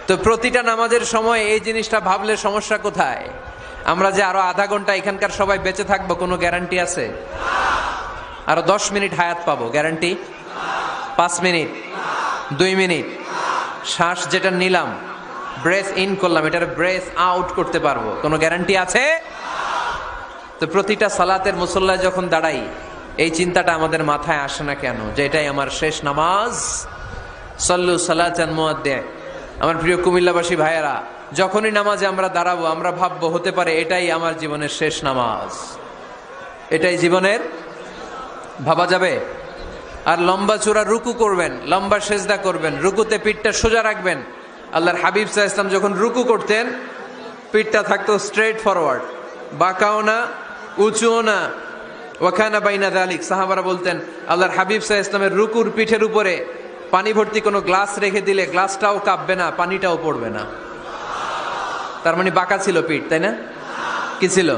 তো প্রতিটা নামাজের সময় এই জিনিসটা ভাবলে সমস্যা কোথায়? আমরা যে আরো আধা ঘন্টা এখানকার সবাই বেঁচে থাকবো, কোনো গ্যারান্টি আছে? আরো 10 মিনিট হায়াত পাবো, গ্যারান্টি? 5 মিনিট, 2 মিনিট, শ্বাস যেটা নিলাম, ব্রেথ ইন করলাম, এটার ব্রেথ আউট করতে পারবো, কোনো গ্যারান্টি আছে? তো প্রতিটা সালাতের মুসল্লায় যখন দাঁড়াই, এই চিন্তাটা আমাদের মাথায় আসে না কেন যে এটাই আমার শেষ নামাজ? সল্লু সালাতান মুআদ্দিয়া। আমার প্রিয় কুমিল্লাবাসী ভাইয়েরা, যখনই নামাজে আমরা দাঁড়াবো, আমরা ভাববো হতে পারে এটাই আমার জীবনের শেষ নামাজ, এটাই জীবনের, ভাবা যাবে? আর লম্বা চূড়া রুকু করবেন, লম্বা সেজদা করবেন, রুকুতে পিঠটা সোজা রাখবেন। আল্লাহর হাবিব সাল্লাল্লাহু আলাইহি ওয়াসাল্লাম যখন রুকু করতেন, পিঠটা থাকতো স্ট্রেট ফরওয়ার্ড, বাঁকাও না, উঁচুও না। ওয়াকানা বাইনা যালিক। সাহাবারা বলতেন আল্লাহর হাবিব সাল্লাল্লাহু আলাইহি ওয়াসাল্লামের রুকুর পিঠের উপরে পানি ভর্তি কোনো গ্লাস রেখে দিলে গ্লাসটাও কাঁপবে না, পানিটাও পড়বে না। তার মানে বাঁকা ছিল পিঠ, তাই না? কি ছিল?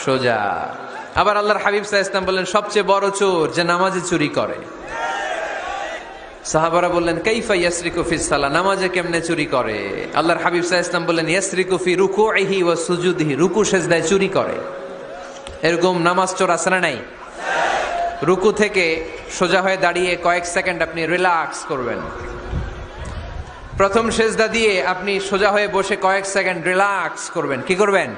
সোজা। আবার আল্লাহর হাবিব সাল্লাল্লাহু আলাইহি ওয়াসাল্লাম বললেন সবচেয়ে বড় চোর যে নামাজে চুরি করে। সাহাবারা বললেন কাইফা ইয়াসরিকু ফিস সালাহ, নামাজে কেমনে চুরি করে? আল্লাহর হাবিব সাল্লাল্লাহু আলাইহি ওয়াসাল্লাম বললেন ইয়াসরিকু ফি রুকুইহি ওয়া সুজুদিহি, রুকু সেজদায় চুরি করে। এরকম নামাজ চোর আছে না নাই? রুকু থেকে সোজা হয়ে দাঁড়িয়ে কয়েক সেকেন্ড আপনি রিল্যাক্স করবেন। প্রথম সেজদা দিয়ে আপনি সোজা হয়ে বসে কয়েক সেকেন্ড রিল্যাক্স করবেন। কি করবেন?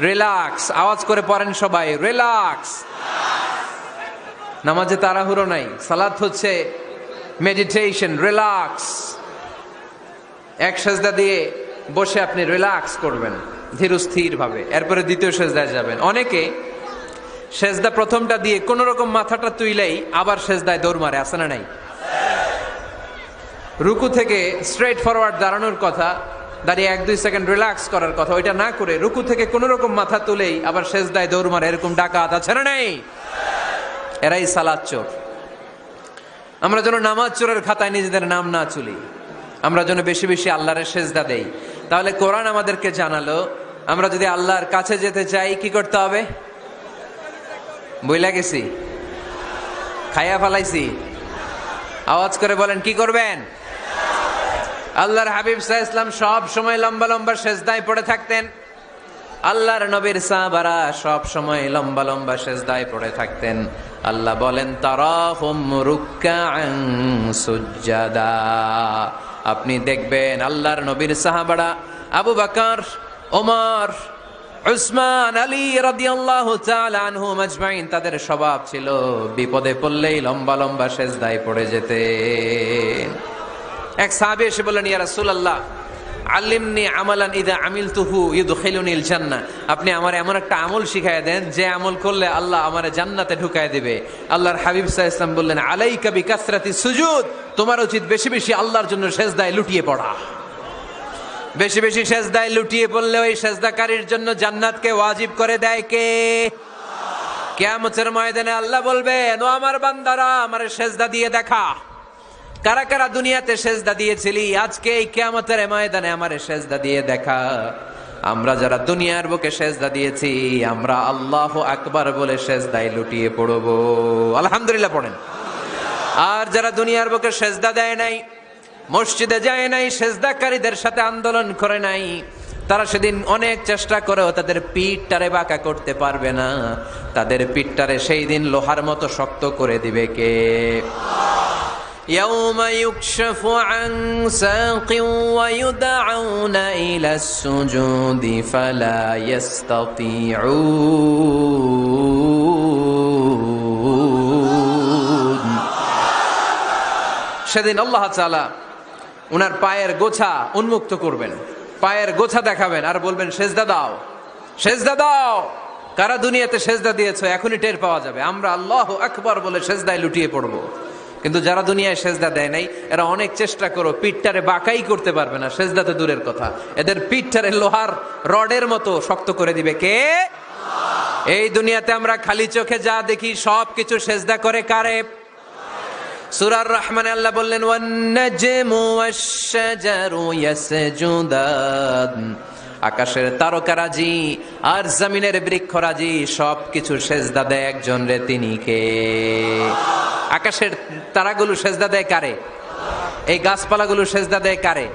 রিল্যাক্স। আওয়াজ করে পড়েন সবাই, রিল্যাক্স। নামাজে তাড়াহুড়ো নাই, সালাত হচ্ছে মেডিটেশন, রিল্যাক্স। এক সেজদা দিয়ে বসে আপনি রিল্যাক্স করবেন ধীরস্থির ভাবে, এরপরে দ্বিতীয় সেজদায় যাবেন। অনেকে সেজদা প্রথমটা দিয়ে কোন রকম মাথাটা তুইলেই আবার সেজদায় দৌড় মারে, আছে না নাই? রুকু থেকে স্ট্রেট ফরওয়ার্ড দাঁড়ানোর কথা, দাঁড়িয়ে 1-2 সেকেন্ড রিল্যাক্স করার কথা, ওইটা না করে রুকু থেকে কোন রকম মাথা তুলেই আবার সেজদায় দৌড় মারে, এরকম ডাকাত আছে না নাই? এরাই সালাত চোর। আমরা যেন নামাজ চোরের খাতায় নিজেদের নাম না তুলি, আমরা যেন বেশি বেশি আল্লাহর সেজদা দেই। তাহলে কোরআন আমাদেরকে জানালো আমরা যদি আল্লাহর কাছে যেতে চাই কি করতে হবে? বইলা গেছি, খাইয়া ফালাইছি, আওয়াজ করে বলেন কি করবেন? আল্লাহর হাবিব সাল্লাল্লাহু আলাইহি ওয়াসাল্লাম সব সময় লম্বা লম্বা সেজদায় পড়ে থাকতেন। আল্লাহর নবীর সাহাবারা সব সময় লম্বা লম্বা সেজদায় পড়ে থাকতেন। আল্লাহ বলেন তারাহুম রুকআন সুজদা। আপনি দেখবেন আল্লাহর নবীর সাহাবারা আবু বকর, ওমর, উসমান, আলী রাদিয়াল্লাহু তাআলা আনহুম আজমাইন, তাদের স্বভাব ছিল বিপদে পড়লেই লম্বা লম্বা সেজদায় পড়ে যেতেন। এক সাহাবী এসে বললেন ইয়া রাসূলুল্লাহ আল্লিমনি আমালান ইযা আমিলতুহু ইউদখিলুনিল জান্নাহ, আপনি আমার এমন একটা আমল শিখায় দেন যে আমল করলে আল্লাহ আমারে জান্নাতে ঢুকায় দিবে। আল্লাহর হাবিব সাল্লাল্লাহু আলাইহি ওয়াসাল্লাম বললেন আলাইকা বিকাসরাতিস সুজুদ, তোমার উচিত বেশি বেশি আল্লাহর জন্য সেজদায় লুটিয়ে পড়া। বেশি বেশি সেজদায় লুটিয়ে পড়লে ওই সেজদাকারীর জন্য জান্নাতকে ওয়াজিব করে দেয় কে? কিয়ামতের ময়দানে আল্লাহ বলবেন ও আমার বান্দারা আমারে সেজদা দিয়ে দেখা, কারা কারা দুনিয়াতে সেজদা দিয়েছিলি, আজকে এই কিয়ামতের ময়দানে আমারে সেজদা দিয়ে দেখা। আমরা যারা দুনিয়ার বুকে সেজদা দিয়েছি আমরা আল্লাহু আকবার বলে সেজদায় লুটিয়ে পড়ব, আলহামদুলিল্লাহ পড়েন। আর যারা দুনিয়ার বুকে সেজদা দেয় নাই, মসজিদে যায় নাই, সেজদাকারীদের সাথে আন্দোলন করে নাই, তারা সেদিন অনেক চেষ্টা করেও তাদের পিঠটারে বাঁকা করতে পারবে না। তাদের পিঠটারে সেই দিন লোহার মতো শক্ত করে দিবে কে? يوم يكشف عن ساق ويدعون إلى السجود فلا يستطيعون। সেদিন আল্লাহ তাআলা উনার পায়ের গোছা উন্মুক্ত করবেন, পায়ের গোছা দেখাবেন আর বলবেন সেজদা দাও, সেজদা দাও। কারা দুনিয়াতে সেজদা দিয়েছো এখনই টের পাওয়া যাবে। আমরা আল্লাহু আকবার বলে সেজদায় লুটিয়ে পড়বো, কিন্তু যারা দুনিয়ায় সেজদা দেয় নাই এরা অনেক চেষ্টা করো পিঠটারে বাঁকাই করতে পারবে না, সেজদা তো দূরের কথা, এদের পিঠটারে লোহার রডের মতো শক্ত করে দিবে কে? এই দুনিয়াতে আমরা খালি চোখে যা দেখি সব কিছু সেজদা করে কারে? সূরা আর-রহমানে আল্লাহ বললেন ওয়ান নাজমু ওয়াশ-শাজারু ইয়াসজুদান, আকাশের তারকারাজি আর জমিনের বৃক্ষরাজি সবকিছু সেজদা দেয় একজন রে, তিনি কে? আকাশের তারাগুলো সেজদা দেয় কারে? এই গাছপালাগুলো সেজদা দেয় কারে?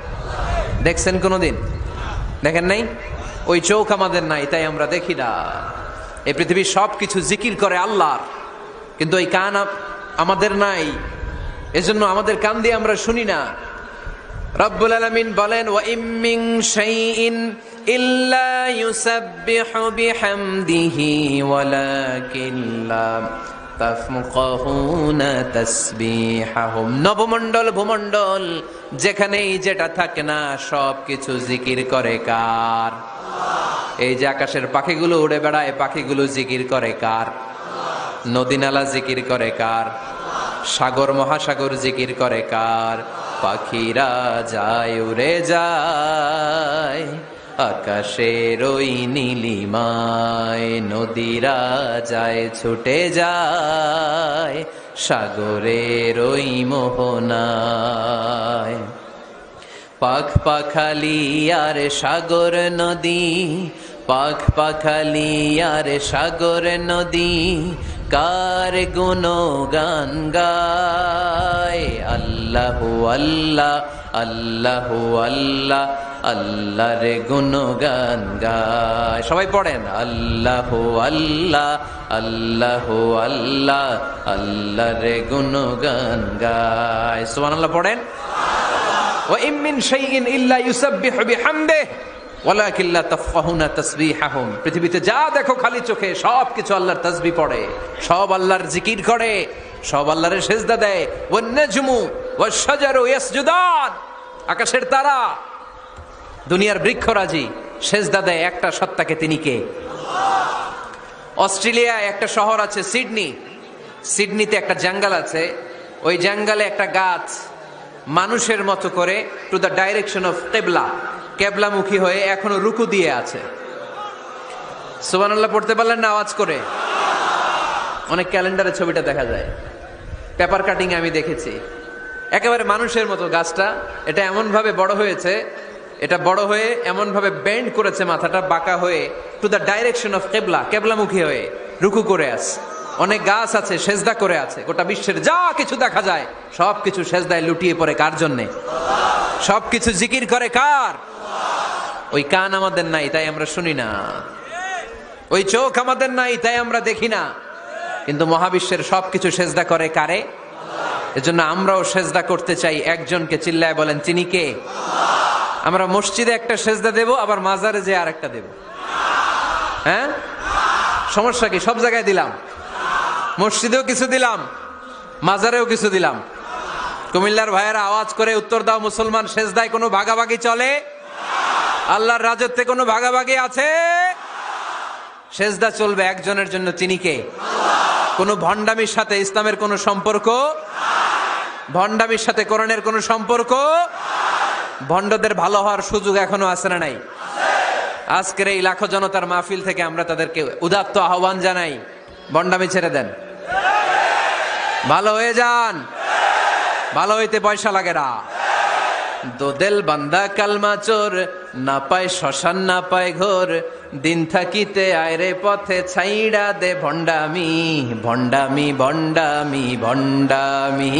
দেখছেন কোনোদিন? দেখেন নাই? ওই চোখ আমাদের নাই, তাই আমরা দেখি না। এই পৃথিবীর সবকিছু জিকির করে আল্লাহর, কিন্তু ওই কান আমাদের নাই, এজন্য আমাদের কান দিয়ে আমরা শুনি না। রব্বুল আলামিন বলেন, ওয়া ইম মিন শাইইন ইল্লা ইউসাব্বিহু বিহামদিহি ওয়ালাকিন লা তাফকাহুনা তাসবিহাহুম। নবমণ্ডল ভূমণ্ডল যেখানেই যেটা থাকে না সব কিছু জিকির করে কার? এই যে আকাশের পাখিগুলো উড়ে বেড়ায়, পাখিগুলো জিকির করে কার? নদী নালা জিকির করে কার? সাগর মহাসাগর জিকির করে কার? পাখিরা যায় উড়ে যায় আকাশের ওই নীলিমায়, নদীরা যায় ছুটে যায় সাগরের ওই মোহনায়। পাখ পাখালি আর সাগর নদী, পাখ পাখালি আর সাগর নদী কার গুণগান গায়? আল্লাহু আল্লাহ, আল্লাহু আল্লাহ, আল্লাহর গুণগান গায়। সবাই পড়েন, আল্লাহু আল্লাহ, আল্লাহু আল্লাহ, আল্লাহর গুণগান গায়। সুবহানাল্লাহ পড়েন। ওয়া ইম মিন শাইইন ইল্লা ইউসাব্বিহু বিহামদিহি ওয়ালাকিন লা তাফকাহুনা তাসবিহাহুম। পৃথিবীতে যা দেখো খালি চোখে সব কিছু আল্লাহর তাসবিহ পড়ে, সব আল্লাহর জিকির করে, সব আল্লাহর সিজদা দেয়। One নাজমু wash শাজারু ইয়াসজুদান। আকাশের তারা, দুনিয়ার বৃক্ষরাজি সিজদা দেয় একটা সত্তাকে, তিনি কে? অস্ট্রেলিয়ায় একটা শহর আছে সিডনি, সিডনিতে একটা জঙ্গল আছে, ওই জঙ্গলে একটা গাছ মানুষের মতো করে টু দ্য ডাইরেকশন অফ কিবলা, কেবলামুখী হয়ে এখনো রুকু দিয়ে আছে। সুবহানাল্লাহ পড়তে পারলেন না আওয়াজ করে? অনেক ক্যালেন্ডারে ছবিটা দেখা যায়, পেপার কাটিং আমি দেখেছি। একেবারে মানুষের মতো গাছটা, এটা এমন ভাবে বড় হয়েছে, এটা বড় হয়ে এমন ভাবে বেন্ড করেছে মাথাটা বাঁকা হয়ে টু দ্য ডাইরেকশন অফ কিবলা, কেবলামুখী হয়ে রুকু করে আছে। অনেক গাছ আছে সেজদা করে আছে। গোটা বিশ্বের যা কিছু দেখা যায় সব কিছু সেজদায় লুটিয়ে পড়ে কার জন্যে? সব কিছু জিকির করে কার? ওই কান আমাদের নাই, তাই আমরা শুনি না। ওই চোখ আমাদের নাই, তাই আমরা দেখি না। কিন্তু মহাবিশ্বের সবকিছু সেজদা করে কারে? এজন্য আমরাও সেজদা করতে চাই একজনকে। চিল্লায় বলেন, তিনি কে? আমরা মসজিদে একটা সেজদা দেব, আবার মাজারে যে আর একটা দেব। হ্যাঁ, সমস্যা কি? সব জায়গায় দিলাম, মসজিদেও কিছু দিলাম, মাজারেও কিছু দিলাম। কুমিল্লার ভাইয়েরা আওয়াজ করে উত্তর দাও, মুসলমান সেজদায় কোনো ভাগাভাগি চলে? আল্লাহর রাজত্বে কোনো ভাগাভাগি আছে? সেজদা চলবে একজনের জন্য, তিনি কে? কোন ভণ্ডামির সাথে ইসলামের কোনো সম্পর্ক? ভণ্ডামির সাথে কোরআনের কোনো সম্পর্ক? ভণ্ডদের ভালো হওয়ার সুযোগ এখনো আছে না নাই? আজকের এই লাখো জনতার মাহফিল থেকে আমরা তাদেরকে উদাত্ত আহ্বান জানাই, ভণ্ডামি ছেড়ে দেন, ভালো হয়ে যান। ভালো হইতে পয়সা লাগে না। দোদেল বান্দা কালমা চোর, না পায় শ্মশান না পায় ঘোর, দিন থাকিতে আয়রে পথে ছাইড়া দে ভণ্ডামি, ভণ্ডামি ভণ্ডামি ভণ্ডামি,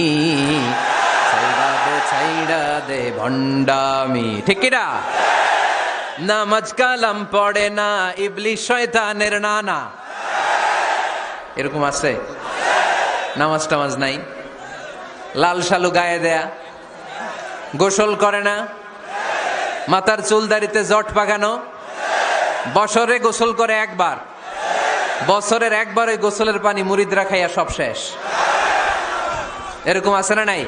ছাইড়া দে ছাইড়া দে ভণ্ডামি। ঠিক কিনা? নামাজ কালাম পড়ে না, ইবলিশ শয়তানের নানা। এরকম আছে? নামাজ টামাজ নাই, লাল শালু গায়ে দেয়া, গোসল করে না, মাথার চুল দাড়িতে জট পাকানো, বছরে গোসল করে একবার, বছরের একবারে গোসলের পানি মুরিদরা খাইয়া সব শেষ। এরকম আছে না নাই?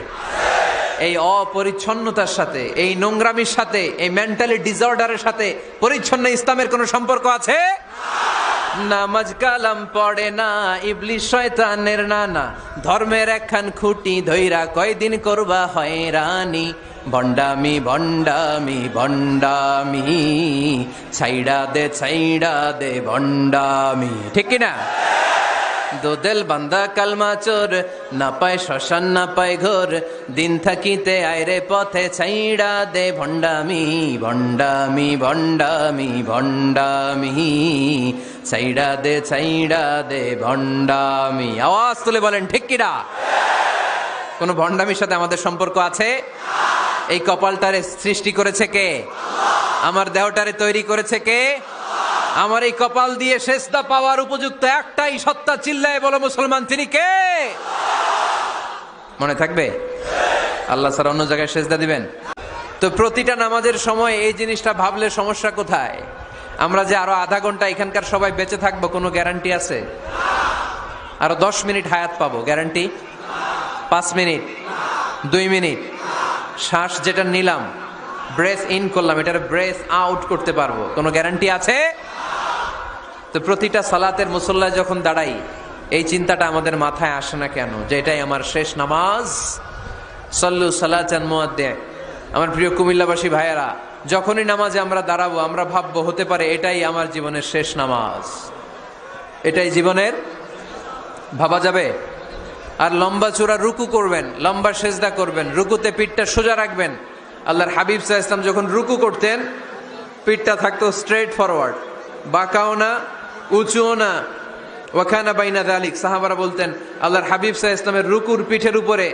এই অপরিচ্ছন্নতার সাথে, এই নোংরামির সাথে, এই মেন্টালি ডিসঅর্ডারের সাথে পরিচ্ছন্ন ইসলামের কোনো সম্পর্ক আছে? নামাজ কালাম পড়ে না, ইবলিশ শয়তানের নানা, ধর্মের একখান খুঁটি ধইরা কয়দিন করবা হয়রানি, ভণ্ডামি ভণ্ডামি ভণ্ডামি, ছাইড়া দে ভণ্ডামি। ঠিক কিনা? দোদেল বান্দা কালমা চোর, না পায় শ্মশান না পায় ঘোর, দিন থাকিতে আয়রে পথে ছাইড়া দে ভণ্ডামি, ভণ্ডামি ভণ্ডামি ভণ্ডামি, ছাইড়া দে ভণ্ডামি। আওয়াজ তুলে বলেন ঠিক কিনা? কোন ভণ্ডামির সাথে আমাদের সম্পর্ক আছে? এই কপালটারে সৃষ্টি করেছে কে? আমার দেহটারে তৈরি করেছে কে? আমার এই কপাল দিয়ে সেজদা পাওয়ার উপযুক্ত একটাই সত্তা, চিল্লায় বলো মুসলমান, তিনি কে? মনে থাকবে? আল্লাহ ছাড়া অন্য জায়গায় সেজদা দিবেন? তো প্রতিটা নামাজের সময় এই জিনিসটা ভাবলে সমস্যা কোথায়? আমরা যে আরো আধা ঘন্টা এখানকার সবাই বেঁচে থাকবো কোনো গ্যারান্টি আছে? আরো 10 মিনিট হায়াত পাবো, গ্যারান্টি? 5 মিনিট, 2 মিনিট, শ্বাস যেটা নিলাম, ব্রেথ ইন করলাম, এটার ব্রেথ আউট করতে পারবো, কোনো গ্যারান্টি আছে? তো প্রতিটা সালাতের মুসল্লায় যখন দাঁড়াই, এই চিন্তাটা আমাদের মাথায় আসে না কেন যে এটাই আমার শেষ নামাজ? সল্লু সালাতান মুআদ্দিন। আমার প্রিয় কুমিল্লাবাসী ভাইয়েরা, যখনই নামাজে আমরা দাঁড়াবো, আমরা ভাববো হতে পারে এটাই আমার জীবনের শেষ নামাজ। এটাই জীবনের, ভাবা যাবে? আর লম্বা চূড়া রুকু করবেন, লম্বা সেজদা করবেন, রুকুতে পিঠটা সোজা রাখবেন। আল্লাহর হাবিব সাল্লাল্লাহু আলাইহি ওয়াসাল্লাম যখন রুকু করতেন, পিঠটা থাকতো স্ট্রেট ফরওয়ার্ড, বাঁকাও না, উঁচুও না, ওয়াকানা বাইনা যালিক। সাহাবারা বলতেন আল্লাহর হাবিব সাল্লাল্লাহু আলাইহি ওয়াসাল্লামের রুকুর পিঠের উপরে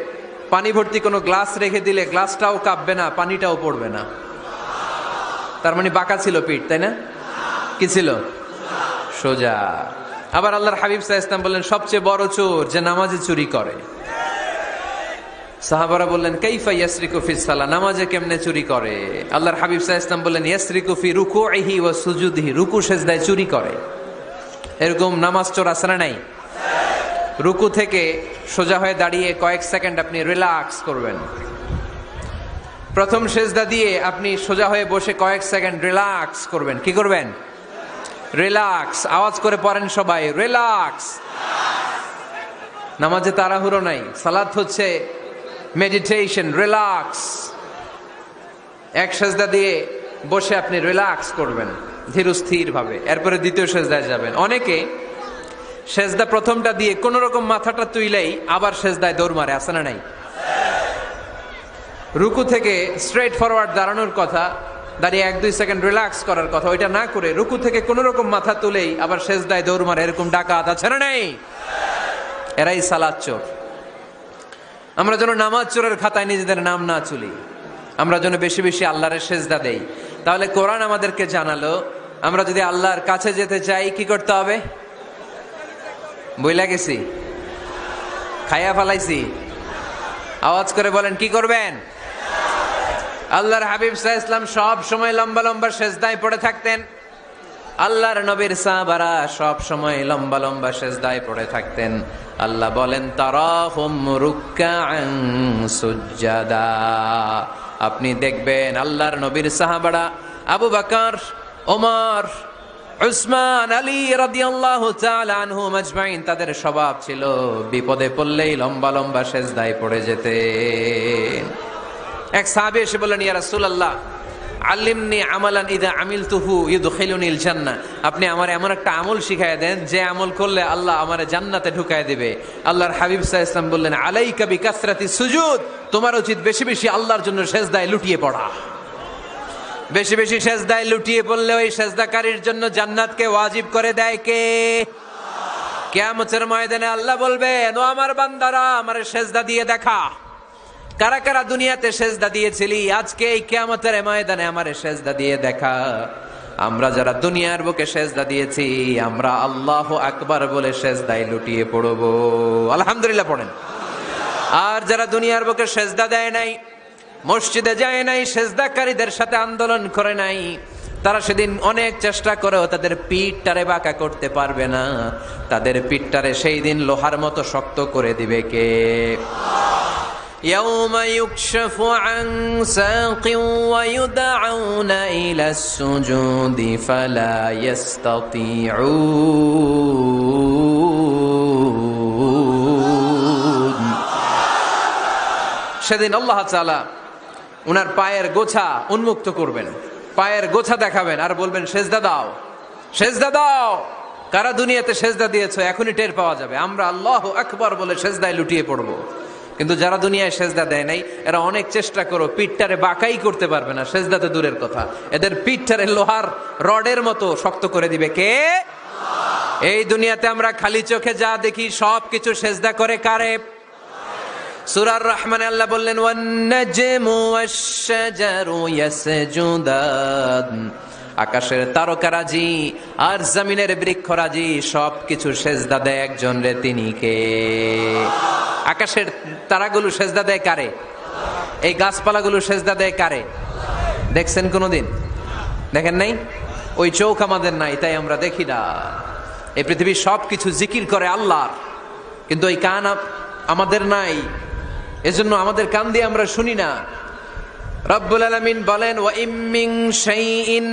পানি ভর্তি কোনো গ্লাস রেখে দিলে গ্লাসটাও কাঁপবে না, পানিটাও পড়বে না। তার মানে বাঁকা ছিল পিঠ, তাই না? কি ছিল? সোজা। আবার আল্লাহর হাবিব সাল্লাল্লাহু আলাইহি ওয়াসাল্লাম বললেন সবচেয়ে বড় চোর যে নামাজে চুরি করে। সাহাবারা বললেন কাইফা ইয়াসরিকু ফিস সালাহ, নামাজে কেমনে চুরি করে? আল্লাহর হাবিব সাল্লাল্লাহু আলাইহি ওয়াসাল্লাম বললেন ইয়াসরিকু ফি রুকুইহি ওয়া সুজুদিহি, রুকু সেজদায় চুরি করে। এরকম নামাজ চোর আছে না নাই? রুকু থেকে সোজা হয়ে দাঁড়িয়ে কয়েক সেকেন্ড আপনি রিল্যাক্স করবেন। প্রথম সেজদা দিয়ে আপনি সোজা হয়ে বসে কয়েক সেকেন্ড রিল্যাক্স করবেন। কি করবেন? রিল্যাক্স। আওয়াজ করে পড়েন সবাই, রিল্যাক্স। নামাজে তাড়াহুড়ো নাই, সালাত হচ্ছে মেডিটেশন, রিল্যাক্স। এক সেজদা দিয়ে বসে আপনি রিল্যাক্স করবেন ধীরস্থির ভাবে, এরপরে দ্বিতীয় সেজদায় যাবেন। অনেকে সেজদা প্রথমটা দিয়ে কোন রকম মাথাটা তুইলেই আবার সেজদায় দৌড় মারে, আছে না নাই? রুকু থেকে স্ট্রেট ফরওয়ার্ড দাঁড়ানোর কথা, দাঁড়িয়ে 1-2 সেকেন্ড রিল্যাক্স করার কথা, ওইটা না করে রুকু থেকে কোন রকম মাথা তুলেই আবার সেজদায় দৌড় মারে, এরকম ডাকাত আছে না নাই? এরাই সালাত চোর। আমরা যেন নামাজ চোরের খাতায় নিজেদের নাম না চুলি, আমরা যেন বেশি বেশি আল্লাহর সেজদা দেই। তাহলে কোরআন আমাদেরকে জানালো আমরা যদি আল্লাহর কাছে যেতে চাই কি করতে হবে? বইলা গেছি? খাইয়া ফালাইছি? আওয়াজ করে বলেন কি করবেন? আল্লাহর হাবিব সাল্লাল্লাহু আলাইহি ওয়াসাল্লাম সব সময় লম্বা লম্বা সেজদায় পড়ে থাকতেন। আল্লাহর নবীর সাহাবারা সব সময় লম্বা লম্বা সেজদায় পড়ে থাকতেন। আল্লাহ বলেন তারাহুম রুকআন সুজদা। আপনি দেখবেন আল্লাহর নবীর সাহাবারা আবু বকর, ওমর, উসমান, আলী রাদিয়াল্লাহু তাআলা আনহুম আজমাইন, তাদের স্বভাব ছিল বিপদে পড়লেই লম্বা লম্বা সেজদায় পড়ে যেতেন। এক সাহাবী এসে বললেন ইয়া রাসূলুল্লাহ আল্লিমনি আমালান ইযা আমিলতুহু ইউদখিলুনিল জান্নাহ, আপনি আমার এমন একটা আমল শিখায় দেন যে আমল করলে আল্লাহ আমারে জান্নাতে ঢুকায় দিবে। আল্লাহর হাবিব সাল্লাল্লাহু আলাইহি ওয়াসাল্লাম বললেন আলাইকা বিকাসরাতি সুজুদ, তোমার উচিত বেশি বেশি আল্লাহর জন্য সেজদায় লুটিয়ে পড়া। বেশি বেশি সেজদায় লুটিয়ে পড়লে ওই সেজদাকারীর জন্য জান্নাতকে ওয়াজিব করে দেয় কে? কিয়ামতের ময়দানে আল্লাহ বলবেন ও আমার বান্দারা আমারে সেজদা দিয়ে দেখা, কারা কারা দুনিয়াতে সেজদা দিয়েছিলি, আজকে এই কিয়ামতের ময়দানে আমারে সেজদা দিয়ে দেখা। আমরা যারা দুনিয়ার বুকে সেজদা দিয়েছি আমরা আল্লাহু আকবার বলে সেজদায় লুটিয়ে পড়ব, আলহামদুলিল্লাহ পড়েন। আর যারা দুনিয়ার বুকে সেজদা দেয় নাই, মসজিদে যায় নাই, সেজদাকারীদের সাথে আন্দোলন করে নাই, তারা সেদিন অনেক চেষ্টা করেও তাদের পিঠটারে বাঁকা করতে পারবে না। তাদের পিঠটারে সেই দিন লোহার মতো শক্ত করে দিবে কে? يوم يكشف عن ساق ويدعون إلى السجود فلا يستطيعون। সেদিন আল্লাহ তাআলা উনার পায়ের গোছা উন্মুক্ত করবেন, পায়ের গোছা দেখাবেন আর বলবেন সেজদা দাও, সেজদা দাও। কারা দুনিয়াতে সেজদা দিয়েছো এখনই টের পাওয়া যাবে। আমরা আল্লাহু আকবার বলে সেজদায় লুটিয়ে পড়বো, কিন্তু যারা দুনিয়ায় সেজদা দেয় নাই এরা অনেক চেষ্টা করো পিঠটারে বাঁকাই করতে পারবে না, সেজদাতে দূরের কথা, এদের পিঠটারে লোহার রডের মতো শক্ত করে দিবে কে? এই দুনিয়াতে আমরা খালি চোখে যা দেখি সব কিছু সেজদা করে কারে? সূরার রহমানে আল্লাহ বললেন ওয়ান নাজমু ওয়াশ-শাজারু ইয়াসজুদান, আকাশের তারকারাজি আর জমিনের বৃক্ষরাজি সবকিছু সেজদা দেয় একজন রে, তিনি কে? আকাশের তারাগুলো সেজদা দেয় কারে? এই গাছপালাগুলো সেজদা দেয় কারে? দেখছেন কোনোদিন? দেখেন নাই? ওই চোখ আমাদের নাই, তাই আমরা দেখি না। এই পৃথিবীর সবকিছু জিকির করে আল্লাহর, কিন্তু ওই কান আমাদের নাই, এজন্য আমাদের কান দিয়ে আমরা শুনি না। রব্বুল আলামিন বলেন ওয়া ইম মিন শাইইন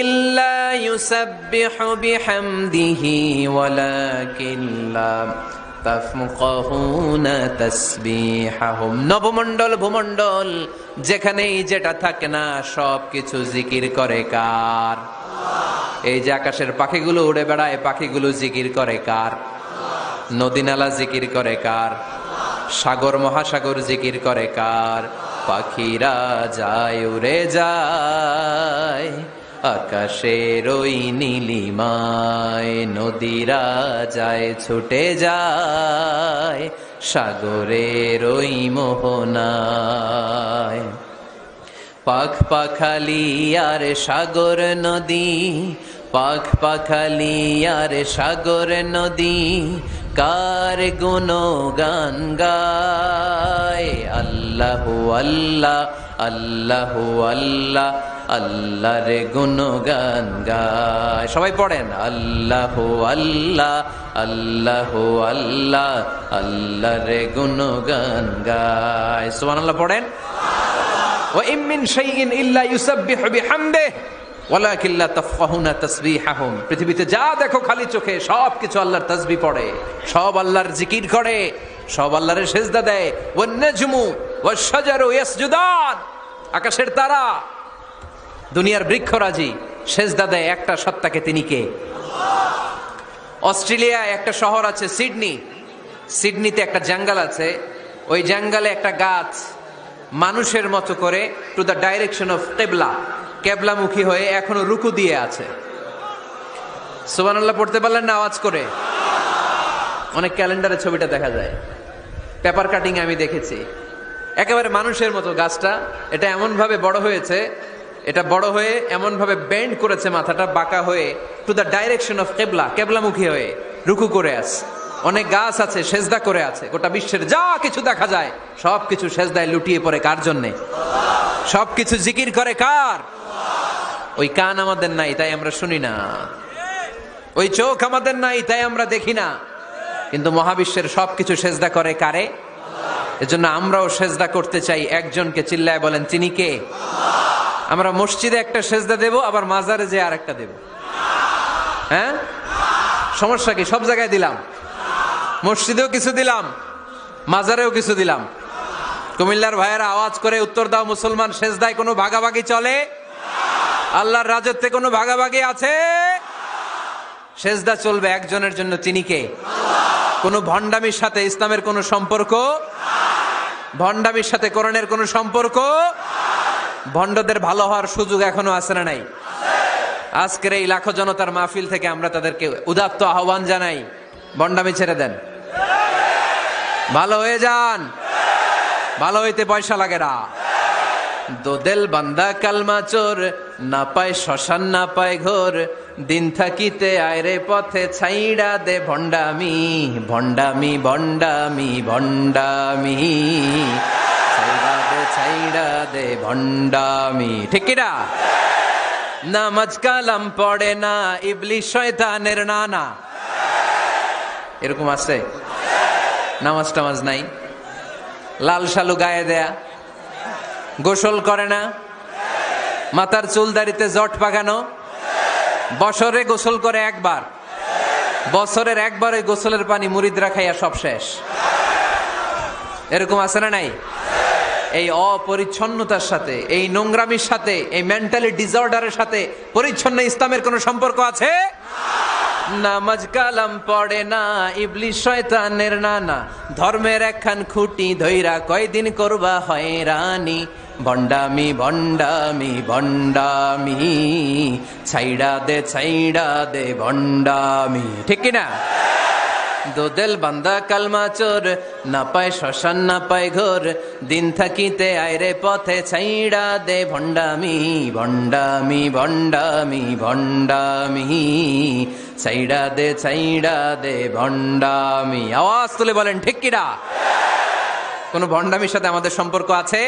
ইল্লা ইউসাব্বিহু বিহামদিহি ওয়ালাকিন লা তাফকাহুনা তাসবিহাহুম। নবমণ্ডল ভূমণ্ডল যেখানেই যেটা থাকে না সবকিছু জিকির করে কার? এই যে আকাশের পাখিগুলো উড়ে বেড়ায়, পাখিগুলো জিকির করে কার? নদী নালা জিকির করে কার? সাগর মহাসাগর জিকির করে কার? পাখিরা যায় উড়ে যায় আকাশের ওই নীলিমায়, নদীরা যায় ছুটে যায় সাগরের ওই মোহনায়। পাখ পাখালি আর সাগর নদী, পাখ পাখালি আর সাগর নদী কার গুণগান গায়? আল্লাহু আল্লাহ আল্লাহু আল্লাহ আল্লাহর গুণগান গায়। সবাই পড়েন আল্লাহু আল্লাহ আল্লাহু আল্লাহ আল্লাহর গুণগান গায়। সুবহানাল্লাহ পড়েন। ওয়া ইম মিন শাইইন ইল্লা ইউসাব্বিহু বিহামদিহি ওয়ালাকিন লা তাফকাহুনা তাসবিহাহুম। পৃথিবীতে যা দেখো খালি চোখে সবকিছু আল্লাহর তাসবিহ পড়ে, সব আল্লাহর জিকির করে, সব আল্লাহর সেজদা দেয়। ওয়ান নাজমু ওয়াশ-শাজারু ইয়াসজুদান, আকাশের তারা দুনিয়ার বৃক্ষরাজি সেজদা দেয় একটা সত্তাকে, তিনি কে? অস্ট্রেলিয়ায় একটা শহর আছে সিডনি, সিডনিতে একটা জঙ্গল আছে, ওই জঙ্গলে একটা গাছ মানুষের মতো করে টু দ্য ডাইরেকশন অফ কিবলা, কেবলামুখী হয়ে এখনো রুকু দিয়ে আছে। সুবহানাল্লাহ পড়তে পারলেন না আওয়াজ করে? অনেক ক্যালেন্ডারে ছবিটা দেখা যায়, পেপার কাটিং আমি দেখেছি। একেবারে মানুষের মতো গাছটা, এটা এমন ভাবে বড় হয়েছে, এটা বড় হয়ে এমন ভাবে বেন্ড করেছে, মাথাটা বাঁকা হয়ে টু দ্য ডাইরেকশন অফ কিবলা, কেবলামুখী হয়ে রুকু করে আছে। অনেক গাছ আছে সেজদা করে আছে। গোটা বিশ্বের যা কিছু দেখা যায় সবকিছু সেজদায় লুটিয়ে পড়ে কার জন্যে? সবকিছু জিকির করে কার? ওই কান আমাদের নাই, তাই আমরা শুনি না। ওই চোখ আমাদের নাই, তাই আমরা দেখি না। কিন্তু মহাবিশ্বের সবকিছু সেজদা করে কারে? এজন্য আমরাও সেজদা করতে চাই একজনকে। চিল্লায় বলেন তিনি কে? আমরা মসজিদে একটা সেজদা দেব, আবার মাজারে যে আর একটা দেব। হ্যাঁ, সমস্যা কি? সব জায়গায় দিলাম, মসজিদেও কিছু দিলাম, মাজারেও কিছু দিলাম। কুমিল্লার ভাইয়েরা আওয়াজ করে উত্তর দাও, মুসলমান সেজদায় কোনো ভাগাভাগি চলে? আল্লাহর রাজত্বে কোনো ভাগাভাগি আছে? সেজদা চলবে একজনের জন্য, তিনি কে? কোনো ভণ্ডামির সাথে ইসলামের কোনো সম্পর্ক? ভণ্ডামির সাথে কোরআনের কোনো সম্পর্ক? ভণ্ডদের ভালো হওয়ার সুযোগ এখনো আছে না নাই? আজকের এই লাখো জনতার মাহফিল থেকে আমরা তাদেরকে উদাত্ত আহ্বান জানাই, ভণ্ডামি ছেড়ে দেন, ভালো হয়ে যান। ভালো হইতে পয়সা লাগে না। দোদেল বান্দা কালমা চোর, না পায় শ্মশান না পায় ঘোর, দিন থাকিতে আয়রে পথে ছাইড়া দে ভণ্ডামি, ভণ্ডামি ভণ্ডামি ভণ্ডামি, ছাইড়া দে ছাইড়া দে ভণ্ডামি। ঠিক কিনা? নামাজ কালাম পড়ে না, ইবলিশ শয়তানের নানা। এরকম আছে? নামাজ টামাজ নাই, লাল শালু গায়ে দেয়া, গোসল করে না, মাথার চুল দাড়িতে জট পাকানো, বছরে গোসল করে একবার, বছরের একবারে গোসলের পানি মুরিদরা খাইয়া সব শেষ। এরকম আছে না নাই? এই অপরিচ্ছন্নতার সাথে, এই নোংরামির সাথে, এই মেন্টালি ডিসঅর্ডারের সাথে পরিচ্ছন্ন ইসলামের কোনো সম্পর্ক আছে? নামাজ কালাম পড়ে না, ইবলিশ শয়তানের নানা, ধর্মের একখান খুঁটি ধইরা কয়দিন করবা হয়রানি, ভণ্ডামি ভণ্ডামি ভণ্ডামি, ছাইড়া দে ভণ্ডামি। ঠিক কিনা? দোদেল বান্দা কালমা চোর, না পায় শ্মশান না পায় ঘোর, দিন থাকিতে আয়রে পথে ছাইড়া দে ভণ্ডামি ভণ্ডামি ভণ্ডামি ভণ্ডামি, ছাইড়া দে ভণ্ডামি। আওয়াজ তুলে বলেন ঠিক কিনা? কোন ভণ্ডামির সাথে আমাদের সম্পর্ক আছে?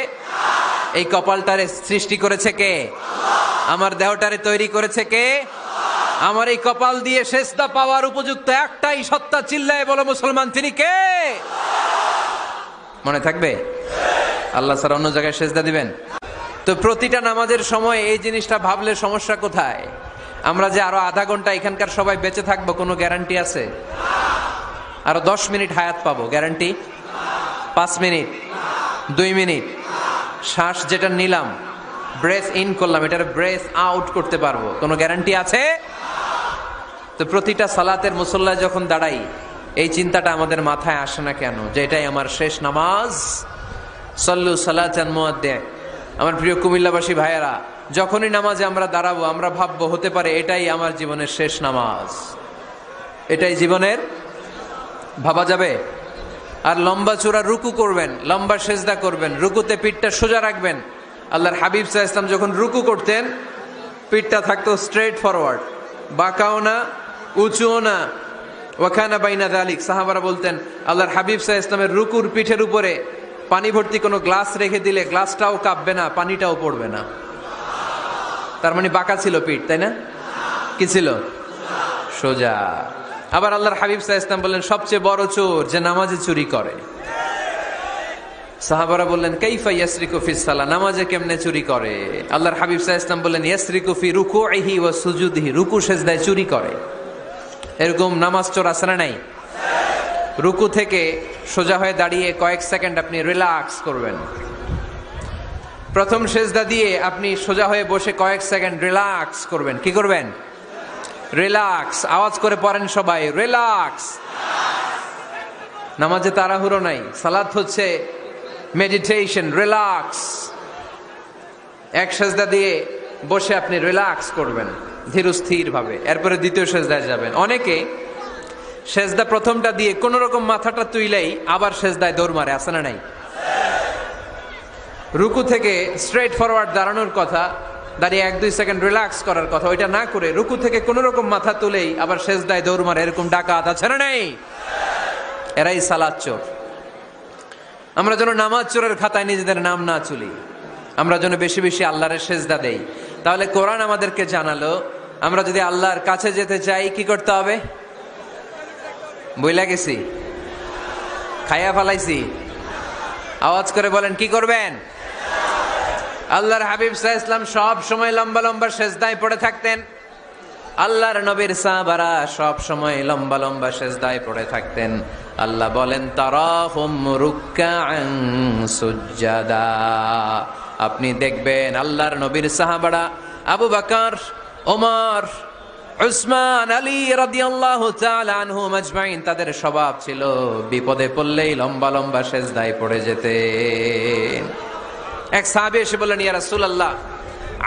এই কপালটারে সৃষ্টি করেছে কে? আমার দেহটারে তৈরি করেছে কে? আমার এই কপাল দিয়ে সেজদা পাওয়ার উপযুক্ত একটাই সত্তা, চিল্লায় বলো মুসলমান, তিনি কে? মনে থাকবে? আল্লাহ ছাড়া অন্য জায়গায় সেজদা দিবেন? তো প্রতিটা নামাজের সময় এই জিনিসটা ভাবলে সমস্যা কোথায়? আমরা যে আরো আধা ঘন্টা এখানকার সবাই বেঁচে থাকবো কোনো গ্যারান্টি আছে? আরো 10 মিনিট হায়াত পাবো, গ্যারান্টি? 5 মিনিট, 2 মিনিট, শ্বাস যেটা নিলাম, ব্রেথ ইন করলাম, এটার ব্রেথ আউট করতে পারবো, কোনো গ্যারান্টি আছে? তো প্রতিটা সালাতের মুসল্লায় যখন দাঁড়াই, এই চিন্তাটা আমাদের মাথায় আসে না কেন যে এটাই আমার শেষ নামাজ? সল্লু সালাতান মুআদ্দিন। আমার প্রিয় কুমিল্লাবাসী ভাইয়েরা, যখনই নামাজে আমরা দাঁড়াবো, আমরা ভাববো হতে পারে এটাই আমার জীবনের শেষ নামাজ, এটাই জীবনের, ভাবা যাবে? আর লম্বা চূড়া রুকু করবেন, লম্বা সেজদা করবেন, রুকুতে পিঠটা সোজা রাখবেন। আল্লাহর হাবিব সাল্লাল্লাহু আলাইহি ওয়াসাল্লাম যখন রুকু করতেন, পিঠটা থাকতো স্ট্রেট ফরওয়ার্ড, বাঁকাও না উঁচুও না, ওয়াকানা বাইনা যালিক। সাহাবারা বলতেন আল্লাহর হাবিব সাল্লাল্লাহু আলাইহি ওয়াসাল্লামের রুকুর পিঠের উপরে পানি ভর্তি কোনো গ্লাস রেখে দিলে গ্লাসটাও কাঁপবে না, পানিটাও পড়বে না। তার মানে বাঁকা ছিল পিঠ, তাই না? কি ছিল? সোজা। আবার আল্লাহর হাবিব সাল্লাল্লাহু আলাইহি ওয়াসাল্লাম বললেন সবচেয়ে বড় চোর যে নামাজে চুরি করে। সাহাবারা বললেন কাইফা ইয়াসরিকু ফিস সালাহ, নামাজে কেমনে চুরি করে? আল্লাহর হাবিব সাল্লাল্লাহু আলাইহি ওয়াসাল্লাম বললেন ইয়াসরিকু ফি রুকুইহি ওয়া সুজুদিহি, রুকু সেজদায় চুরি করে। এরকম নামাজ চোর আছে না নাই? রুকু থেকে সোজা হয়ে দাঁড়িয়ে কয়েক সেকেন্ড আপনি রিল্যাক্স করবেন। প্রথম সেজদা দিয়ে আপনি সোজা হয়ে বসে কয়েক সেকেন্ড রিল্যাক্স করবেন। কি করবেন? রিল্যাক্স। আওয়াজ করে পড়েন সবাই, রিল্যাক্স। নামাজে তাড়াহুড়ো নাই, সালাত হচ্ছে মেডিটেশন, রিল্যাক্স। এক সেজদা দিয়ে বসে আপনি রিল্যাক্স করবেন ধীরস্থির ভাবে, এরপরে দ্বিতীয় সেজদায় যাবেন। অনেকে সেজদা প্রথমটা দিয়ে কোন রকম মাথাটা তুইলেই আবার সেজদায় দৌড় মারে, আছে না নাই? রুকু থেকে স্ট্রেট ফরওয়ার্ড দাঁড়ানোর কথা, দাঁড়িয়ে 1-2 সেকেন্ড রিল্যাক্স করার কথা, ওইটা না করে রুকু থেকে কোন রকম মাথা তুলেই আবার সেজদায় দৌড় মারে, এরকম ডাকাত আছে না নাই? এরাই সালাত চোর। আমরা যেন নামাজ চোরের খাতায় নিজেদের নাম না তুলি, আমরা যেন বেশি বেশি আল্লাহর সেজদা দেই। তাহলে কোরআন আমাদেরকে জানালো আমরা যদি আল্লাহর কাছে যেতে চাই কি করতে হবে? বইলা গেছি? খাইয়া ফেলাইছি? আওয়াজ করে বলেন কি করবেন? আল্লাহর হাবিব সাল্লাল্লাহু আলাইহি ওয়াসাল্লাম সব সময় লম্বা লম্বা সেজদায় পড়ে থাকতেন। আল্লাহর নবীর সাহাবারা সব সময় লম্বা লম্বা সেজদায় পড়ে থাকতেন। আল্লাহ বলেন তারাহুম রুকআন সুজদা। আপনি দেখবেন আল্লাহর নবীর সাহাবারা আবু বকর, ওমর, উসমান, আলী রাদিয়াল্লাহু তাআলা আনহুম আজমাইন, তাদের স্বভাব ছিল বিপদে পড়লেই লম্বা লম্বা সেজদায় পড়ে যেতেন। এক সাহাবী এসে বললেন ইয়া রাসূলুল্লাহ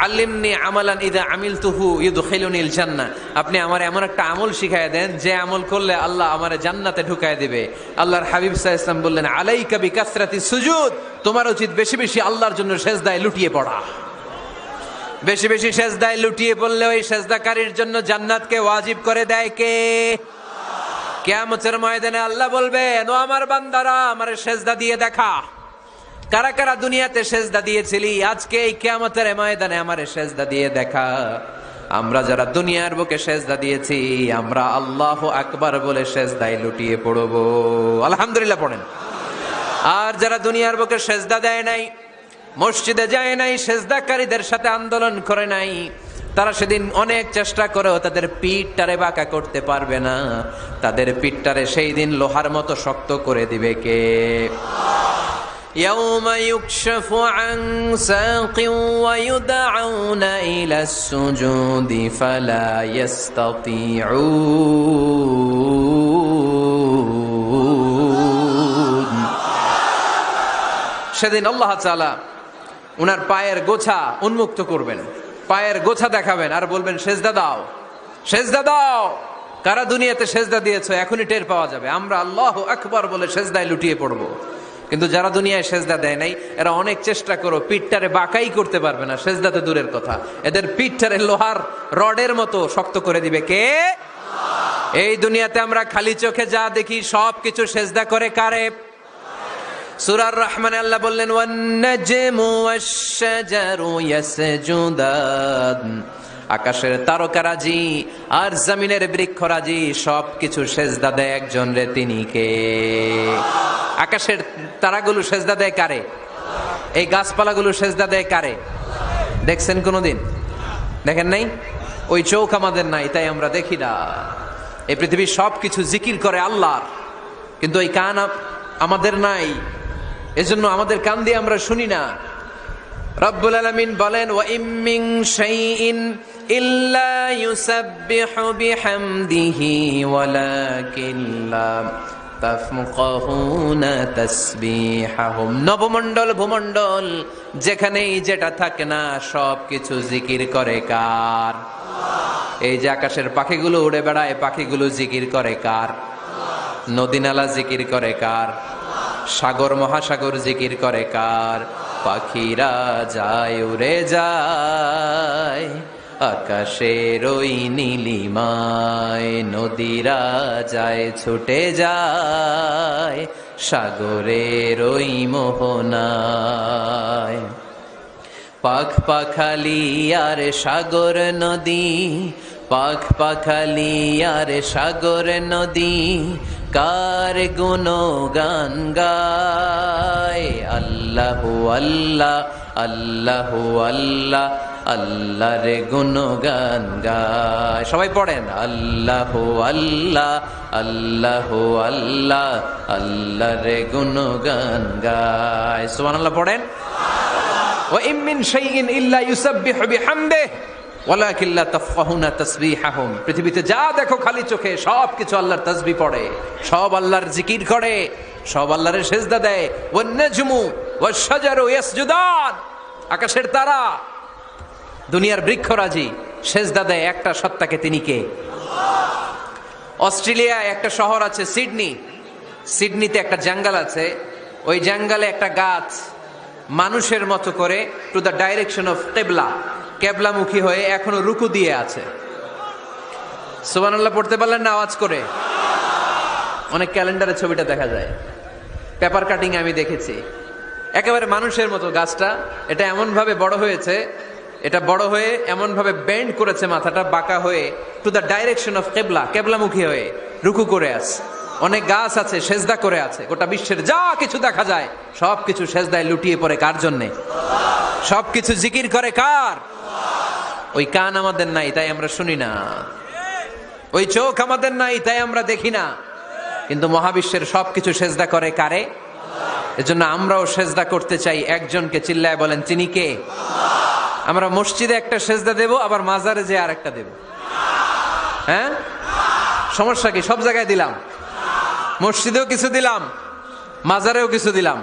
আল্লিমনি আমালান ইযা আমিলতুহু ইউদখিলুনিল জান্নাহ, আপনি আমার এমন একটা আমল শিখায় দেন যে আমল করলে আল্লাহ আমারে জান্নাতে ঢুকায় দিবে। আল্লাহর হাবিব সাল্লাল্লাহু আলাইহি ওয়াসাল্লাম বললেন আলাইকা বিকাসরাতিস সুজুদ, তোমার উচিত বেশি বেশি আল্লাহর জন্য সেজদায় লুটিয়ে পড়া। বেশি বেশি সেজদায় লুটিয়ে পড়লে ওই সেজদাকারীর জন্য জান্নাতকে ওয়াজিব করে দেয় কে? কিয়ামতের ময়দানে আল্লাহ বলবেন ও আমার বান্দারা আমারে সেজদা দিয়ে দেখা। কারা কারা দুনিয়াতে সেজদা দিয়েছিলি, আজকে এই কিয়ামতের ময়দানে আমারে সেজদা দিয়ে দেখা। আমরা যারা দুনিয়ার বুকে সেজদা দিয়েছি, আমরা আল্লাহু আকবার বলে সেজদায় লুটিয়ে পড়ব। আলহামদুলিল্লাহ পড়েন। আর যারা দুনিয়ার বুকে সেজদা দেয় নাই, মসজিদে যায় নাই, সেজদাকারীদের সাথে আন্দোলন করে নাই, তারা সেদিন অনেক চেষ্টা করেও তাদের পিঠটারে বাঁকা করতে পারবে না। তাদের পিঠটারে সেই দিন লোহার মতো শক্ত করে দিবে কে? يوم يكشف عن ساق ويدعون إلى السجود فلا يستطيعون। সেদিন আল্লাহ তাআলা উনার পায়ের গোছা উন্মুক্ত করবেন, পায়ের গোছা দেখাবেন আর বলবেন সেজদা দাও, সেজদা দাও। কারা দুনিয়াতে সেজদা দিয়েছো এখনই টের পাওয়া যাবে। আমরা আল্লাহু আকবার বলে সেজদায় লুটিয়ে পড়বো, কিন্তু যারা দুনিয়ায় সেজদা দেয় নাই এরা অনেক চেষ্টা করো পিঠটারে বাঁকাই করতে পারবে না। সেজদাতে দূরের কথা, এদের পিঠটারে লোহার রডের মতো শক্ত করে দিবে কে? এই দুনিয়াতে আমরা খালি চোখে যা দেখি সব কিছু সেজদা করে কারে? সূরার রহমানে আল্লাহ বললেন ওয়ান নাজমু ওয়াশ-শাজারু ইয়াসজুদান, আকাশের তারকারাজি আর জমিনের বৃক্ষরাজি সব কিছু সেজদা দেয় একজন রে, তিনি কে? আকাশের তারাগুলো সেজদা দেয় কারে? এই গাছপালাগুলো সেজদা দেয় কারে? দেখছেন কোনোদিন? দেখেন নাই? ওই চোখ আমাদের নাই, তাই আমরা দেখি না। এই পৃথিবীর সব কিছু জিকির করে আল্লাহর, কিন্তু ওই কান আমাদের নাই, এজন্য আমাদের কান দিয়ে আমরা শুনি না। রব্বুল আলামিন বলেন ওয়া ইম মিন শাইইন ইল্লা ইউসাব্বিহু বিহামদিহি ওয়ালাকিন লা তাফকাহুনা তাসবিহাহুম। নবমণ্ডল ভূমণ্ডল যেখানেই যেটা থাকে না সব কিছু জিকির করে কার? এই যে আকাশের পাখিগুলো উড়ে বেড়ায়, পাখিগুলো জিকির করে কার? নদী নালা জিকির করে কার? সাগর মহাসাগর জিকির করে কার? পাখিরা যায় উড়ে যায় আকাশের ওই নীলিমায়, নদীরা যায় ছুটে যায় সাগরের ওই মোহনায়। পাখ পাখালি আর সাগর নদী, পাখ পাখালি আর সাগর নদী কার গুণগান গায়? আল্লাহু আল্লাহ আল্লাহু আল্লাহ আল্লাহর গুণগান গায়। সবাই পড়েন আল্লাহু আল্লাহ আল্লাহু আল্লাহ আল্লাহর গুণগান গায়। সুবহানাল্লাহ পড়েন। ওয়া ইম মিন শাইইন ইল্লা ইউসাব্বিহু বিহামদিহি ওয়ালাকিন লা তাফকাহুনা তাসবিহাহুম। পৃথিবীতে যা দেখো খালি চোখে সব কিছু আল্লাহর তাসবিহ পড়ে, সব আল্লাহর জিকির করে, সব আল্লাহর সেজদা দেয়। ওয়ান নাজমু ওয়াশ-শাজারু ইয়াসজুদান, আকাশের তারা দুনিয়ার বৃক্ষরাজি সেজদা দেয় একটা সত্তাকে, তিনি কে? অস্ট্রেলিয়ায় একটা শহর আছে সিডনি, সিডনিতে একটা জঙ্গল আছে, ওই জঙ্গলে একটা গাছ মানুষের মতো করে টু দ্য ডাইরেকশন অফ কিবলা, কেবলামুখী হয়ে এখনো রুকু দিয়ে আছে। সুবহানাল্লাহ পড়তে পারলেন না আওয়াজ করে? অনেক ক্যালেন্ডারে ছবিটা দেখা যায়, পেপার কাটিং আমি দেখেছি। একেবারে মানুষের মতো গাছটা, এটা এমন ভাবে বড় হয়েছে, এটা বড় হয়ে এমন ভাবে বেন্ড করেছে মাথাটা বাঁকা হয়ে টু দ্য ডাইরেকশন অফ কিবলা, কেবলামুখী হয়ে রুকু করে আছে। অনেক গাছ আছে সেজদা করে আছে। গোটা বিশ্বের যা কিছু দেখা যায় সব কিছু সেজদায় লুটিয়ে পড়ে কার জন্যে? সব কিছু জিকির করে কার? ওই কান আমাদের নাই, তাই আমরা শুনি না। ওই চোখ আমাদের নাই, তাই আমরা দেখি না। কিন্তু মহাবিশ্বের সবকিছু সেজদা করে কারে? এজন্য আমরাও সেজদা করতে চাই একজনকে। চিল্লায় বলেন তিনি কে? আমরা মসজিদে একটা সেজদা দেব, আবার মাজারে যে আরেকটা দেব। হ্যাঁ, সমস্যা কি? সব জায়গায় দিলাম, মসজিদেও কিছু দিলাম, মাজারেও কিছু দিলাম।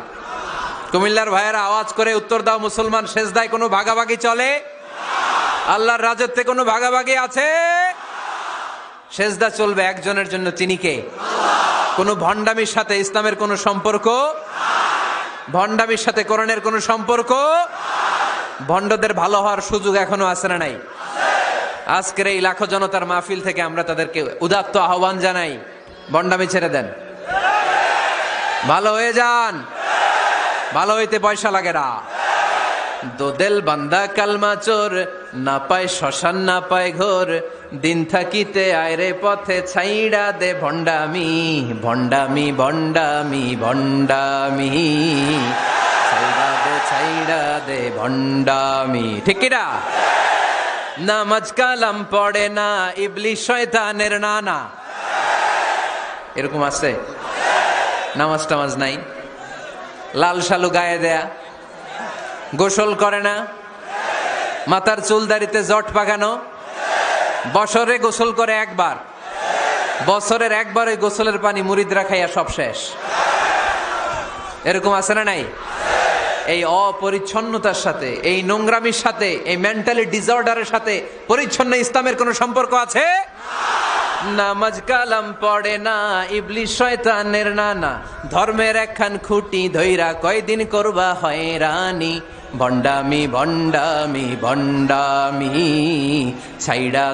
কুমিল্লার ভাইয়েরা আওয়াজ করে উত্তর দাও, মুসলমান সেজদায় কোনো ভাগাভাগি চলে? আল্লাহর রাজত্বে কোনো ভাগাভাগি আছে? সেজদা চলবে একজনের জন্য, তিনি কে? কোনো ভণ্ডামির সাথে ইসলামের কোনো সম্পর্ক? ভণ্ডামির সাথে কোরআনের কোনো সম্পর্ক? ভণ্ডদের ভালো হওয়ার সুযোগ এখনো আছে না নাই? আজকের এই লাখো জনতার মাহফিল থেকে আমরা তাদেরকে উদাত্ত আহ্বান জানাই, ভণ্ডামি ছেড়ে দেন, ভালো হয়ে যান। ভালো হইতে পয়সা লাগে না। দোদেল বান্দা কালমা চোর, না পায় শ্মশান না পায় ঘোর, দিন থাকিতে আয়রে পথে ছাইড়া দে ভণ্ডামি, ভণ্ডামি ভণ্ডামি ভণ্ডামি, ছাইড়া দে ছাইড়া দে ভণ্ডামি। ঠিক কিনা? নামাজ কালাম পড়ে না, ইবলিশ শয়তানের নানা। এরকম আছে? নামাজ টামাজ নাই, লাল শালু গায়ে দেয়া, গোসল করে না, মাথার চুল দাড়িতে জট পাকানো, বছরে গোসল করে একবার, বছরের একবার ওই গোসলের পানি মুরিদরা খাইয়া সব শেষ। এরকম আছে না নাই? এই অপরিচ্ছন্নতার সাথে, এই নোংরামির সাথে, এই মেন্টালি ডিসঅর্ডারের সাথে পরিচ্ছন্ন ইসলামের কোনো সম্পর্ক আছে? নামাজ কালাম পড়ে না, ইবলিস শয়তানের নানা, ধর্মের একখান খুঁটি ধইরা কয়দিন করবা হয়রানি। ভণ্ডামি ভণ্ডামি ভণ্ডামি, ছাইড়া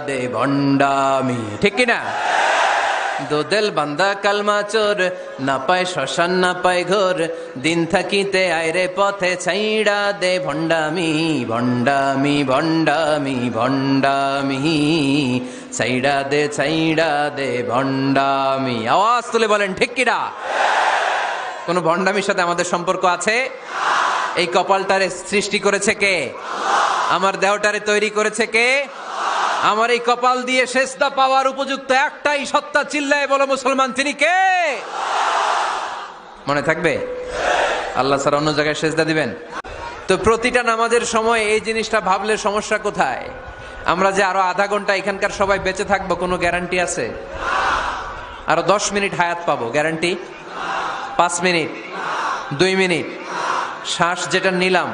দে ভণ্ডামি, ঠিক কিনা? দোদেল বান্দা কালমা চোর, না পায় শ্মশান না পায় ঘোর, দিন থাকিতে আয়রে পথে ছাইড়া দে ভণ্ডামি ভণ্ডামি ভণ্ডামি ভণ্ডামি, ছাইড়া দে ভণ্ডামি। আওয়াজ তুলে বলেন ঠিক কিনা? কোন ভণ্ডামির সাথে আমাদের সম্পর্ক আছে? এই কপালটারে সৃষ্টি করেছে কে? আমার দেহটারে তৈরি করেছে কে? আমার এই কপাল দিয়ে সেজদা পাওয়ার উপযুক্ত একটাই সত্তা, চিল্লায় বলো মুসলমান, তিনি কে? মনে থাকবে? আল্লাহ ছাড়া অন্য জায়গায় সেজদা দিবেন? তো প্রতিটা নামাজের সময় এই জিনিসটা ভাবলে সমস্যা কোথায়? আমরা যে আরো আধা ঘন্টা এখানকার সবাই বেঁচে থাকবো, কোনো গ্যারান্টি আছে? আরো 10 মিনিট হায়াত পাবো, গ্যারান্টি? 5 মিনিট, 2 মিনিট, শ্বাস যেটা নিলাম,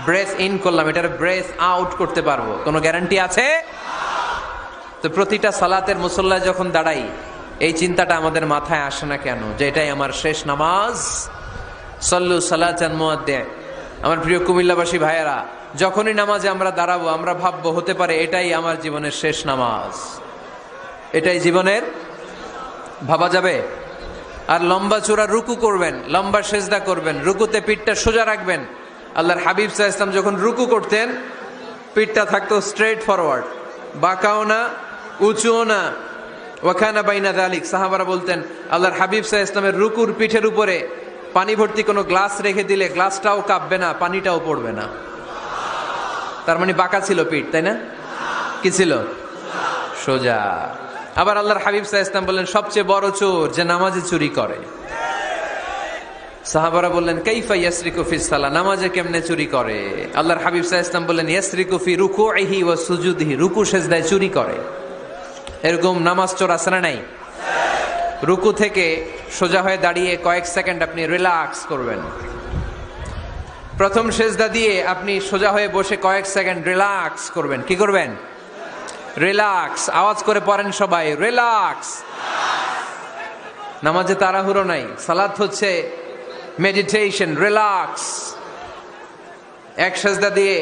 ব্রেথ ইন করলাম, এটার ব্রেথ আউট করতে পারবো, কোনো গ্যারান্টি আছে? তো প্রতিটা সালাতের মুসল্লায় যখন দাঁড়াই, এই চিন্তাটা আমাদের মাথায় আসে না কেন যে এটাই আমার শেষ নামাজ? সল্লু সালাতান মুআদ্দি। আমার প্রিয় কুমিল্লাবাসী ভাইয়েরা, যখনই নামাজে আমরা দাঁড়াবো, আমরা ভাববো হতে পারে এটাই আমার জীবনের শেষ নামাজ, এটাই জীবনের, ভাবা যাবে? আর লম্বা চূড়া রুকু করবেন, লম্বা সেজদা করবেন, রুকুতে পিঠটা সোজা রাখবেন। আল্লাহর হাবিব সাল্লাল্লাহু আলাইহি ওয়াসাল্লাম যখন রুকু করতেন, পিঠটা থাকতো স্ট্রেট ফরওয়ার্ড, বাঁকাও না উঁচুও না, ওয়াকানা বাইনা যালিক। সাহাবারা বলতেন আল্লাহর হাবিব সাল্লাল্লাহু আলাইহি ওয়াসাল্লামের রুকুর পিঠের উপরে পানি ভর্তি কোনো গ্লাস রেখে দিলে গ্লাসটাও কাঁপবে না, পানিটাও পড়বে না। তার মানে বাঁকা ছিল পিঠ, তাই না? কি ছিল? সোজা। আবার আল্লাহর হাবিব সাল্লাল্লাহু আলাইহি ওয়াসাল্লাম বললেন সবচেয়ে বড় চোর যে নামাজে চুরি করে। সাহাবারা বললেন কাইফা ইয়াসরিকু ফিস সালাহ, নামাজে কেমনে চুরি করে? আল্লাহর হাবিব সাল্লাল্লাহু আলাইহি ওয়াসাল্লাম বললেন ইয়াসরিকু ফি রুকুইহি ওয়া সুজুদিহি, রুকু সেজদায় চুরি করে। এরকম নামাজ চোর আছে না নাই? রুকু থেকে সোজা হয়ে দাঁড়িয়ে কয়েক সেকেন্ড আপনি রিল্যাক্স করবেন। প্রথম সেজদা দিয়ে আপনি সোজা হয়ে বসে কয়েক সেকেন্ড রিল্যাক্স করবেন। কি করবেন? রিল্যাক্স। আওয়াজ করে পড়েন সবাই, রিল্যাক্স। নামাজে তাড়াহুড়ো নাই, সালাত হচ্ছে মেডিটেশন, রিল্যাক্স। এক সেজদা দিয়ে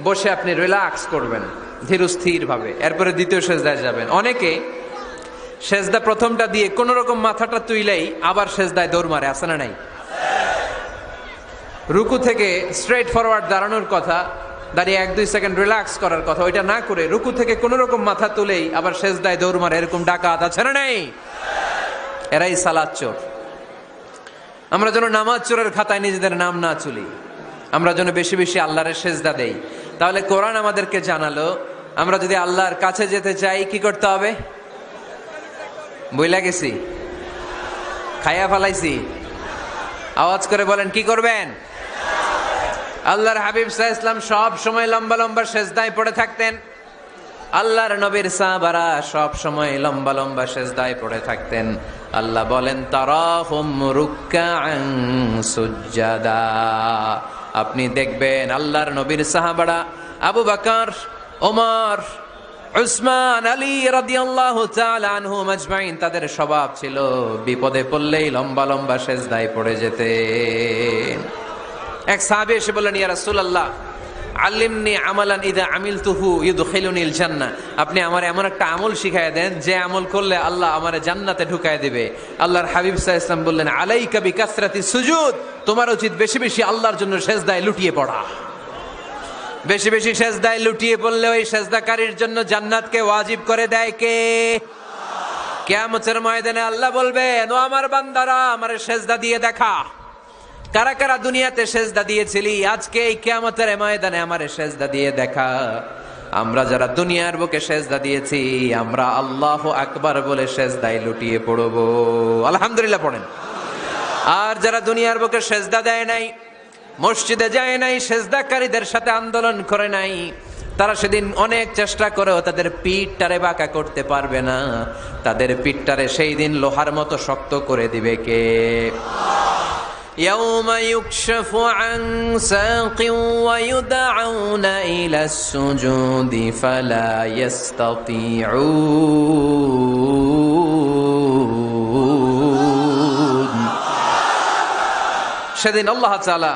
বসে আপনি রিল্যাক্স করবেন ধীরস্থির ভাবে, এরপরে দ্বিতীয় সেজদায় যাবেন। অনেকে সেজদা প্রথমটা দিয়ে কোন রকম মাথাটা তুইলেই আবার সেজদায় দৌড় মারে, আছে না নাই? রুকু থেকে স্ট্রেট ফরওয়ার্ড দাঁড়ানোর কথা, দাঁড়িয়ে 1-2 সেকেন্ড রিল্যাক্স করার কথা, ওইটা না করে রুকু থেকে কোন রকম মাথা তুলেই আবার সেজদায় দৌড় মারে, এরকম ডাকাত আছে না নাই? এরাই সালাত চোর। আমরা যেন নামাজ চোরের খাতায় নিজেদের নাম না তুলি, আমরা যেন বেশি বেশি আল্লাহর সেজদা দেই। তাহলে কোরআন আমাদেরকে জানালো আমরা যদি আল্লাহর কাছে যেতে চাই কি করতে হবে? বইলা গেছি? খাইয়া ফালাইছি? আওয়াজ করে বলেন কি করবেন? আল্লাহর হাবিব সাল্লাল্লাহু আলাইহি ওয়াসাল্লাম সব সময় লম্বা লম্বা সেজদায় পড়ে থাকতেন। আল্লাহর নবীর সাহাবারা সব সময় লম্বা লম্বা সেজদায় পড়ে থাকতেন। আল্লাহ বলেন তারাহুম রুকআন সুজদা। আপনি দেখবেন আল্লাহর নবীর সাহাবারা আবু বকর, ওমর, উসমান, আলী রাদিয়াল্লাহু তাআলা আনহুম আজমাইন, তাদের স্বভাব ছিল বিপদে পড়লেই লম্বা লম্বা সেজদায় পড়ে যেতেন। এক সাহাবী এসে বললেন ইয়া রাসূলুল্লাহ আল্লিমনি আমালান ইযা আমিলতুহু ইউদখিলুনিল জান্নাহ, আপনি আমার এমন একটা আমল শিখায় দেন যে আমল করলে আল্লাহ আমারে জান্নাতে ঢুকায় দিবে। আল্লাহর হাবিব সাল্লাল্লাহু আলাইহি ওয়াসাল্লাম বললেন আলাইকা বিকাসরাতি সুজুদ, তোমার উচিত বেশি বেশি আল্লাহর জন্য সেজদায় লুটিয়ে পড়া। বেশি বেশি সেজদায় লুটিয়ে পড়লে ওই সেজদাকারীর জন্য জান্নাতকে ওয়াজিব করে দেয় কে? কিয়ামতের ময়দানে আল্লাহ বলবেন ও আমার বান্দারা আমারে সেজদা দিয়ে দেখা। কারা কারা দুনিয়াতে সেজদা দিয়েছিলি, আজকে এই কিয়ামতের ময়দানে আমারে সেজদা দিয়ে দেখা। আমরা যারা দুনিয়ার বুকে সেজদা দিয়েছি, আমরা আল্লাহু আকবার বলে সেজদায় লুটিয়ে পড়ব। আলহামদুলিল্লাহ পড়েন। আর যারা দুনিয়ার বুকে সেজদা দেয় নাই, মসজিদে যায় নাই, সেজদাকারীদের সাথে আন্দোলন করে নাই, তারা সেদিন অনেক চেষ্টা করেও তাদের পিঠটারে বাঁকা করতে পারবে না। তাদের পিঠটারে সেই দিন লোহার মতো শক্ত করে দিবে কে? يوم يكشف عن ساق ويدعون إلى السجود فلا يستطيعون সেদিন আল্লাহ তাআলা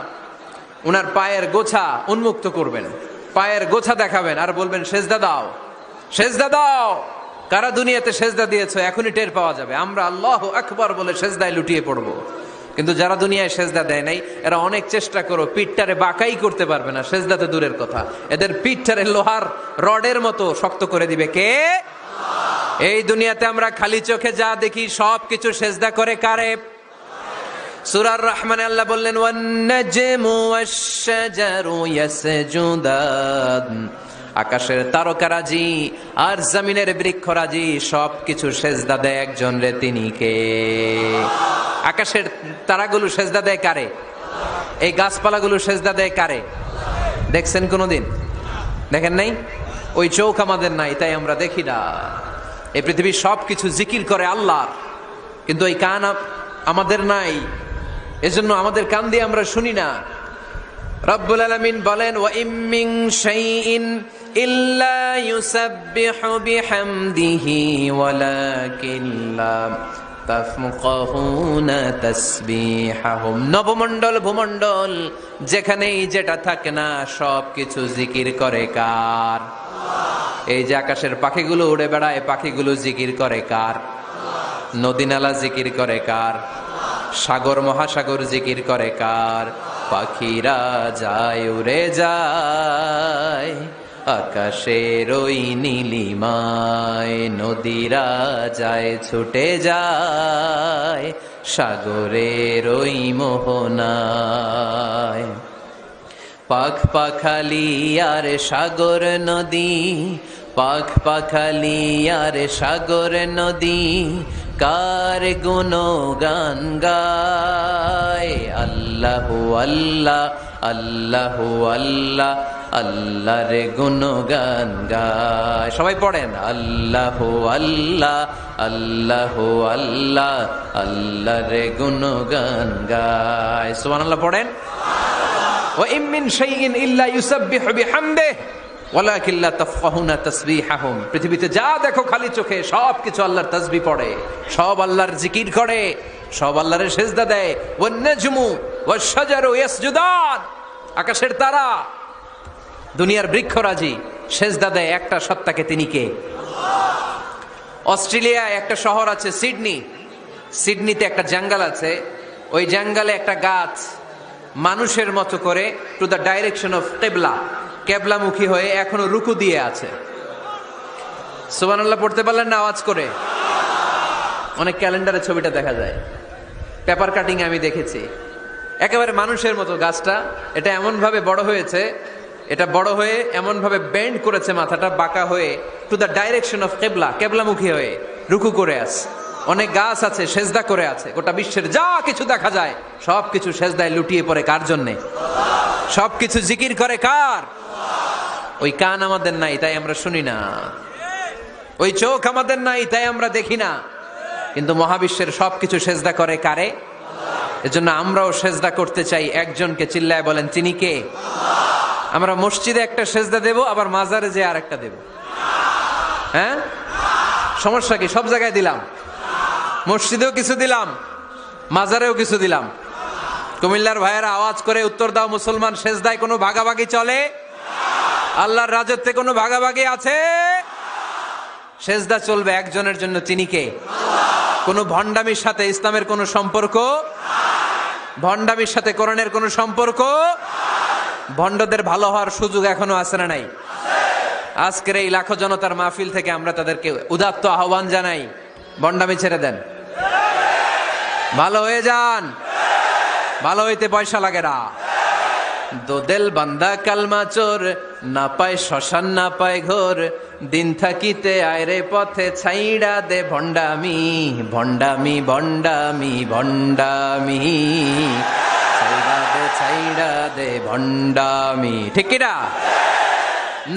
উনার পায়ের গোছা উন্মুক্ত করবেন, পায়ের গোছা দেখাবেন আর বলবেন সেজদা দাও, সেজদা দাও। কারা দুনিয়াতে সেজদা দিয়েছো এখনই টের পাওয়া যাবে। আমরা আল্লাহু আকবার বলে সেজদায় লুটিয়ে পড়বো, কিন্তু যারা দুনিয়ায় সেজদা দেয় নাই এরা অনেক চেষ্টা করো, পিঠটারে বাঁকাই করতে পারবে না। সেজদাতে দূরের কথা, এদের পিঠটারে লোহার রডের মতো শক্ত করে দিবে কে? এই দুনিয়াতে আমরা খালি চোখে যা দেখি সব কিছু সেজদা করে কারে? সূরার রহমানে আল্লাহ বললেন ওয়ান নাজমু ওয়াশ-শাজারু ইয়াসজুদান, আকাশের তারকারাজি আর জমিনের বৃক্ষরাজি সব কিছু সেজদা দেয় একজন রে, তিনি কে? আকাশের তারাগুলো সেজদা দেয় কারে? এই গাছপালাগুলো সেজদা দেয় কারে? দেখছেন কোনদিন? দেখেন নাই? ওই চোখ আমাদের নাই, তাই আমরা দেখি না। এই পৃথিবীর সব কিছু জিকির করে আল্লাহর, কিন্তু এই কান আমাদের নাই, এজন্য আমাদের কান দিয়ে আমরা শুনি না। রব্বুল আলামিন বলেন ওয়া ইম মিন শাইইন ইল্লা ইউসাব্বিহু বিহামদিহি ওয়ালাকিন লা তাফকাহুনা তাসবিহাহুম। নবমণ্ডল ভূমণ্ডল যেখানেই যেটা থাকে না সব কিছু জিকির করে কার? এই যে আকাশের পাখিগুলো উড়ে বেড়ায়, পাখিগুলো জিকির করে কার? নদী নালা জিকির করে কার? সাগর মহাসাগর জিকির করে কার? পাখিরা যায় উড়ে যায় আকাশের ওই নীলিমায়, নদীরা যায় ছুটে যায় সাগরের ওই মোহনায়। পাখ পাখালি আর সাগর নদী, পাখ পাখালি আর সাগর নদী কার গুণগান গায়? আল্লাহু আল্লাহ, আল্লাহু আল্লাহ, আল্লাহর গুণগান গায়। সবাই পড়েন আল্লাহু আল্লাহ, আল্লাহু আল্লাহ, আল্লাহর গুণগান গায়। সুবহানাল্লাহ পড়েন। ওয়া ইম মিন শাইইন ইল্লা ইউসাব্বিহু বিহামদিহি ওয়ালাকিন লা তাফকাহুনা তাসবিহাহুম। পৃথিবীতে যা দেখো খালি চোখে সব কিছু আল্লাহর তাসবিহ পড়ে, সব আল্লাহর জিকির করে, সব আল্লাহর সেজদা দেয়। ওয়ান নাজমু ওয়াশ-শাজারু ইয়াসজুদান, আকাশের তারা দুনিয়ার বৃক্ষরাজি সেজদা দেয় একটা সত্তাকে, তিনি কে? অস্ট্রেলিয়ায় একটা শহর আছে সিডনি, সিডনিতে একটা জঙ্গল আছে, ওই জঙ্গলে একটা গাছ মানুষের মতো করে টু দ্য ডাইরেকশন অফ কিবলা, কেবলামুখী হয়ে এখনো রুকু দিয়ে আছে। সুবহানাল্লাহ পড়তে পারলেন না আওয়াজ করে? অনেক ক্যালেন্ডারে ছবিটা দেখা যায়, পেপার কাটিং আমি দেখেছি। একেবারে মানুষের মতো গাছটা, এটা এমন ভাবে বড় হয়েছে, এটা বড় হয়ে এমন ভাবে বেন্ড করেছে মাথাটা বাঁকা হয়ে টু দ্য ডাইরেকশন অফ কিবলা, কেবলামুখী হয়ে রুকু করে আছে। অনেক গাছ আছে সেজদা করে আছে। গোটা বিশ্বের যা কিছু দেখা যায় সব কিছু সেজদায় লুটিয়ে পড়ে কার জন্যে? সব কিছু জিকির করে কার? ওই কান আমাদের নাই, তাই আমরা শুনি না। ওই চোখ আমাদের নাই, তাই আমরা দেখি না। কিন্তু মহাবিশ্বের সবকিছু সেজদা করে কারে? এজন্য আমরাও সেজদা করতে চাই একজনকে। চিল্লায় বলেন তিনি কে? আমরা মসজিদে একটা সেজদা দেব, আবার মাজারে যে আর একটা দেব। হ্যাঁ, সমস্যা কি? সব জায়গায় দিলাম, মসজিদেও কিছু দিলাম, মাজারেও কিছু দিলাম। কুমিল্লার ভাইয়েরা আওয়াজ করে উত্তর দাও, মুসলমান সেজদায় কোনো ভাগাভাগি চলে? আল্লাহর রাজত্বে কোনো ভাগাভাগি আছে? সেজদা চলবে একজনের জন্য, তিনি কে? কোনো ভণ্ডামির সাথে ইসলামের কোনো সম্পর্ক? ভণ্ডামির সাথে কোরআনের কোনো সম্পর্ক? ভণ্ডদের ভালো হওয়ার সুযোগ এখনো আছে না নাই? আজকের এই লাখো জনতার মাহফিল থেকে আমরা তাদেরকে উদাত্ত আহ্বান জানাই, ভণ্ডামি ছেড়ে দেন, ভালো হয়ে যান। ভালো হইতে পয়সা লাগে না। দোদেল বান্দা কালমা চোর, না পায় শ্মশান না পায় ঘোর, দিন থাকিতে আয়রে পথে ছাইড়া দে ভণ্ডামি, ভণ্ডামি ভণ্ডামি ভণ্ডামি, ছাইড়া দে ভণ্ডামি। ঠিক কিনা?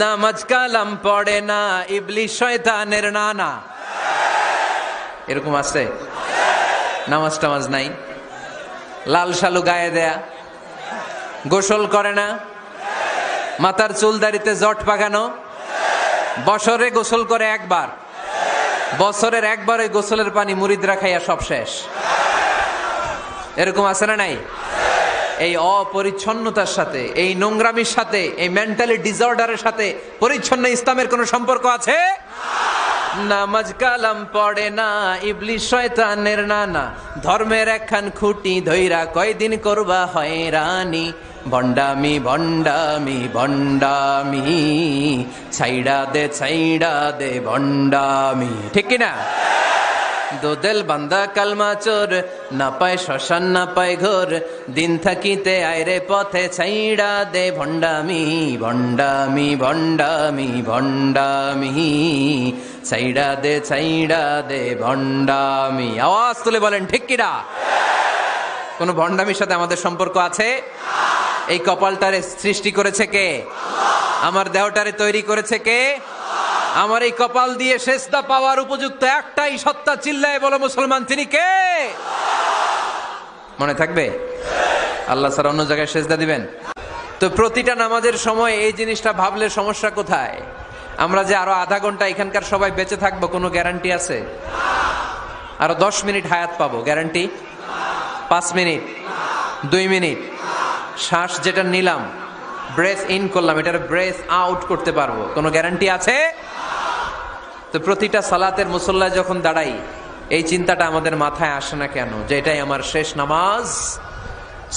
নামাজ কালাম পড়ে না, ইবলিশ শয়তানের নানা। এরকম আছে? নামাজ টামাজ নাই, লাল শালু গায়ে দেয়া, গোসল করে না, মাথার চুল দাড়িতে জট পাকানো, বছরে গোসল করে একবার, বছরের একবার ওই গোসলের পানি মুরিদরা খাইয়া সব শেষ। এরকম আছে না নাই? এই অপরিচ্ছন্নতার সাথে, এই নোংরামির সাথে, এই মেন্টালি ডিসঅর্ডারের সাথে পরিচ্ছন্ন ইসলামের কোনো সম্পর্ক আছে? নামাজ কালাম পড়ে না, ইবলিস শয়তানের নানা, ধর্মের একখান খুঁটি ধইরা কয়দিন করবা হয়রানি, ভণ্ডামি ভণ্ডামি ভণ্ডামি, ছাইড়া দে ভণ্ডামি। ঠিক কিনা? দোদেল বান্দা কালমা চোর, না পায় শ্মশান না পায় ঘোর, দিন থাকিতে আইরে পথে ছাইড়া দে ভণ্ডামি ভণ্ডামি ভণ্ডামি ভণ্ডামি, ছাইড়া দে ভণ্ডামি। আওয়াজ তুলে বলেন ঠিক কিনা? কোন ভণ্ডামির সাথে আমাদের সম্পর্ক আছে? এই কপালটারে সৃষ্টি করেছে কে? আমার দেহটারে তৈরি করেছে কে? আমার এই কপাল দিয়ে সেজদা পাওয়ার উপযুক্ত একটাই সত্তা, চিল্লায় বলো মুসলমান, তিনি কে? মনে থাকবে? আল্লাহ ছাড়া অন্য জায়গায় সেজদা দিবেন? তো প্রতিটা নামাজের সময় এই জিনিসটা ভাবলে সমস্যা কোথায়? আমরা যে আরো আধা ঘন্টা এখানকার সবাই বেঁচে থাকবো, কোনো গ্যারান্টি আছে? আরো 10 মিনিট হায়াত পাবো, গ্যারান্টি? 5 মিনিট, 2 মিনিট, শ্বাস যেটা নিলাম, ব্রেথ ইন করলাম, এটার ব্রেথ আউট করতে পারবো, কোনো গ্যারান্টি আছে? তো প্রতিটা সালাতের মুসল্লায় যখন দাঁড়াই, এই চিন্তাটা আমাদের মাথায় আসে না কেন যে এটাই আমার শেষ নামাজ?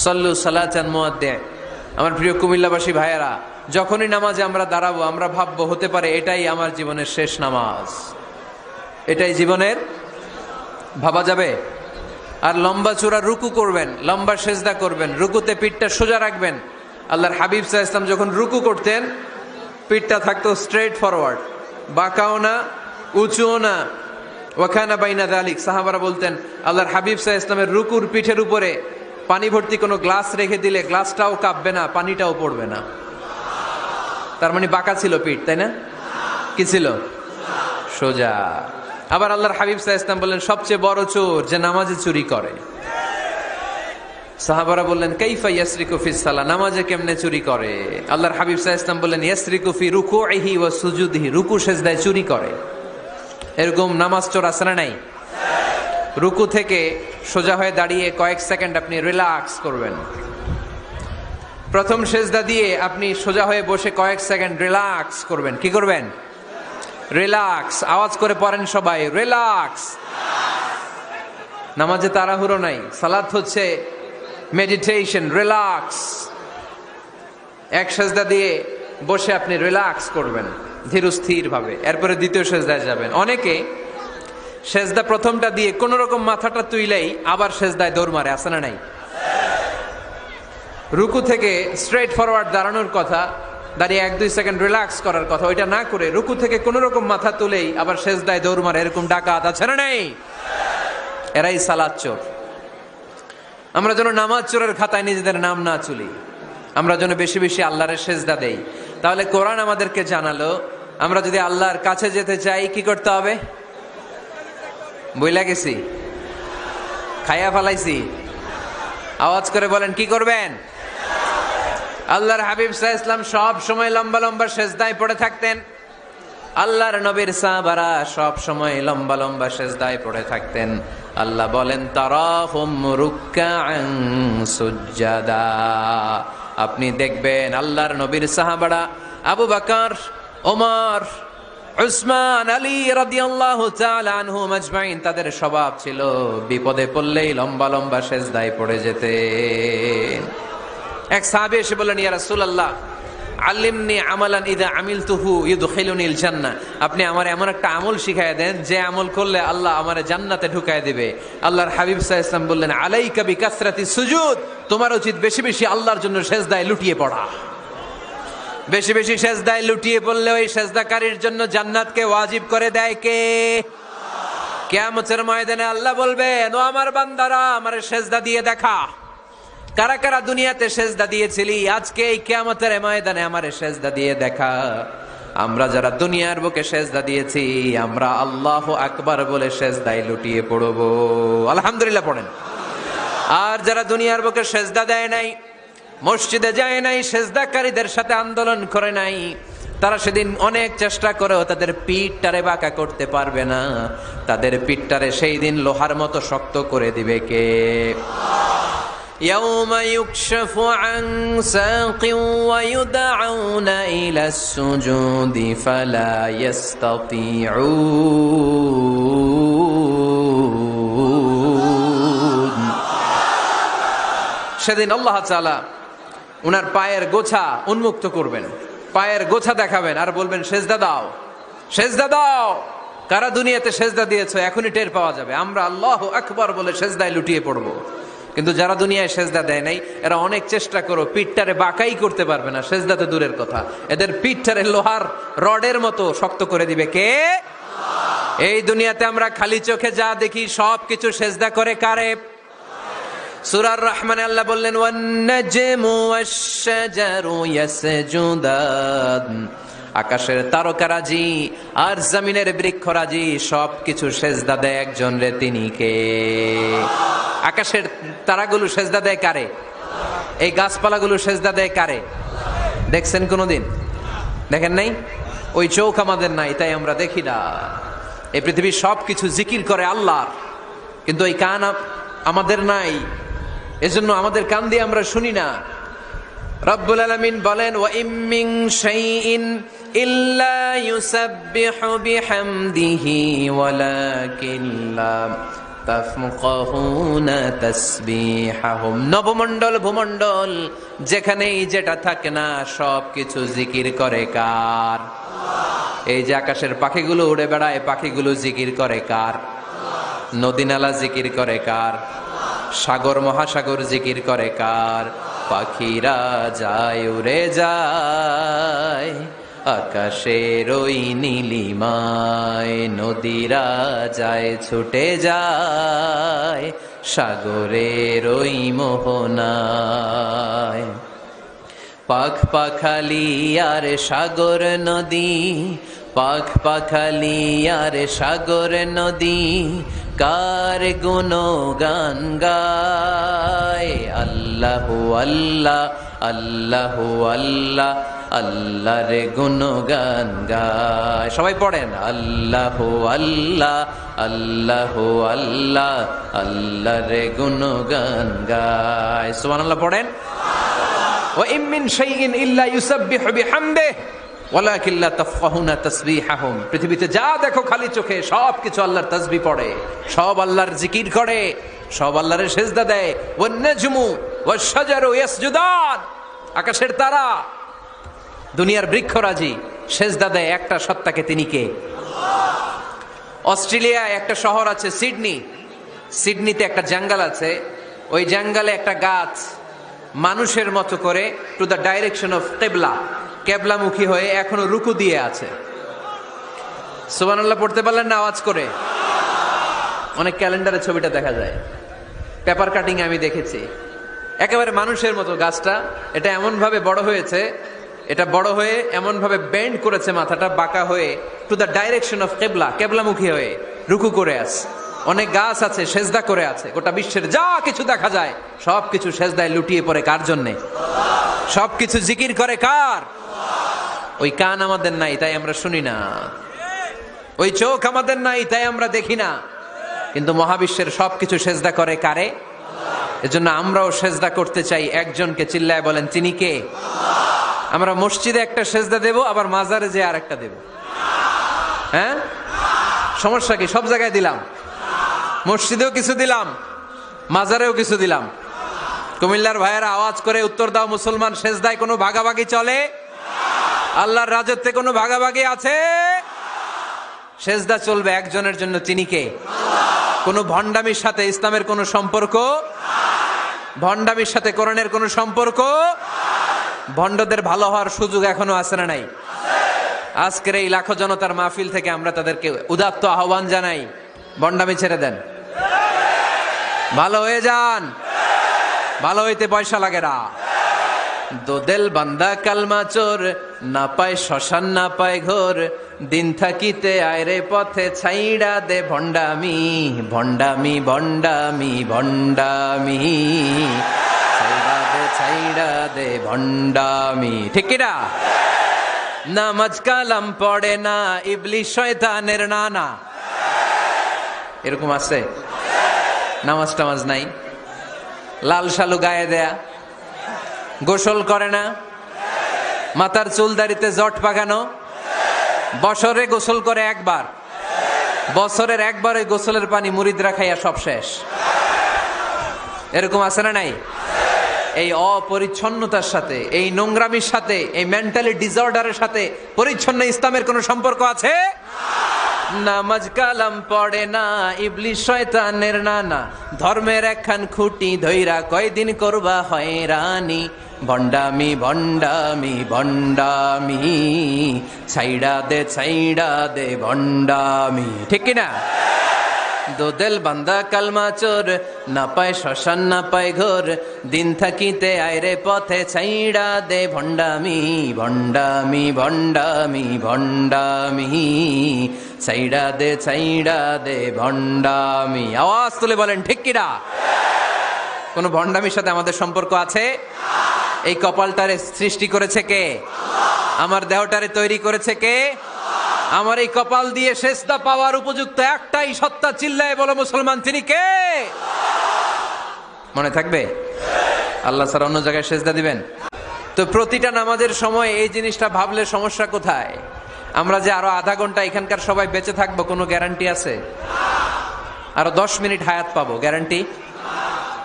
সল্লু সালাতান মুআদ্দিন। আমার প্রিয় কুমিল্লাবাসী ভাইয়েরা, যখনই নামাজে আমরা দাঁড়াবো, আমরা ভাববো হতে পারে এটাই আমার জীবনের শেষ নামাজ। এটাই জীবনের, ভাবা যাবে? আর লম্বা চূড়া রুকু করবেন, লম্বা সেজদা করবেন, রুকুতে পিঠটা সোজা রাখবেন। আল্লাহর হাবিব সাল্লাল্লাহু আলাইহি ওয়াসাল্লাম যখন রুকু করতেন, পিঠটা থাকতো স্ট্রেট ফরওয়ার্ড, বাঁকাও না উঁচুও না, ওয়াকানা বাইনা যালিক। সাহাবারা বলতেন আল্লাহর হাবিব সাল্লাল্লাহু আলাইহি ওয়াসাল্লামের রুকুর পিঠের উপরে পানি ভর্তি কোনো গ্লাস রেখে দিলে গ্লাসটাও কাঁপবে না, পানিটাও পড়বে না। তার মানে বাঁকা ছিল পিঠ, তাই না? কি ছিল? সোজা। আবার আল্লাহর হাবিব সাল্লাল্লাহু আলাইহি ওয়াসাল্লাম বললেন সবচেয়ে বড় চোর যে নামাজে চুরি করে। সাহাবারা বললেন কাইফা ইয়াসরিকু ফিস সালাহ, নামাজে কেমনে চুরি করে? আল্লাহর হাবিব সাল্লাল্লাহু আলাইহি ওয়াসাল্লাম বললেন ইয়াসরিকু ফি রুকুইহি ওয়া সুজুদিহি, রুকু সেজদায় চুরি করে। এরকম নামাজ চোর আছে না নাই? রুকু থেকে সোজা হয়ে দাঁড়িয়ে কয়েক সেকেন্ড আপনি রিল্যাক্স করবেন। প্রথম সেজদা দিয়ে আপনি সোজা হয়ে বসে কয়েক সেকেন্ড রিল্যাক্স করবেন। কি করবেন? রিল্যাক্স। আওয়াজ করে পড়েন সবাই, রিল্যাক্স। নামাজে তাড়াহুড়ো নাই, সালাত হচ্ছে মেডিটেশন, রিল্যাক্স। এক সেজদা দিয়ে বসে আপনি রিল্যাক্স করবেন ধীরস্থির ভাবে, এরপরে দ্বিতীয় সেজদায় যাবেন। অনেকে সেজদা প্রথমটা দিয়ে কোন রকম মাথাটা তুইলেই আবার সেজদায় দৌড় মারে, আছে না নাই? রুকু থেকে স্ট্রেট ফরওয়ার্ড দাঁড়ানোর কথা, দাঁড়িয়ে 1-2 সেকেন্ড রিল্যাক্স করার কথা, ওইটা না করে রুকু থেকে কোন রকম মাথা তুলেই আবার সেজদায় দৌড় মারে, এরকম ডাকাত আছে না নাই? এরাই সালাত চোর। আমরা যেন নামাজ চোরের খাতায় নিজেদের নাম না তুলি, আমরা যেন বেশি বেশি আল্লাহর সেজদা দেই। তাহলে কোরআন আমাদেরকে জানালো আমরা যদি আল্লাহর কাছে যেতে চাই কি করতে হবে? বইলা গেছি, খাইয়া ফেলাইছি, আওয়াজ করে বলেন কি করবেন? আল্লাহর হাবিব সাল্লাল্লাহু আলাইহি ওয়াসাল্লাম সব সময় লম্বা লম্বা সেজদায় পড়ে থাকতেন। আল্লাহর নবীর সাহাবারা সব সময় লম্বা লম্বা সেজদায় পড়ে থাকতেন। আল্লাহ বলেন তারাহুম রুকআন সুজদা, আপনি দেখবেন আল্লাহর নবীর সাহাবারা আবু বকর, ওমর, উসমান, আলী রাদিয়াল্লাহু তাআলা আনহুম আজমাইন, তাদের স্বভাব ছিল বিপদে পড়লেই লম্বা লম্বা সেজদায় পড়ে যেতেন। এক সাহাবী এসে বললেন ইয়া রাসূলুল্লাহ আল্লিমনি আমালান ইযা আমিলতুহু ইউদখিলুনিল জান্নাহ, আপনি আমার এমন একটা আমল শিখায় দেন যে আমল করলে আল্লাহ আমারে জান্নাতে ঢুকায় দিবে। আল্লাহর হাবিব সাল্লাল্লাহু আলাইহি ওয়াসাল্লাম বললেন আলাইকা বিকাসরাতিস সুজুদ, তোমার উচিত বেশি বেশি আল্লাহর জন্য সেজদায় লুটিয়ে পড়া। বেশি বেশি সেজদায় লুটিয়ে পড়লে ওই সেজদাকারীর জন্য জান্নাতকে ওয়াজিব করে দেয় কে? কিয়ামতের ময়দানে আল্লাহ বলবেন ও আমার বান্দারা আমারে সেজদা দিয়ে দেখা, কারা কারা দুনিয়াতে সেজদা দিয়েছিলি, আজকে এই কিয়ামতের ময়দানে আমারে সেজদা দিয়ে দেখা। আমরা যারা দুনিয়ার বুকে সেজদা দিয়েছি আমরা আল্লাহু আকবার বলে সেজদায় লুটিয়ে পড়ব। আলহামদুলিল্লাহ পড়েন, আর যারা দুনিয়ার বুকে সেজদা দেয় নাই, মসজিদে যায় নাই, সেজদাকারীদের সাথে আন্দোলন করে নাই, তারা সেদিন অনেক চেষ্টা করেও তাদের পিঠটারে বাঁকা করতে পারবে না। তাদের পিঠটারে সেই দিন লোহার মতো শক্ত করে দিবে কে? ইয়াউমা ইউকশাফু আন সাকিন ওয়া ইউদআউনা ইলা সুজুদি ফালা ইস্তাতিউন। সেদিন আল্লাহ তাআলা উনার পায়ের গোছা উন্মুক্ত করবেন, পায়ের গোছা দেখাবেন আর বলবেন সেজদা দাও, সেজদা দাও। কারা দুনিয়াতে সেজদা দিয়েছো এখনই টের পাওয়া যাবে। আমরা আল্লাহু আকবার বলে সেজদায় লুটিয়ে পড়বো, কিন্তু যারা দুনিয়ায় সেজদা দেয় নাই এরা অনেক চেষ্টা করো, পিঠটারে বাঁকাই করতে পারবে না। সেজদাতে দূরের কথা, এদের পিঠটারে লোহার রডের মতো শক্ত করে দিবে কে? এই দুনিয়াতে আমরা খালি চোখে যা দেখি সব কিছু সেজদা করে কারে? সূরা রহমানে আল্লাহ বললেন ওয়ান নাজমু ওয়াশ-শাজারু ইয়াসজুদান। আকাশের তারকারাজি আর জমিনের বৃক্ষরাজি সবকিছু সেজদা দেয় একজন রে, তিনি কে? আকাশের তারাগুলো সেজদা দেয় কারে? এই গাছপালাগুলো সেজদা দেয় কারে? দেখছেন কোনোদিন? দেখেন নাই? ওই চোখ আমাদের নাই, তাই আমরা দেখি না। এই পৃথিবীর সবকিছু জিকির করে আল্লাহর, কিন্তু ওই কান আমাদের নাই, এজন্য আমাদের কান দিয়ে আমরা শুনি না। রব্বুল আলামিন বলেন ওয়া ইম মিন শাইইন ইল্লা ইউসাব্বিহু বিহামদিহি ওয়ালাকিন লা তাফকাহুনা তাসবিহাহুম। নবমণ্ডল ভূমণ্ডল যেখানেই যেটা থাকে না সবকিছু জিকির করে কার? এই যে আকাশের পাখিগুলো উড়ে বেড়ায়, পাখিগুলো জিকির করে কার? নদী নালা জিকির করে কার? সাগর মহাসাগর জিকির করে কার? পাখিরা যায় উড়ে যায় আকাশের ওই নীলিমায়, নদীরা যায় ছুটে যায় সাগরের ওই মোহনায়। পাখ পাখালি আর সাগর নদী, পাখ পাখালি আর সাগর নদী কার গুণগান গায়? আল্লাহু আল্লাহ, আল্লাহু আল্লাহ, আল্লাহর গুণগান গায়। সবাই পড়েন আল্লাহু আল্লাহ, আল্লাহু আল্লাহ, আল্লাহর গুণগান গায়। সুবহানাল্লাহ পড়েন। ওয়া ইম মিন শাইইন ইল্লা ইউসাব্বিহু বিহামদিহি ওয়ালাকিন লা তাফকাহুনা তাসবিহাহুম। পৃথিবীতে যা দেখো খালি চোখে সবকিছু আল্লাহর তাসবিহ পড়ে, সব আল্লাহর জিকির করে, সব আল্লাহর সেজদা দেয়। ওয়ান নাজমু ওয়াশ-শাজারু ইয়াসজুদান। আকাশের তারা, দুনিয়ার বৃক্ষরাজি সেজদা দেয় একটা সত্তাকে, তিনি কে? অস্ট্রেলিয়ায় একটা শহর আছে সিডনি, সিডনিতে একটা জঙ্গল আছে। ওই জঙ্গলে একটা গাছ মানুষের মতো করে টু দ্য ডাইরেকশন অফ কিবলা, কেবলামুখী হয়ে এখনো রুকু দিয়ে আছে। সুবহানাল্লাহ পড়তে পারলেন না আওয়াজ করে? অনেক ক্যালেন্ডারে ছবিটা দেখা যায়, পেপার কাটিং আমি দেখেছি। একেবারে মানুষের মতো গাছটা, এটা এমন ভাবে বড় হয়েছে, এটা বড় হয়ে এমন ভাবে বেন্ড করেছে, মাথাটা বাঁকা হয়ে টু দ্য ডাইরেকশন অফ কিবলা, কেবলামুখী হয়ে রুকু করে আছে। অনেক গাছ আছে সেজদা করে আছে। গোটা বিশ্বের যা কিছু দেখা যায় সবকিছু সেজদায় লুটিয়ে পড়ে কার জন্যে? সবকিছু জিকির করে কার? ওই কান আমাদের নাই, তাই আমরা শুনি না। ওই চোখ আমাদের নাই, তাই আমরা দেখি না। কিন্তু মহাবিশ্বের সবকিছু সেজদা করে কারে? এজন্য আমরাও সেজদা করতে চাই একজনকে। চিল্লায় বলেন তিনি কে? আমরা মসজিদে একটা সেজদা দেব, আবার মাজারে যে আর একটা দেব। হ্যাঁ, সমস্যা কি? সব জায়গায় দিলাম, মসজিদেও কিছু দিলাম, মাজারেও কিছু দিলাম। কুমিল্লার ভাইয়েরা আওয়াজ করে উত্তর দাও, মুসলমান সেজদায় কোনো ভাগাভাগি চলে? আল্লাহর রাজত্বে কোনো ভাগাভাগি আছে? সেজদা চলবে একজনের জন্য, তিনি কে? কোন ভণ্ডামির সাথে ইসলামের কোনো সম্পর্ক? ভণ্ডামির সাথে কোরআনের কোনো সম্পর্ক? ভণ্ডদের ভালো হওয়ার সুযোগ এখনো আছে না নাই? আজকের এই লাখো জনতার মাহফিল থেকে আমরা তাদেরকে উদাত্ত আহ্বান জানাই, ভণ্ডামি ছেড়ে দেন, ভালো হয়ে যান। ভালো হইতে পয়সা লাগে না, দোদেল বান্দা কালমা চোর, না পায় শ্মশান না পায় ঘোর, দিন থাকিতে আয়রে পথে ছাইড়া দে ভণ্ডামি, ভণ্ডামি ভণ্ডামি ভণ্ডামি, ছাইড়া দে ছাইড়া দে ভণ্ডামি। ঠিক কিনা? নামাজ কালাম পড়ে না, ইবলিশ শয়তানের নানা। এরকম আছে? নামাজ টামাজ নাই, লাল শালু গায়ে দেয়া, গোসল করে না, মাথার চুল দাড়িতে জট পাকানো, বছরে গোসল করে একবার, বছরের একবার ওই গোসলের পানি মুরিদরা খাইয়া সব শেষ। এরকম আছে না নাই? এই অপরিচ্ছন্নতার সাথে, এই নোংরামির সাথে, এই মেন্টালি ডিসঅর্ডারের সাথে পরিচ্ছন্ন ইসলামের কোনো সম্পর্ক আছে? নামাজ কালাম পড়ে না, ইবলিশ শয়তানের নানা, ধর্মের একখান খুঁটি ধইরা কয়দিন করবা হয়রানি, ভণ্ডামি ভণ্ডামি ভণ্ডামি, ছাইড়া দে ভণ্ডামি। ঠিক কিনা? দোদেল বান্দা কালমা চোর, না পায় শ্মশান না পায় ঘোর, দিন থাকিতে আয়রে পথে ছাইড়া দে ভণ্ডামি, ভণ্ডামি ভণ্ডামি ভণ্ডামি, ছাইড়া দে ভণ্ডামি। আওয়াজ তুলে বলেন ঠিক কিনা? কোন ভণ্ডামির সাথে আমাদের সম্পর্ক আছে? এই কপালটারে সৃষ্টি করেছে কে? আমার দেহটারে তৈরি করেছে কে? আমার এই কপাল দিয়ে সেজদা পাওয়ার উপযুক্ত একটাই সত্তা, চিল্লায় বলো মুসলমান, তিনি কে? মনে থাকবে? আল্লাহ ছাড়া অন্য জায়গায় সেজদা দিবেন? তো প্রতিটা নামাজের সময় এই জিনিসটা ভাবলে সমস্যা কোথায়? আমরা যে আরো আধা ঘন্টা এখানকার সবাই বেঁচে থাকবো, কোনো গ্যারান্টি আছে? আরো 10 মিনিট হায়াত পাবো, গ্যারান্টি?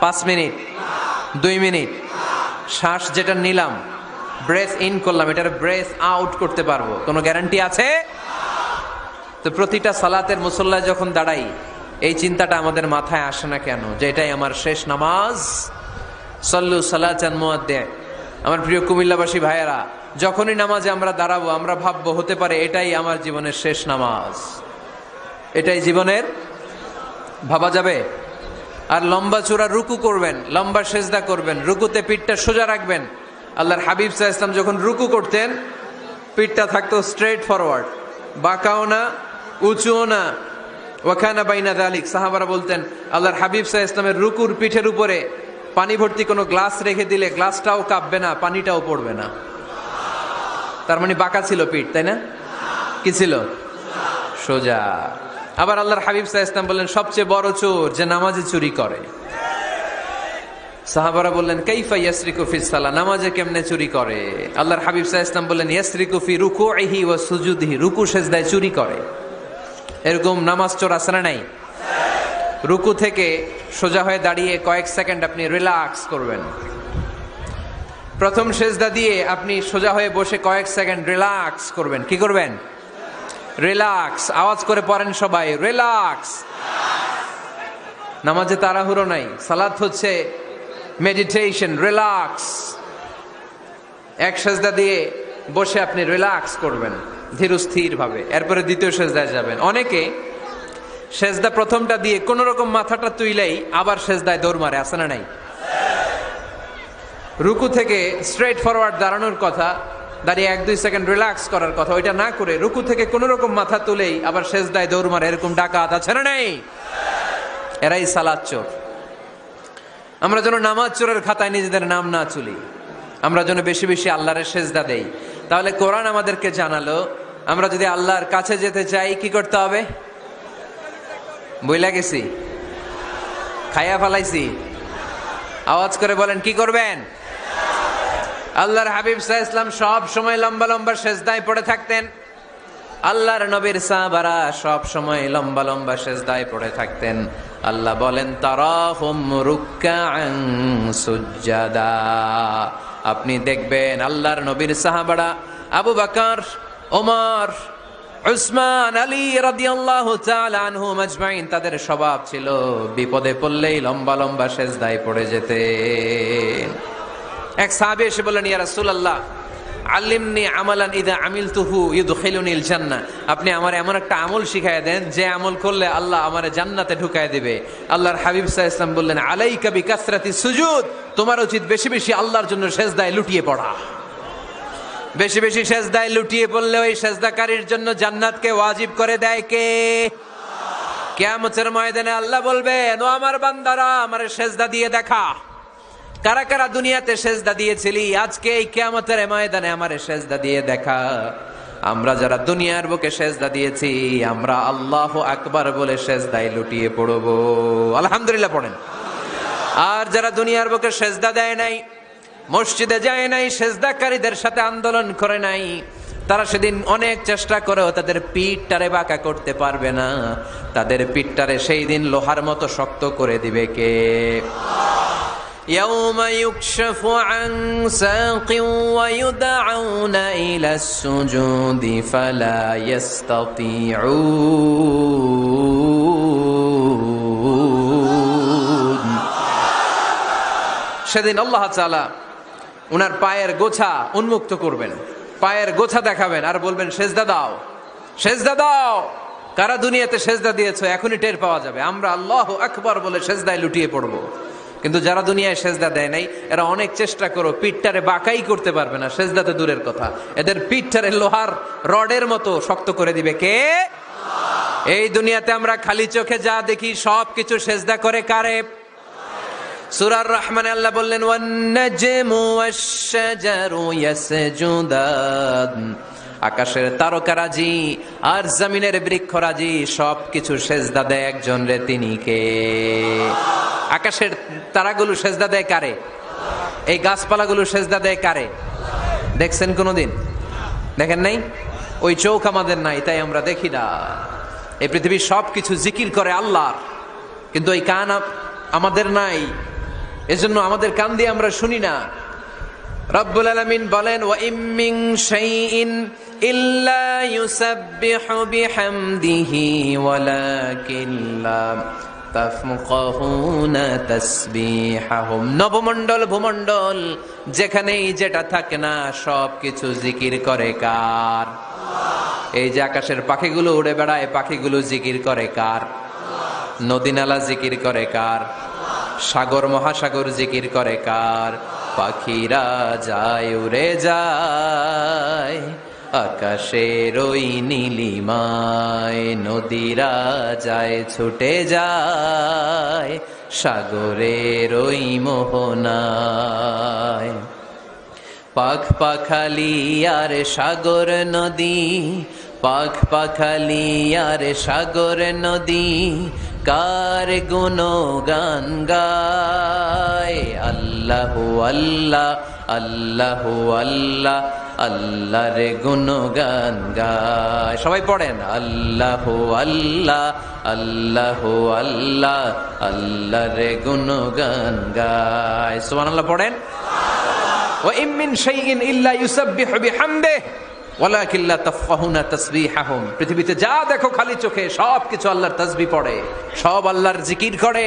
5 মিনিট, 2 মিনিট, শ্বাস যেটা নিলাম, ব্রেথ ইন করলাম, এটার ব্রেথ আউট করতে পারবো, কোনো গ্যারান্টি আছে? তো প্রতিটা সালাতের মুসল্লায় যখন দাঁড়াই, এই চিন্তাটা আমাদের মাথায় আসে না কেন যে এটাই আমার শেষ নামাজ? সল্লু সালাতান মুআদ্দিন। আমার প্রিয় কুমিল্লাবাসী ভাইয়েরা, যখনই নামাজে আমরা দাঁড়াবো, আমরা ভাববো হতে পারে এটাই আমার জীবনের শেষ নামাজ, এটাই জীবনের, ভাবা যাবে? আর লম্বা চূড়া রুকু করবেন, লম্বা সেজদা করবেন, রুকুতে পিঠটা সোজা রাখবেন। আল্লাহর হাবিব সাল্লাল্লাহু আলাইহি ওয়াসাল্লাম যখন রুকু করতেন, পিঠটা থাকতো স্ট্রেট ফরওয়ার্ড, বাঁকাও না উঁচুও না, ওয়াকানা বাইনা যালিক। সাহাবারা বলতেন আল্লাহর হাবিব সাল্লাল্লাহু আলাইহি ওয়াসাল্লামের রুকুর পিঠের উপরে পানি ভর্তি কোনো গ্লাস রেখে দিলে গ্লাসটাও কাঁপবে না, পানিটাও পড়বে না। তার মানে বাঁকা ছিল পিঠ, তাই না? কি ছিল? সোজা। আবার আল্লাহর হাবিব সাল্লাল্লাহু আলাইহি ওয়াসাল্লাম বললেন সবচেয়ে বড় চোর যে নামাজে চুরি করে। সাহাবারা বললেন কাইফা ইয়াসরিকু ফিস সালাহ, নামাজে কেমনে চুরি করে? আল্লাহর হাবিব সাল্লাল্লাহু আলাইহি ওয়াসাল্লাম বললেন ইয়াসরিকু ফি রুকুইহি ওয়া সুজুদিহি, রুকু সেজদায় চুরি করে। এরকম নামাজ চোর আছে না নাই? রুকু থেকে সোজা হয়ে দাঁড়িয়ে কয়েক সেকেন্ড আপনি রিল্যাক্স করবেন। প্রথম সেজদা দিয়ে আপনি সোজা হয়ে বসে কয়েক সেকেন্ড রিল্যাক্স করবেন। কি করবেন? রিল্যাক্স। আওয়াজ করে পড়েন সবাই, রিল্যাক্স। নামাজে তাড়াহুড়ো নাই, সালাত হচ্ছে মেডিটেশন, রিল্যাক্স। এক সেজদা দিয়ে বসে আপনি রিল্যাক্স করবেন ধীরস্থির ভাবে, এরপরে দ্বিতীয় সেজদায় যাবেন। অনেকে সেজদা প্রথমটা দিয়ে কোন রকম মাথাটা তুইলেই আবার সেজদায় দৌড় মারে, আছে না নাই? রুকু থেকে স্ট্রেট ফরওয়ার্ড দাঁড়ানোর কথা, দাঁড়িয়ে 1-2 সেকেন্ড রিল্যাক্স করার কথা, ওইটা না করে রুকু থেকে কোন রকম মাথা তুলেই আবার সেজদায় দৌড় মারে, এরকম ডাকাত আছে না নাই? এরাই সালাত চোর। আমরা যেন নামাজ চোরের খাতায় নিজেদের নাম না তুলি, আমরা যেন বেশি বেশি আল্লাহর সেজদা দেই। তাহলে কোরআন আমাদেরকে জানালো আমরা যদি আল্লাহর কাছে যেতে চাই কি করতে হবে? বইলা গেছি, খাইয়া ফেলাইছি, আওয়াজ করে বলেন কি করবেন? আল্লাহর হাবিব সাল্লাল্লাহু আলাইহি ওয়াসাল্লাম সব সময় লম্বা লম্বা সেজদায় পড়ে থাকতেন। আল্লাহর নবীর সাহাবারা সব সময় লম্বা লম্বা সেজদায় পড়ে থাকতেন। আল্লাহ বলেন তারাহুম রুকআন সুজদা। আপনি দেখবেন আল্লাহর নবীর সাহাবারা আবু বকর, ওমর, উসমান, আলী রাদিয়াল্লাহু তাআলা আনহুম আজমাইন, তাদের স্বভাব ছিল বিপদে পড়লেই লম্বা লম্বা সেজদায় পড়ে যেতেন। এক সাহাবী এসে বললেন ইয়া রাসূলুল্লাহ আল্লিমনি আমালান ইদা আমিলতুহু ইউদখিলুনিল জান্নাহ, আপনি আমার এমন একটা আমল শিখাইয়া দেন যে আমল করলে আল্লাহ আমারে জান্নাতে ঢুকায় দিবে। আল্লাহর হাবিব সাল্লাল্লাহু আলাইহি ওয়াসাল্লাম বললেন, আলাইকা বিকাসরাতিস সুজুদ, তোমার উচিত বেশি বেশি আল্লাহর জন্য সেজদায় লুটিয়ে পড়া। বেশি বেশি সেজদায় লুটিয়ে পড়লে ওই সেজদাকারীর জন্য জান্নাতকে ওয়াজিব করে দেয় কে? কিয়ামতের ময়দানে আল্লাহ বলবেন, ও আমার বান্দারা, আমারে সেজদা দিয়ে দেখা। কারা কারা দুনিয়াতে সেজদা দিয়েছিলি, আজকে এই কিয়ামতের ময়দানে আমারে সেজদা দিয়ে দেখা। আমরা যারা দুনিয়ার বুকে সেজদা দিয়েছি, আমরা আল্লাহু আকবার বলে সেজদায় লুটিয়ে পড়ব। আলহামদুলিল্লাহ পড়েন। আর যারা দুনিয়ার বুকে সেজদা দেয় নাই, মসজিদে যায় নাই, সেজদাকারীদের সাথে আন্দোলন করে নাই, তারা সেদিন অনেক চেষ্টা করেও তাদের পিঠটারে বাঁকা করতে পারবে না। তাদের পিঠটারে সেই দিন লোহার মতো শক্ত করে দিবে কে? يوم يكشف عن ساق ويدعون إلى السجود فلا يستطيعون। সেদিন আল্লাহ তাআলা উনার পায়ের গোছা উন্মুক্ত করবেন, পায়ের গোছা দেখাবেন আর বলবেন, সেজদা দাও, সেজদা দাও। কারা দুনিয়াতে সেজদা দিয়েছো এখনই টের পাওয়া যাবে। আমরা আল্লাহু আকবার বলে সেজদায় লুটিয়ে পড়বো। কিন্তু যারা দুনিয়ায় সেজদা দেয় নাই, এরা অনেক চেষ্টা করো, পিঠটারে বাঁকাই করতে পারবে না। সেজদাতে দূরের কথা, এদের পিঠটারে লোহার রডের মতো শক্ত করে দিবে কে? এই দুনিয়াতে আমরা খালি চোখে যা দেখি সব কিছু সেজদা করে কারে? সূরা আর-রহমানে আল্লাহ বললেন, ওয়ান নাজমু ওয়াশ-শাজারু ইয়াসজুদান, আকাশের তারকারাজি আর জমিনের বৃক্ষরাজি সবকিছু সেজদা দেয় একজন রে, তিনি কে? আকাশের তারাগুলো সেজদা দেয় কারে? এই গাছপালাগুলো সেজদা দেয় কারে? দেখছেন কোনোদিন? দেখেন নাই? ওই চোখ আমাদের নাই, তাই আমরা দেখি না। এই পৃথিবীর সবকিছু জিকির করে আল্লাহর, কিন্তু ওই কান আমাদের নাই, এজন্য আমাদের কান দিয়ে আমরা শুনি না। রব্বুল আলামিন বলেন, ওয়া ইম মিন শাইইন ইল্লা ইউসাব্বিহু বিহামদিহি ওয়ালাকিন লা তাফকাহুনা তাসবিহাহুম। নবমণ্ডল ভূমণ্ডল যেখানেই যেটা থাকে না, সবকিছু জিকির করে কার? এই যে আকাশের পাখিগুলো উড়ে বেড়ায়, পাখিগুলো জিকির করে কার? নদী নালা জিকির করে কার? সাগর মহাসাগর জিকির করে কার? পাখিরা যায় উড়ে যায় আকাশের ওই নীলিমায়, নদীরা যায় ছুটে যায় সাগরের ওই মোহনায়। পাখ পাখালি আর সাগর নদী, পাখ পাখালি আর সাগর নদী, কার গুণগান গায়? আল্লাহু আল্লাহ, আল্লাহু আল্লাহ, আল্লাহর গুণগান গায়। সবাই পড়েন, আল্লাহু আল্লাহ, আল্লাহু আল্লাহ, আল্লাহর গুণগান গায়। সুবহানাল্লাহ পড়েন। ওয়া ইম মিন শাইইন ইল্লা ইউসাব্বিহু বিহামদিহি ওয়ালাকিন লা তাফকাহুনা তাসবিহাহুম। পৃথিবীতে যা দেখো খালি চোখে সবকিছু আল্লাহর তাসবিহ পড়ে, সব আল্লাহর জিকির করে,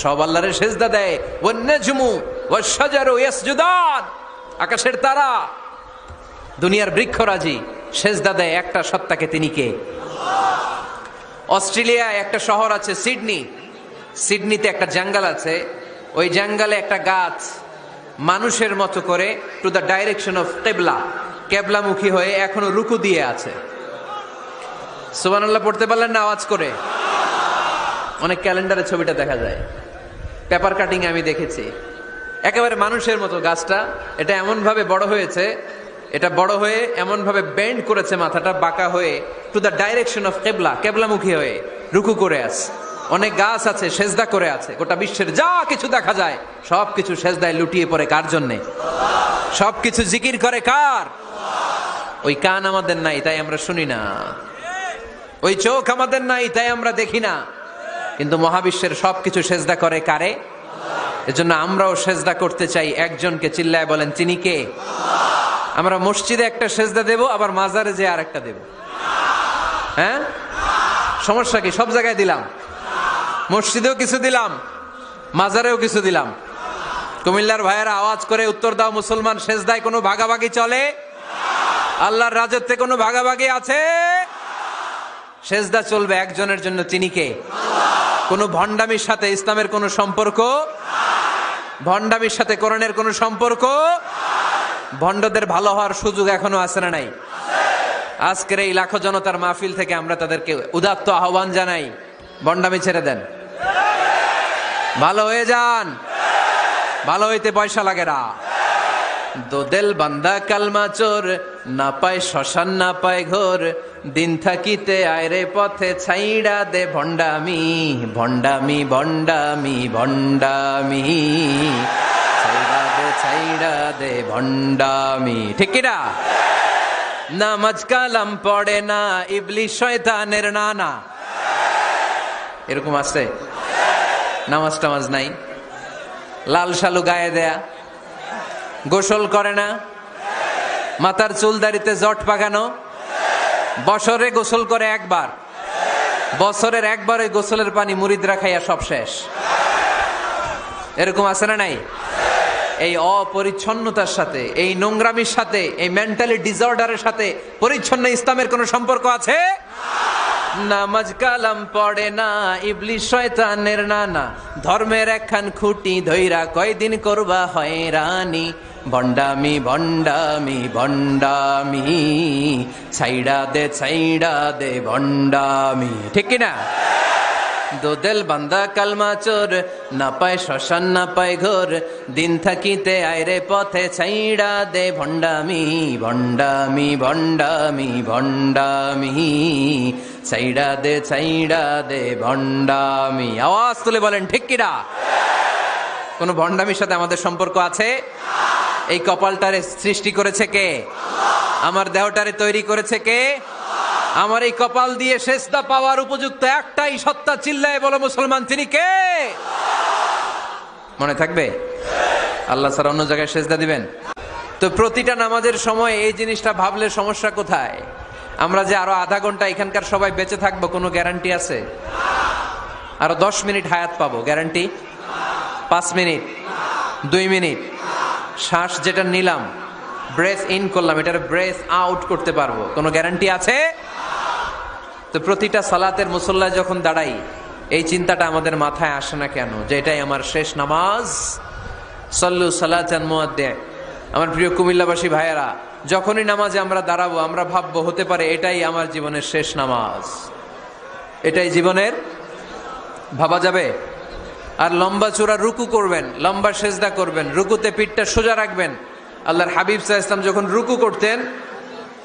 সব আল্লাহর সেজদা দেয়। ওয়ান নাজমু ওয়াশ-শাজারু ইয়াসজুদান, আকাশের তারা, দুনিয়ার বৃক্ষরাজি সেজদা দেয় একটা সত্তাকে, তিনি কে? অস্ট্রেলিয়ায় একটা শহর আছে সিডনি, সিডনিতে একটা জঙ্গল আছে। ওই জঙ্গলে একটা গাছ মানুষের মতো করে টু দ্য ডাইরেকশন অফ কিবলা, কেবলামুখী হয়ে এখনো রুকু দিয়ে আছে। সুবহানাল্লাহ পড়তে পারলেন না আওয়াজ করে? অনেক ক্যালেন্ডারে ছবিটা দেখা যায়, পেপার কাটিং আমি দেখেছি। একেবারে মানুষের মতো গাছটা, এটা এমন ভাবে বড় হয়েছে, এটা বড় হয়ে এমন ভাবে বেন্ড করেছে, মাথাটা বাঁকা হয়ে টু দ্য ডাইরেকশন অফ কিবলা, কেবলামুখী হয়ে রুকু করে আছে। অনেক গাছ আছে সেজদা করে আছে। গোটা বিশ্বের যা কিছু দেখা যায় সবকিছু সেজদায় লুটিয়ে পড়ে কার জন্যে? সবকিছু জিকির করে কার? ওই কান আমাদের নাই, তাই আমরা শুনি না। ওই চোখ আমাদের নাই, তাই আমরা দেখি না। কিন্তু মহাবিশ্বের সবকিছু সেজদা করে কারে? এজন্য আমরাও সেজদা করতে চাই একজনকে। চিল্লায় বলেন, তিনি কে? আমরা মসজিদে একটা সেজদা দেব, আবার মাজারে যে আর একটা দেব। হ্যাঁ, সমস্যা কি? সব জায়গায় দিলাম, মসজিদেও কিছু দিলাম, মাজারেও কিছু দিলাম। কুমিল্লার ভাইয়েরা আওয়াজ করে উত্তর দাও, মুসলমান সেজদায় কোনো ভাগাভাগি চলে? আল্লাহর রাজত্বে কোনো ভাগাভাগি আছে? সেজদা চলবে একজনের জন্য, তিনি কে? কোনো ভণ্ডামির সাথে ইসলামের কোনো সম্পর্ক, ভণ্ডামির সাথে কোরআনের কোনো সম্পর্ক। ভণ্ডদের ভালো হওয়ার সুযোগ এখনো আছে না নাই? আজকের এই লাখো জনতার মাহফিল থেকে আমরা তাদেরকে উদাত্ত আহ্বান জানাই, ভণ্ডামি ছেড়ে দেন, ভালো হয়ে যান। ভালো হইতে পয়সা লাগে না। দোদেল বান্দা কালমা চোর, না পায় শ্মশান না পায় ঘোর, দিন থাকিতে আয়রে পথে ছাইড়া দে ভণ্ডামি, ভণ্ডামি ভণ্ডামি ভণ্ডামি, ছাইড়া দে ভণ্ডামি। ঠিক কিনা? নামাজ কালাম পড়ে না, ইবলিশ শয়তানের নানা। এরকম আছে? নামাজ টামাজ নাই, লাল শালু গায়ে দেয়া, গোসল করে না, মাথার চুল দাড়িতে জট পাকানো, বছরে গোসল করে একবার, বছরের একবারে গোসলের পানি মুরিদরা খাইয়া সব শেষ। এরকম আছে না নাই? এই অপরিচ্ছন্নতার সাথে, এই নোংরামির সাথে, এই মেন্টালি ডিসঅর্ডারের সাথে পরিচ্ছন্ন ইসলামের কোনো সম্পর্ক আছে? নামাজ কালাম পড়ে না, ইবলিশ শয়তানের নানা, ধর্মের একখান খুঁটি ধইরা কয়দিন করবা হয়রানি, ভণ্ডামি ভণ্ডামি ভণ্ডামি, ছাইড়া দে ভণ্ডামি। ঠিক কিনা? দোদেল বান্দা কালমা চোর, না পায় শ্মশান না পায় ঘোর, দিন থাকিতে আয়রে পথে ছাইড়া দে ভণ্ডামি, ভণ্ডামি ভণ্ডামি ভণ্ডামি, ছাইড়া দে ভণ্ডামি। আওয়াজ তুলে বলেন ঠিক কিনা? কোন ভণ্ডামির সাথে আমাদের সম্পর্ক আছে? এই কপালটারে সৃষ্টি করেছে কে? আমার দেহটারে তৈরি করেছে কে? আমার এই কপাল দিয়ে সেজদা পাওয়ার উপযুক্ত একটাই সত্তা, চিল্লায় বলো মুসলমান, তিনি কে? মনে থাকবে? আল্লাহ ছাড়া অন্য জায়গায় সেজদা দিবেন? তো প্রতিটা নামাজের সময় এই জিনিসটা ভাবলে সমস্যা কোথায়? আমরা যে আরো আধা ঘন্টা এখানকার সবাই বেঁচে থাকবো, কোনো গ্যারান্টি আছে? আরো 10 মিনিট হায়াত পাবো, গ্যারান্টি? 5 মিনিট, 2 মিনিট, শ্বাস যেটা নিলাম, ব্রেথ ইন করলাম, এটার ব্রেথ আউট করতে পারবো, কোনো গ্যারান্টি আছে? তো প্রতিটা সালাতের মুসল্লায় যখন দাঁড়াই, এই চিন্তাটা আমাদের মাথায় আসে না কেন যে এটাই আমার শেষ নামাজ? সল্লু সালাতান মুআদ্দি। আমার প্রিয় কুমিল্লাবাসী ভাইয়েরা, যখনই নামাজে আমরা দাঁড়াবো, আমরা ভাববো হতে পারে এটাই আমার জীবনের শেষ নামাজ, এটাই জীবনের। ভাবা যাবে? আর লম্বা চূড়া রুকু করবেন, লম্বা সেজদা করবেন, রুকুতে পিঠটা সোজা রাখবেন। আল্লাহর হাবিব সাল্লাল্লাহু আলাইহি ওয়াসাল্লাম যখন রুকু করতেন,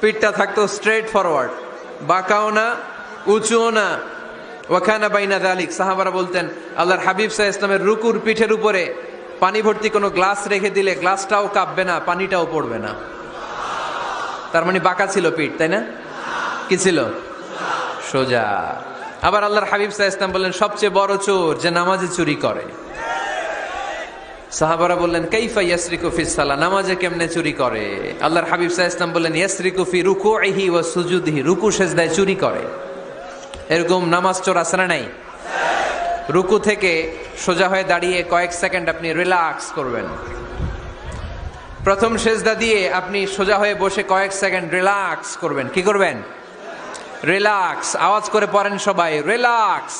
পিঠটা থাকতো স্ট্রেট ফরওয়ার্ড, বাঁকাও না উঁচুও না, ওয়াকানা বাইনা যালিক। সাহাবারা বলতেন আল্লাহর হাবিব সাল্লাল্লাহু আলাইহি ওয়াসাল্লামের রুকুর পিঠের উপরে পানি ভর্তি কোনো গ্লাস রেখে দিলে গ্লাসটাও কাঁপবে না, পানিটাও পড়বে না। তার মানে বাঁকা ছিল পিঠ, তাই না? কি ছিল? সোজা। আবার আল্লাহর হাবিব সাল্লাল্লাহু আলাইহি ওয়াসাল্লাম বললেন সবচেয়ে বড় চোর যে নামাজে চুরি করে। সাহাবারা বললেন কাইফা ইয়াসরিকু ফিস সালাহ, নামাজে কেমনে চুরি করে? আল্লাহর হাবিব সাল্লাল্লাহু আলাইহি ওয়াসাল্লাম বললেন ইয়াসরিকু ফি রুকুইহি ওয়া সুজুদিহি, রুকু সেজদায় চুরি করে। এরকম নামাজ চোর আছে না নাই? রুকু থেকে সোজা হয়ে দাঁড়িয়ে কয়েক সেকেন্ড আপনি রিল্যাক্স করবেন। প্রথম সেজদা দিয়ে আপনি সোজা হয়ে বসে কয়েক সেকেন্ড রিল্যাক্স করবেন। কি করবেন? রিল্যাক্স। আওয়াজ করে পড়েন সবাই, রিল্যাক্স।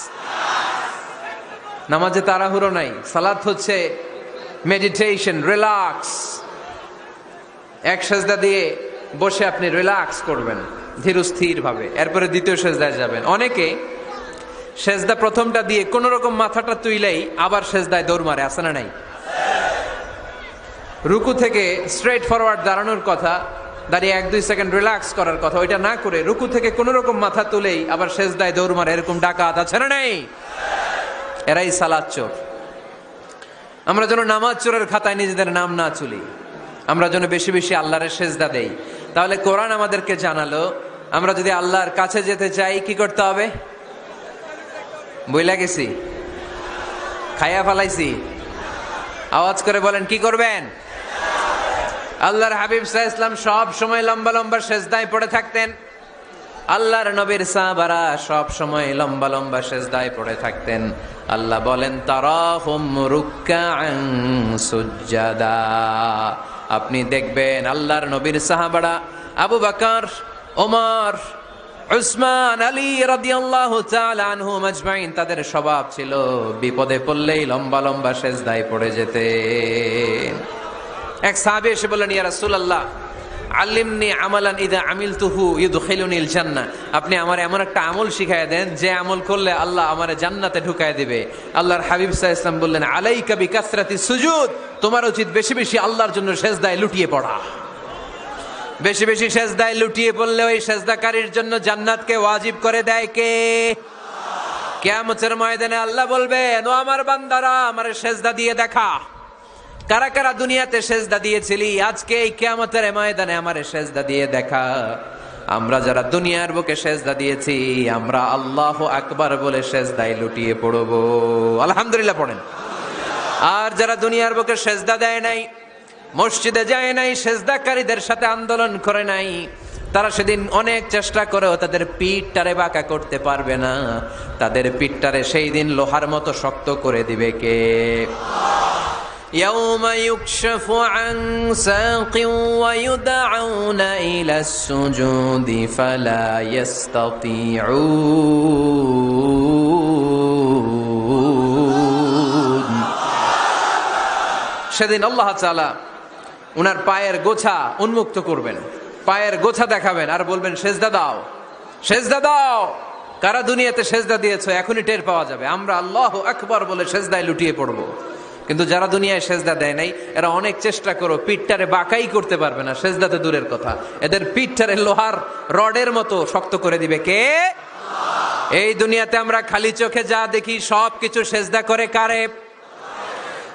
নামাজে তাড়াহুড়ো নাই, সালাত হচ্ছে মেডিটেশন, রিল্যাক্স। এক সেজদা দিয়ে বসে আপনি রিল্যাক্স করবেন ধীরস্থির ভাবে, এরপরে দ্বিতীয় সেজদায় যাবেন। অনেকে সেজদা প্রথমটা দিয়ে কোন রকম মাথাটা তুইলেই আবার সেজদায় দৌড় মারে, আছে না নাই? রুকু থেকে স্ট্রেট ফরওয়ার্ড দাঁড়ানোর কথা, দাঁড়িয়ে 1-2 সেকেন্ড রিল্যাক্স করার কথা, ওইটা না করে রুকু থেকে কোন রকম মাথা তুলেই আবার সেজদায় দৌড় মারে, এরকম ডাকাত আছে না নাই? এরাই সালাত চোর। আমরা যেন নামাজ চোরের খাতায় নিজেদের নাম না চুলি, আমরা যেন বেশি বেশি আল্লাহর সেজদা দেই। তাহলে কোরআন আমাদেরকে জানালো আমরা যদি আল্লাহর কাছে যেতে চাই কি করতে হবে? বইলা গেছি? খাইয়া ফেলাইছি? আওয়াজ করে বলেন কি করবেন? আল্লাহর হাবিব সাল্লাল্লাহু আলাইহি ওয়াসাল্লাম সব সময় লম্বা লম্বা সেজদায় পড়ে থাকতেন। আল্লাহর নবীর সাহাবারা সব সময় লম্বা লম্বা সেজদায় পড়ে থাকতেন। আল্লাহ বলেন তারাহুম রুকআন সুজদা, আপনি দেখবেন আল্লাহর নবীর সাহাবারা আবু বকর, ওমর, উসমান, আলী রাদিয়াল্লাহু তাআলা আনহুম আজমাইন, তাদের স্বভাব ছিল বিপদে পড়লেই লম্বা লম্বা সেজদায় পড়ে যেতেন। এক সাহাবী এসে বললেন, ইয়া রাসূলুল্লাহ, আল্লিমনি আমালান ইযা আমিলতুহু ইউদখিলুনিল জান্নাহ। আপনি আমার এমন একটা আমল শিখায় দেন যে আমল করলে আল্লাহ আমারে জান্নাতে ঢুকায় দিবে। আল্লাহর হাবিব সাল্লাল্লাহু আলাইহি ওয়াসাল্লাম বললেন, আলাইকা বিকাসরাতিস সুজুদ, তোমার উচিত বেশি বেশি আল্লাহর জন্য সেজদায় লুটিয়ে পড়া। বেশি বেশি সেজদায় লুটিয়ে পড়লে ওই সেজদাকারীর জন্য জান্নাতকে ওয়াজিব করে দেয় কে? কিয়ামতের ময়দানে আল্লাহ বলবেন, ও আমার বান্দারা, আমারে সেজদা দিয়ে দেখা। কারা কারা দুনিয়াতে সেজদা দিয়েছিলি, আজকে এই কিয়ামতের ময়দানে আমারে সেজদা দিয়ে দেখা। আমরা যারা দুনিয়ার বুকে সেজদা দিয়েছি, আমরা আল্লাহু আকবার বলে সেজদায় লুটিয়ে পড়ব। আলহামদুলিল্লাহ পড়েন। আর যারা দুনিয়ার বুকে সেজদা দেয় নাই, মসজিদে যায় নাই, সেজদাকারীদের সাথে আন্দোলন করে নাই, তারা সেদিন অনেক চেষ্টা করেও তাদের পিঠটারে বাঁকা করতে পারবে না। তাদের পিঠটারে সেই দিন লোহার মতো শক্ত করে দিবে কে? يوم يكشف عن ساق ويدعون إلى السجود فلا يستطيعون। সেদিন আল্লাহ তাআলা উনার পায়ের গোছা উন্মুক্ত করবেন, পায়ের গোছা দেখাবেন আর বলবেন, সেজদা দাও, সেজদা দাও। কারা দুনিয়াতে সেজদা দিয়েছো এখনই টের পাওয়া যাবে। আমরা আল্লাহু আকবার বলে সেজদায় লুটিয়ে পড়বো। কিন্তু যারা দুনিয়ায় সেজদা দেয় নাই, এরা অনেক চেষ্টা করো, পিঠটারে বাঁকাই করতে পারবে না, সেজদাতে দূরের কথা, এদের পিঠটারে লোহার রডের মতো শক্ত করে দিবে কে? এই দুনিয়াতে আমরা খালি চোখে যা দেখি সব কিছু সেজদা করে কারে?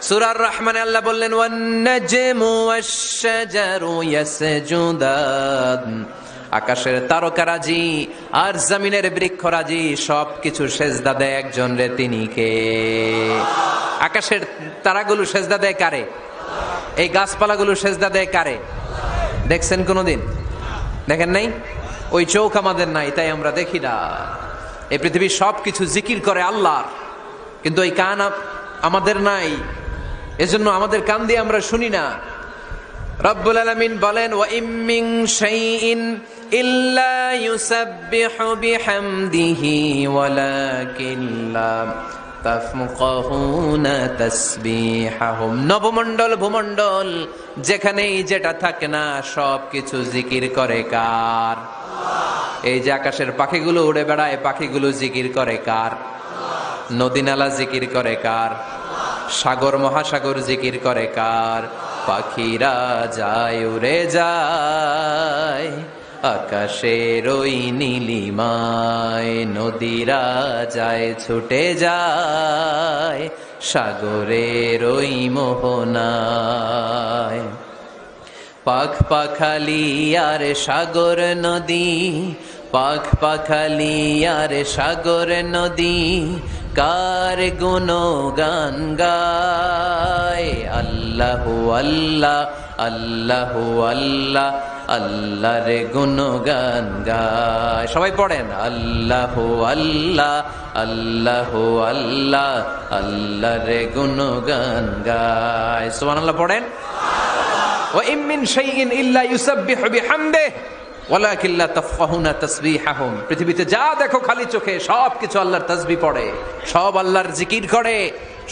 সূরার রহমানে আল্লাহ বললেন, ওয়ান নাজমু ওয়াশ-শাজারু ইয়াসজুদান। আকাশের তারকারাজি আর জমিনের বৃক্ষরাজি সব কিছু সেজদা দেয় একজন রে, তিনি কে? আকাশের তারাগুলো সেজদা দেয় কারে? এই গাছপালাগুলো সেজদা দেয় কারে? দেখছেন কোনদিন? দেখেন নাই? ওই চোখ আমাদের নাই, তাই আমরা দেখি না। এই পৃথিবীর সব কিছু জিকির করে আল্লাহর, কিন্তু ওই কান আমাদের নাই, এজন্য আমাদের কান দিয়ে আমরা শুনি না। রব্বুল আলামিন বলেন, ওয়া ইম মিন শাইইন ইল্লা ইউসাব্বিহু বিহামদিহি ওয়ালাকিন লা তাফকাহুনা তাসবিহাহুম। নবমণ্ডল ভূমণ্ডল যেখানেই যেটা থাকে না, সব কিছু জিকির করে কার? এই যে আকাশের পাখিগুলো উড়ে বেড়ায়, পাখিগুলো জিকির করে কার? নদী নালা জিকির করে কার? সাগর মহাসাগর জিকির করে কার? পাখিরা যায় উড়ে যায় আকাশের ওই নীলিমায়, নদীরা যায় ছুটে যায় সাগরের ওই মোহনায়। পাখ পাখালি আর সাগর নদী, পাখ পাখালি আর সাগর নদী, কার গুণগান গায়? আল্লাহু আল্লাহ, আল্লাহু আল্লাহ, আল্লাহর গুণগান গায়। সবাই পড়েন, আল্লাহু আল্লাহ, আল্লাহু আল্লাহ, আল্লাহর গুণগান গায়। সুবহানাল্লাহ পড়েন। ওয়া ইম মিন শাইইন ইল্লা ইউসাব্বিহু বিহামদিহি ওয়ালাকিন লা তাফকাহুনা তাসবিহাহুম। পৃথিবীতে যা দেখো খালি চোখে সব কিছু আল্লাহর তাসবিহ পড়ে, সব আল্লাহর জিকির করে,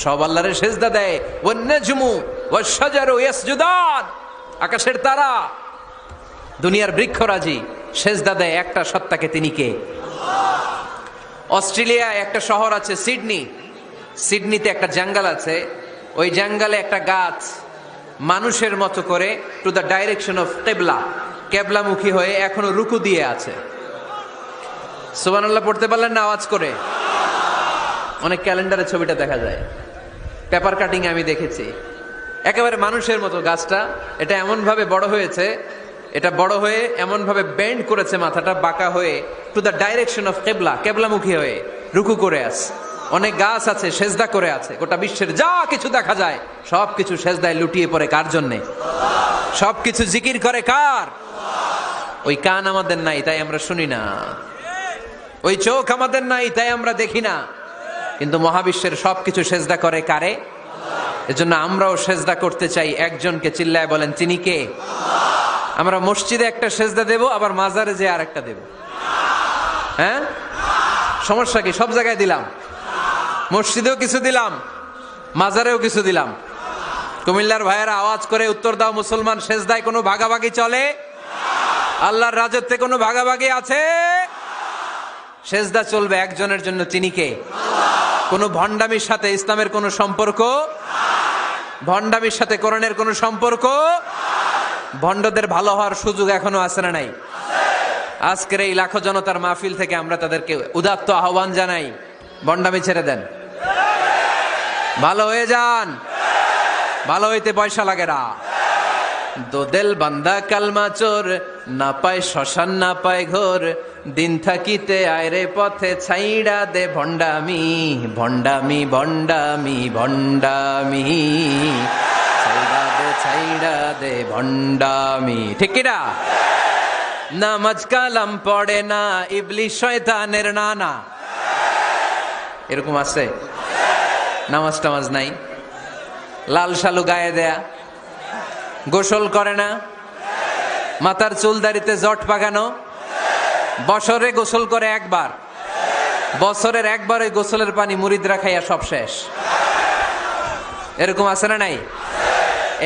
সব আল্লাহর সেজদা দেয়। ওয়ান নাজমু ওয়াশ-শাজারু ইয়াসজুদান। আকাশের তারা, দুনিয়ার বৃক্ষরাজি সেজদা দেয় একটা সত্তাকে, তিনি কে? অস্ট্রেলিয়ায় একটা শহর আছে সিডনি, সিডনিতে একটা জঙ্গল আছে, ওই জঙ্গলে একটা গাছ মানুষের মতো করে টু দ্য ডাইরেকশন অফ কিবলা, কেবলামুখী হয়ে এখনো রুকু দিয়ে আছে। সুবহানাল্লাহ পড়তে পারলেন না আওয়াজ করে? অনেক ক্যালেন্ডারে ছবিটা দেখা যায়, পেপার কাটিং আমি দেখেছি। একেবারে মানুষের মতো গাছটা, এটা এমন ভাবে বড় হয়েছে, এটা বড় হয়ে এমন ভাবে বেন্ড করেছে, মাথাটা বাঁকা হয়ে টু দ্য ডাইরেকশন অফ কিবলা, কেবলামুখী হয়ে রুকু করে আছে। অনেক গাছ আছে সেজদা করে আছে। গোটা বিশ্বের যা কিছু দেখা যায় সব কিছু সেজদায় লুটিয়ে পড়ে কার জন্যে? সব কিছু জিকির করে কার? ওই কান আমাদের নাই, তাই আমরা শুনি না। ওই চোখ আমাদের নাই, তাই আমরা দেখি না। কিন্তু মহাবিশ্বের সবকিছু সেজদা করে কারে? এজন্য আমরাও সেজদা করতে চাই একজনকে। চিল্লায় বলেন, তিনি কে? আমরা মসজিদে একটা সেজদা দেব, আবার মাজারে যে আর একটা দেব? হ্যাঁ, সমস্যা কি? সব জায়গায় দিলাম, মসজিদেও কিছু দিলাম, মাজারেও কিছু দিলাম। কুমিল্লার ভাইয়েরা আওয়াজ করে উত্তর দাও, মুসলমান সেজদায় কোনো ভাগাভাগি চলে? আল্লাহর রাজত্বে কোনো ভাগাভাগি আছে? সেজদা চলবে একজনের জন্য, তিনি কে? কোনো ভণ্ডামির সাথে ইসলামের কোনো সম্পর্ক, ভণ্ডামির সাথে কোরআনের কোনো সম্পর্ক। ভণ্ডদের ভালো হওয়ার সুযোগ এখনো আছে না নাই? আজকের এই লাখো জনতার মাহফিল থেকে আমরা তাদেরকে উদাত্ত আহ্বান জানাই, ভণ্ডামি ছেড়ে দেন, ভালো হয়ে যান। ভালো হইতে পয়সা লাগে না। দোদেল বান্দা কালমা চোর, না পায় শ্মশান না পায় ঘোর, দিন থাকিতে আয়রে পথে ছাইড়া দে ভণ্ডামি, ভণ্ডামি ভণ্ডামি ভণ্ডামি, ছাইড়া দে ভণ্ডামি। ঠিক কিনা? নামাজ কালাম পড়ে না, ইবলিশ শয়তানের নানা। এরকম আছে? নামাজ টামাজ নাই, লাল শালু গায়ে দেয়া, গোসল করে না, মাথার চুল দাড়িতে জট পাকানো, বছরে গোসল করে একবার, বছরের একবার ওই গোসলের পানি মুরিদরা খাইয়া সব শেষ। এরকম আছে না নাই?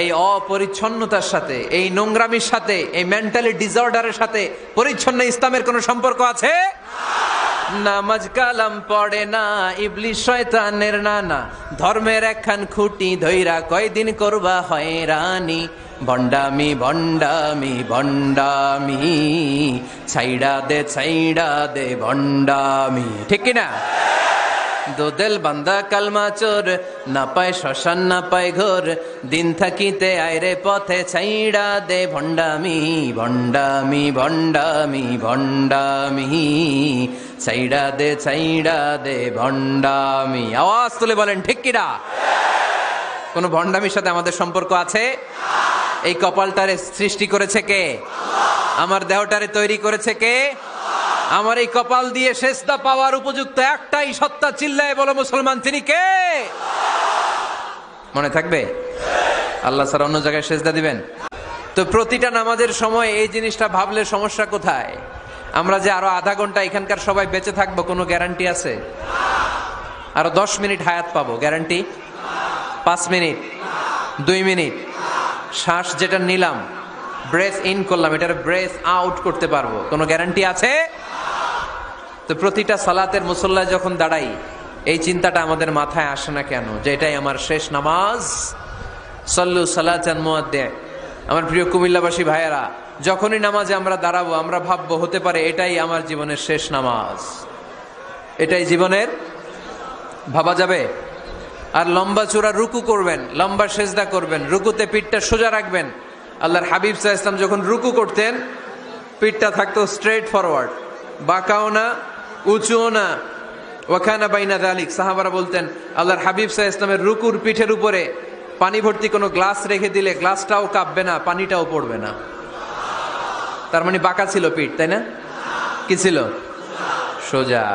এই অপরিচ্ছন্নতার সাথে, এই নোংরামির সাথে, এই মেন্টালি ডিসঅর্ডারের সাথে পরিচ্ছন্ন ইসলামের কোনো সম্পর্ক আছে? নামাজ কালাম পড়ে না, ইবলিশ শয়তানের নানা, ধর্মের একখান খুঁটি ধইরা কয়দিন করবা হয়রানি, ভণ্ডামি ভণ্ডামি ভণ্ডামি, ছাইড়া দে ভণ্ডামি। ঠিক কিনা? দোদেল বান্দা কালমা চোর, না পায় শ্মশান না পায় ঘোর, দিন থাকিতে আয়রে পথে ছাইড়া দে ভণ্ডামি, ভণ্ডামি ভণ্ডামি ভণ্ডামি, ছাইড়া দে ভণ্ডামি। আওয়াজ তুলে বলেন ঠিক কিনা? কোন ভণ্ডামির সাথে আমাদের সম্পর্ক আছে? এই কপালটারে সৃষ্টি করেছে কে? আমার দেহটারে তৈরি করেছে কে? আমার এই কপাল দিয়ে সেজদা পাওয়ার উপযুক্ত একটাই সত্তা, চিল্লায় বলো মুসলমান, তিনি কে? মনে থাকবে? আল্লাহ ছাড়া অন্য জায়গায় সেজদা দিবেন? তো প্রতিটা নামাজের সময় এই জিনিসটা ভাবলে সমস্যা কোথায়? আমরা যে আরো আধা ঘন্টা এখানকার সবাই বেঁচে থাকবো, কোনো গ্যারান্টি আছে? আরো 10 মিনিট হায়াত পাবো, গ্যারান্টি? 5 মিনিট, 2 মিনিট, শ্বাস যেটা নিলাম, ব্রেথ ইন করলাম, এটার ব্রেথ আউট করতে পারবো, কোনো গ্যারান্টি আছে? তো প্রতিটা সালাতের মুসল্লায় যখন দাঁড়াই, এই চিন্তাটা আমাদের মাথায় আসে না কেন যে এটাই আমার শেষ নামাজ? সল্লু সালাতান মুআদ্দি। আমার প্রিয় কুমিল্লাবাসী ভাইয়েরা, যখনই নামাজে আমরা দাঁড়াবো, আমরা ভাববো হতে পারে এটাই আমার জীবনের শেষ নামাজ, এটাই জীবনের। ভাবা যাবে? আর লম্বা চূড়া রুকু করবেন, লম্বা সেজদা করবেন, রুকুতে পিঠটা সোজা রাখবেন। আল্লাহর হাবিব সাল্লাল্লাহু আলাইহি ওয়াসাল্লাম যখন রুকু করতেন, পিঠটা থাকতো স্ট্রেট ফরওয়ার্ড, বাঁকাও না উঁচুও না, ওয়াকানা বাইনা যালিক। সাহাবারা বলতেন আল্লাহর হাবিব সাল্লাল্লাহু আলাইহি ওয়াসাল্লামের রুকুর পিঠের উপরে পানি ভর্তি কোনো গ্লাস রেখে দিলে গ্লাসটাও কাঁপবে না, পানিটাও পড়বে না। তার মানে বাঁকা ছিল পিঠ, তাই না? কি ছিল? সোজা।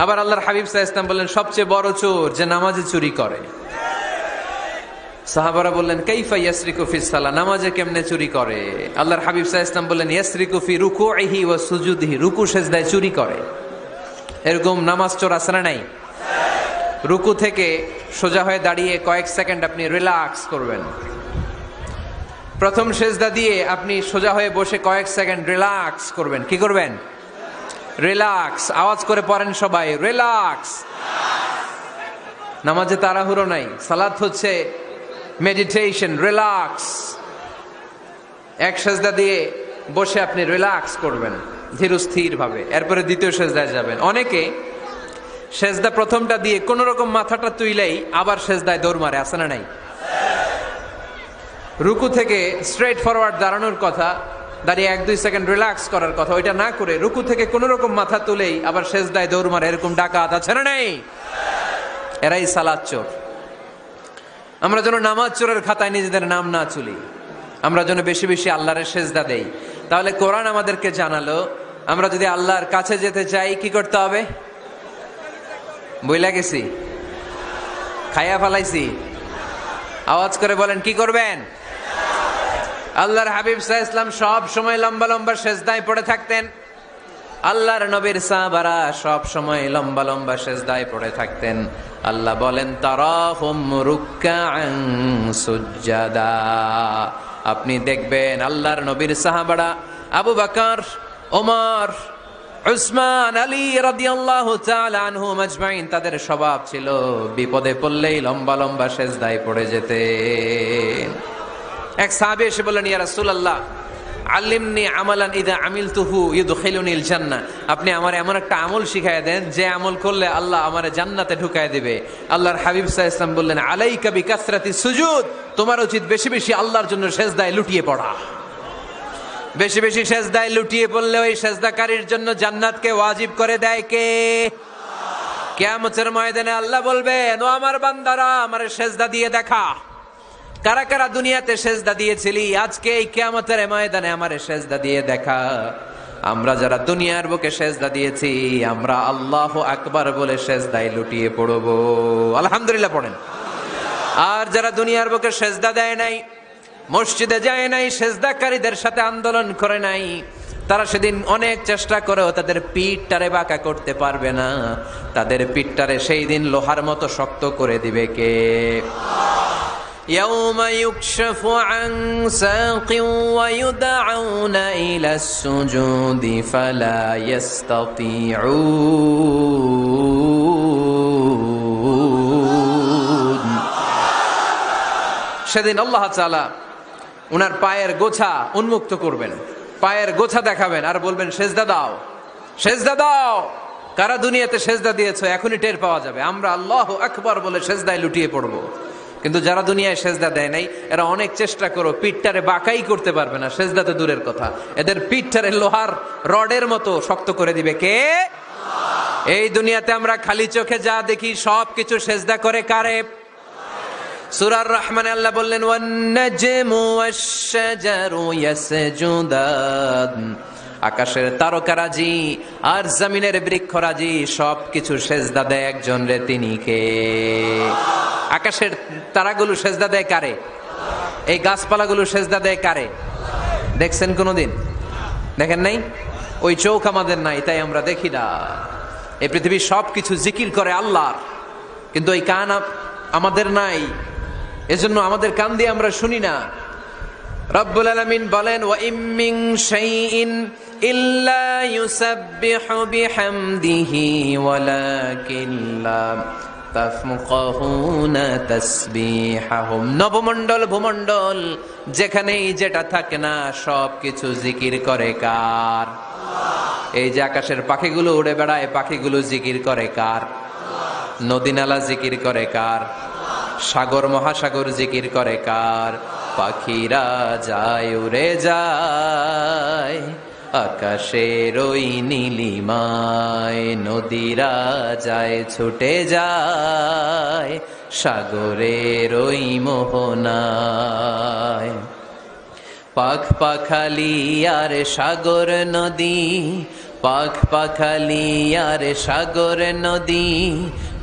আবার আল্লাহর হাবিব সাল্লাল্লাহু আলাইহি ওয়াসাল্লাম বললেন সবচেয়ে বড় চোর যে নামাজে চুরি করে। সাহাবারা বললেন কাইফা ইয়াসরিকু ফিস সালাহ, নামাজে কেমনে চুরি করে? আল্লাহর হাবিব সাল্লাল্লাহু আলাইহি ওয়াসাল্লাম বললেন ইয়াসরিকু ফি রুকুইহি ওয়া সুজুদিহি, রুকু সেজদায় চুরি করে। এরকম নামাজ চোর আছে না নাই? রুকু থেকে সোজা হয়ে দাঁড়িয়ে কয়েক সেকেন্ড আপনি রিল্যাক্স করবেন। প্রথম সেজদা দিয়ে আপনি সোজা হয়ে বসে কয়েক সেকেন্ড রিল্যাক্স করবেন। কি করবেন? রিল্যাক্স। আওয়াজ করে পড়েন সবাই, রিল্যাক্স। নামাজে তাড়াহুড়ো নাই, সালাত হচ্ছে মেডিটেশন, রিল্যাক্স। এক সেজদা দিয়ে বসে আপনি রিল্যাক্স করবেন ধীরস্থির ভাবে, এরপরে দ্বিতীয় সেজদায় যাবেন। অনেকে সেজদা প্রথমটা দিয়ে কোন রকম মাথাটা তুইলেই আবার সেজদায় দৌড় মারে, আছে না নাই? রুকু থেকে স্ট্রেট ফরওয়ার্ড দাঁড়ানোর কথা, দাঁড়িয়ে 1-2 সেকেন্ড রিল্যাক্স করার কথা, ওইটা না করে রুকু থেকে কোন রকম মাথা তুলেই আবার সেজদায় দৌড় মারে, এরকম ডাকাত আছে না নাই? এরাই সালাত চোর। আমরা যেন নামাজ চোরের খাতায় নিজেদের নাম না তুলি, আমরা যেন বেশি বেশি আল্লাহর সেজদা দেই। তাহলে কোরআন আমাদেরকে জানালো আমরা যদি আল্লাহর কাছে যেতে চাই কি করতে হবে? বইলা গেছি, খাইয়া ফেলাইছি, আওয়াজ করে বলেন কি করবেন? আল্লাহর হাবিব সাল্লাল্লাহু আলাইহি ওয়াসাল্লাম সব সময় লম্বা লম্বা সেজদায় পড়ে থাকতেন। আল্লাহর নবীর সাহাবারা সব সময় লম্বা লম্বা সেজদায় পড়ে থাকতেন। আল্লাহ বলেন তারাহুম রুকআন সুজদা। আপনি দেখবেন আল্লাহর নবীর সাহাবারা আবু বকর, ওমর, উসমান, আলী রাদিয়াল্লাহু তাআলা আনহুম আজমাইন, তাদের স্বভাব ছিল বিপদে পড়লেই লম্বা লম্বা সেজদায় পড়ে যেতেন। এক সাহাবী এসে বললেন, ইয়া রাসূলুল্লাহ আল্লিমনি আমালান ইযা আমিলতুহু ইউদখিলুনিল জান্নাহ। আপনি আমার এমন একটা আমল শিখায় দেন যে আমল করলে আল্লাহ আমারে জান্নাতে ঢুকায় দিবে। আল্লাহর হাবিব সাল্লাল্লাহু আলাইহি ওয়াসাল্লাম বললেন, আলাইকা বিকাসরাতিস সুজুদ। তোমার উচিত বেশি বেশি আল্লাহর জন্য সেজদায় লুটিয়ে পড়া। বেশি বেশি সেজদায় লুটিয়ে পড়লে ওই সেজদাকারীর জন্য জান্নাতকে ওয়াজিব করে দেয় কে? কিয়ামতের ময়দানে আল্লাহ বলবেন, ও আমার বান্দারা, আমারে সেজদা দিয়ে দেখা। কারা কারা দুনিয়াতে সেজদা দিয়েছিলি, আজকে এই কিয়ামতের ময়দানে আমারে সেজদা দিয়ে দেখা। আমরা যারা দুনিয়ার বুকে সেজদা দিয়েছি, আমরা আল্লাহু আকবার বলে সেজদায় লুটিয়ে পড়ব। আলহামদুলিল্লাহ পড়েন। আর যারা দুনিয়ার বুকে সেজদা দেয় নাই, মসজিদে যায় নাই, সেজদাকারীদের সাথে আন্দোলন করে নাই, তারা সেদিন অনেক চেষ্টা করেও তাদের পিঠটারে বাঁকা করতে পারবে না। তাদের পিঠটারে সেই দিন লোহার মতো শক্ত করে দিবে কে? يوم يكشف عن ساق ويدعون إلى السجود فلا يستطيعون। সেদিন আল্লাহ তাআলা উনার পায়ের গোছা উন্মুক্ত করবেন, পায়ের গোছা দেখাবেন আর বলবেন, সেজদা দাও, সেজদা দাও। কারা দুনিয়াতে সেজদা দিয়েছো এখনই টের পাওয়া যাবে। আমরা আল্লাহু আকবার বলে সেজদায় লুটিয়ে পড়বো। কিন্তু যারা দুনিয়ায় সেজদা দেয় নাই, এরা অনেক চেষ্টা করো পিঠটারে বাঁকাই করতে পারবে না। সেজদাতে দূরের কথা, এদের পিঠটারে লোহার রডের মতো শক্ত করে দিবে কে? এই দুনিয়াতে আমরা খালি চোখে যা দেখি সব কিছু সেজদা করে কারে? সূরার রহমানে আল্লাহ বললেন, ওয়ান নাজমু ওয়াশ-শাজারু ইয়াসজুদান। আকাশের তারকারাজি আর জমিনের বৃক্ষরাজি সব কিছু সেজদা দেয় একজন রে, তিনি কে? আকাশের তারাগুলো সেজদা দেয় কারে? এই গাছপালাগুলো সেজদা দেয় কারে? দেখছেন কোনদিন? দেখেন নাই? ওই চোখ আমাদের নাই, তাই আমরা দেখি না। এই পৃথিবীর সব কিছু জিকির করে আল্লাহর, কিন্তু এই কান আমাদের নাই, এজন্য আমাদের কান দিয়ে আমরা শুনি না। রব্বুল আলামিন বলেন, ওয়া ইম মিন শাইইন ইল্লা ইউসাব্বিহু বিহামদিহি ওয়ালাকিন লা তাফকাহুনা তাসবিহাহুম। নবমণ্ডল ভূমণ্ডল যেখানেই যেটা থাকে না, সব কিছু জিকির করে কার? এই যে আকাশের পাখিগুলো উড়ে বেড়ায়, পাখিগুলো জিকির করে কার? নদী নালা জিকির করে কার? সাগর মহাসাগর জিকির করে কার? পাখিরা যায় উড়ে যায় আকাশের ওই নীলিমায়, নদীরা যায় ছুটে যায় সাগরের ওই মোহনায়। পাখ পাখালি আর সাগর নদী, পাখ পাখালি আর সাগর নদী,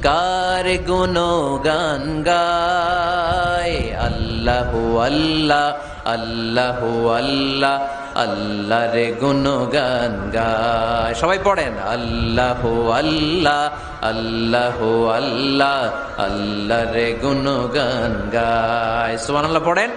কার গুণগান গায়? আল্লাহু আল্লাহ, আল্লাহু আল্লাহ, আল্লাহর গুণগান গায়। সবাই পড়েন, আল্লাহু আল্লাহ, আল্লাহু আল্লাহ, আল্লাহর গুণগান গায়। সুবহানাল্লাহ পড়েন।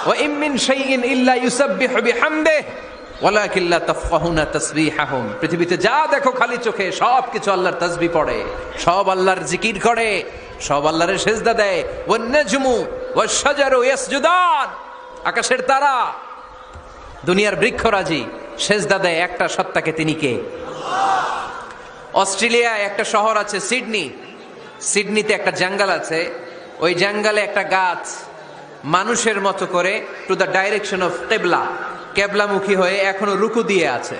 ওয়া ইম মিন শাইইন ইল্লা ইউসাব্বিহু বিহামদিহি ওয়ালাকিন লা তাফকাহুনা তাসবিহাহুম। পৃথিবীতে যা দেখো খালি চোখে সব কিছু আল্লাহর তাসবিহ পড়ে, সব আল্লাহর জিকির করে, সব আল্লাহর সেজদা দেয়। ওয়ান নাজমু ওয়াশ-শাজারু ইয়াসজুদান। আকাশের তারা, দুনিয়ার বৃক্ষরাজি সেজদা দেয় একটা সত্তাকে, তিনি কে? অস্ট্রেলিয়ায় একটা শহর আছে সিডনি, সিডনিতে একটা জঙ্গল আছে। ওই জঙ্গলে একটা গাছ মানুষের মতো করে টু দ্য ডাইরেকশন অফ কিবলা, কেবলামুখী হয়ে এখনো রুকু দিয়ে আছে।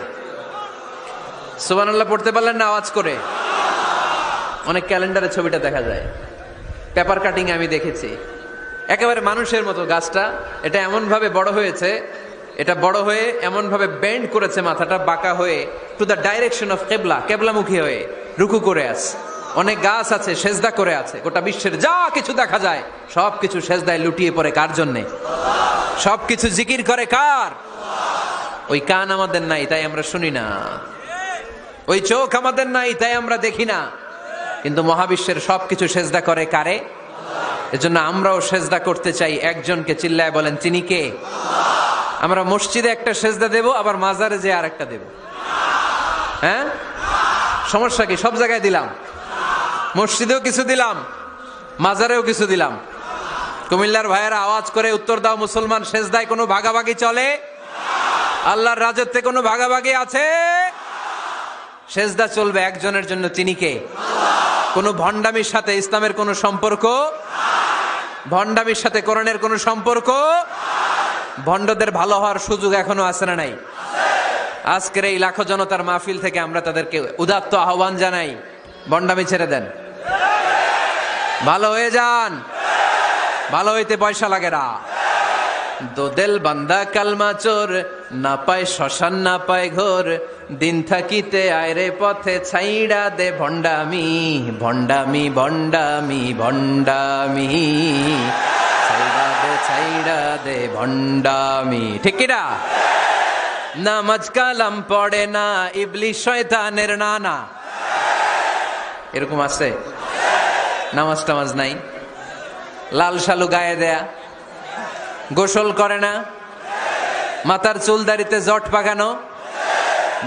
সুবহানাল্লাহ পড়তে পারলেন না আওয়াজ করে? অনেক ক্যালেন্ডারে ছবিটা দেখা যায়, পেপার কাটিং আমি দেখেছি। একেবারে মানুষের মতো গাছটা, এটা এমন ভাবে বড় হয়েছে, এটা বড় হয়ে এমন ভাবে বেন্ড করেছে, মাথাটা বাঁকা হয়ে টু দ্য ডাইরেকশন অফ কিবলা, কেবলামুখী হয়ে রুকু করে আছে। অনেক গাছ আছে সেজদা করে আছে। গোটা বিশ্বের যা কিছু দেখা যায় সব কিছু সেজদায় লুটিয়ে পড়ে কার জন্যে? সবকিছু জিকির করে কার? ওই কান আমাদের নাই তাই আমরা শুনি না, ওই চোখ আমাদের নাই তাই আমরা দেখি না, কিন্তু মহাবিশ্বের সবকিছু সেজদা করে কারে? এজন্য আমরাও সেজদা করতে চাই একজনকে। চিল্লায় বলেন তিনি কে? আমরা মসজিদে একটা সেজদা দেব, আবার মাজারে যে আরেকটা দেব। হ্যাঁ, সমস্যা কি? সব জায়গায় দিলাম, মসজিদেও কিছু দিলাম, মাজারেও কিছু দিলাম। কুমিল্লার ভাইয়েরা আওয়াজ করে উত্তর দাও, মুসলমান সেজদায় কোনো ভাগাভাগি চলে? আল্লাহর রাজত্বে কোনো ভাগাভাগি আছে? সেজদা চলবে একজনের জন্য, তিনি কে? কোনো ভণ্ডামির সাথে ইসলামের কোনো সম্পর্ক, ভণ্ডামির সাথে কোরআনের কোনো সম্পর্ক। ভণ্ডদের ভালো হওয়ার সুযোগ এখনো আছে না নাই? আজকের এই লাখো জনতার মাহফিল থেকে আমরা তাদেরকে উদাত্ত আহ্বান জানাই, ভণ্ডামি ছেড়ে দেন, ভালো হয়ে যান। ভালো হইতে পয়সা লাগে না। দোদেল বান্দা কালমা চোর, না পায় শ্মশান না পায় ঘোর, দিন থাকিতে আয়রে পথে ছাইড়া দে ভণ্ডামি, ভণ্ডামি ভণ্ডামি ভণ্ডামি, ছাইড়া দে ছাইড়া দে ভণ্ডামি। ঠিক কিনা? নামাজ কালাম পড়ে না, ইবলিশ শয়তানের নানা। এরকম আছে? নামাজ টামাজ নাই, লাল শালু গায়ে দেয়া, গোসল করে না, মাথার চুল দাড়িতে জট পাকানো,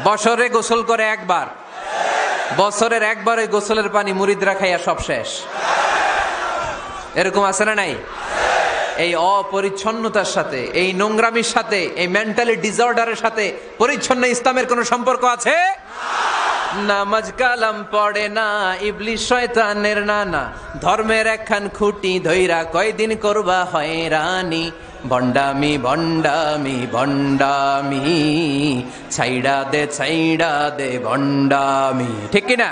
বছরে গোসল করে একবার, বছরের একবার ওই গোসলের পানি মুরিদরা খাইয়া সব শেষ। এরকম আছে না নাই? এই অপরিচ্ছন্নতার সাথে, এই নোংরামির সাথে, এই মেন্টালি ডিসঅর্ডারের সাথে পরিচ্ছন্ন ইসলামের কোনো সম্পর্ক আছে? নামাজ কালাম পড়ে না, ইবলিশ শয়তানের নানা, ধর্মের একখান খুঁটি ধইরা কয়দিন করবা হয়রানি, ভণ্ডামি ভণ্ডামি ভণ্ডামি, ছাইড়া দে ভণ্ডামি। ঠিক কিনা?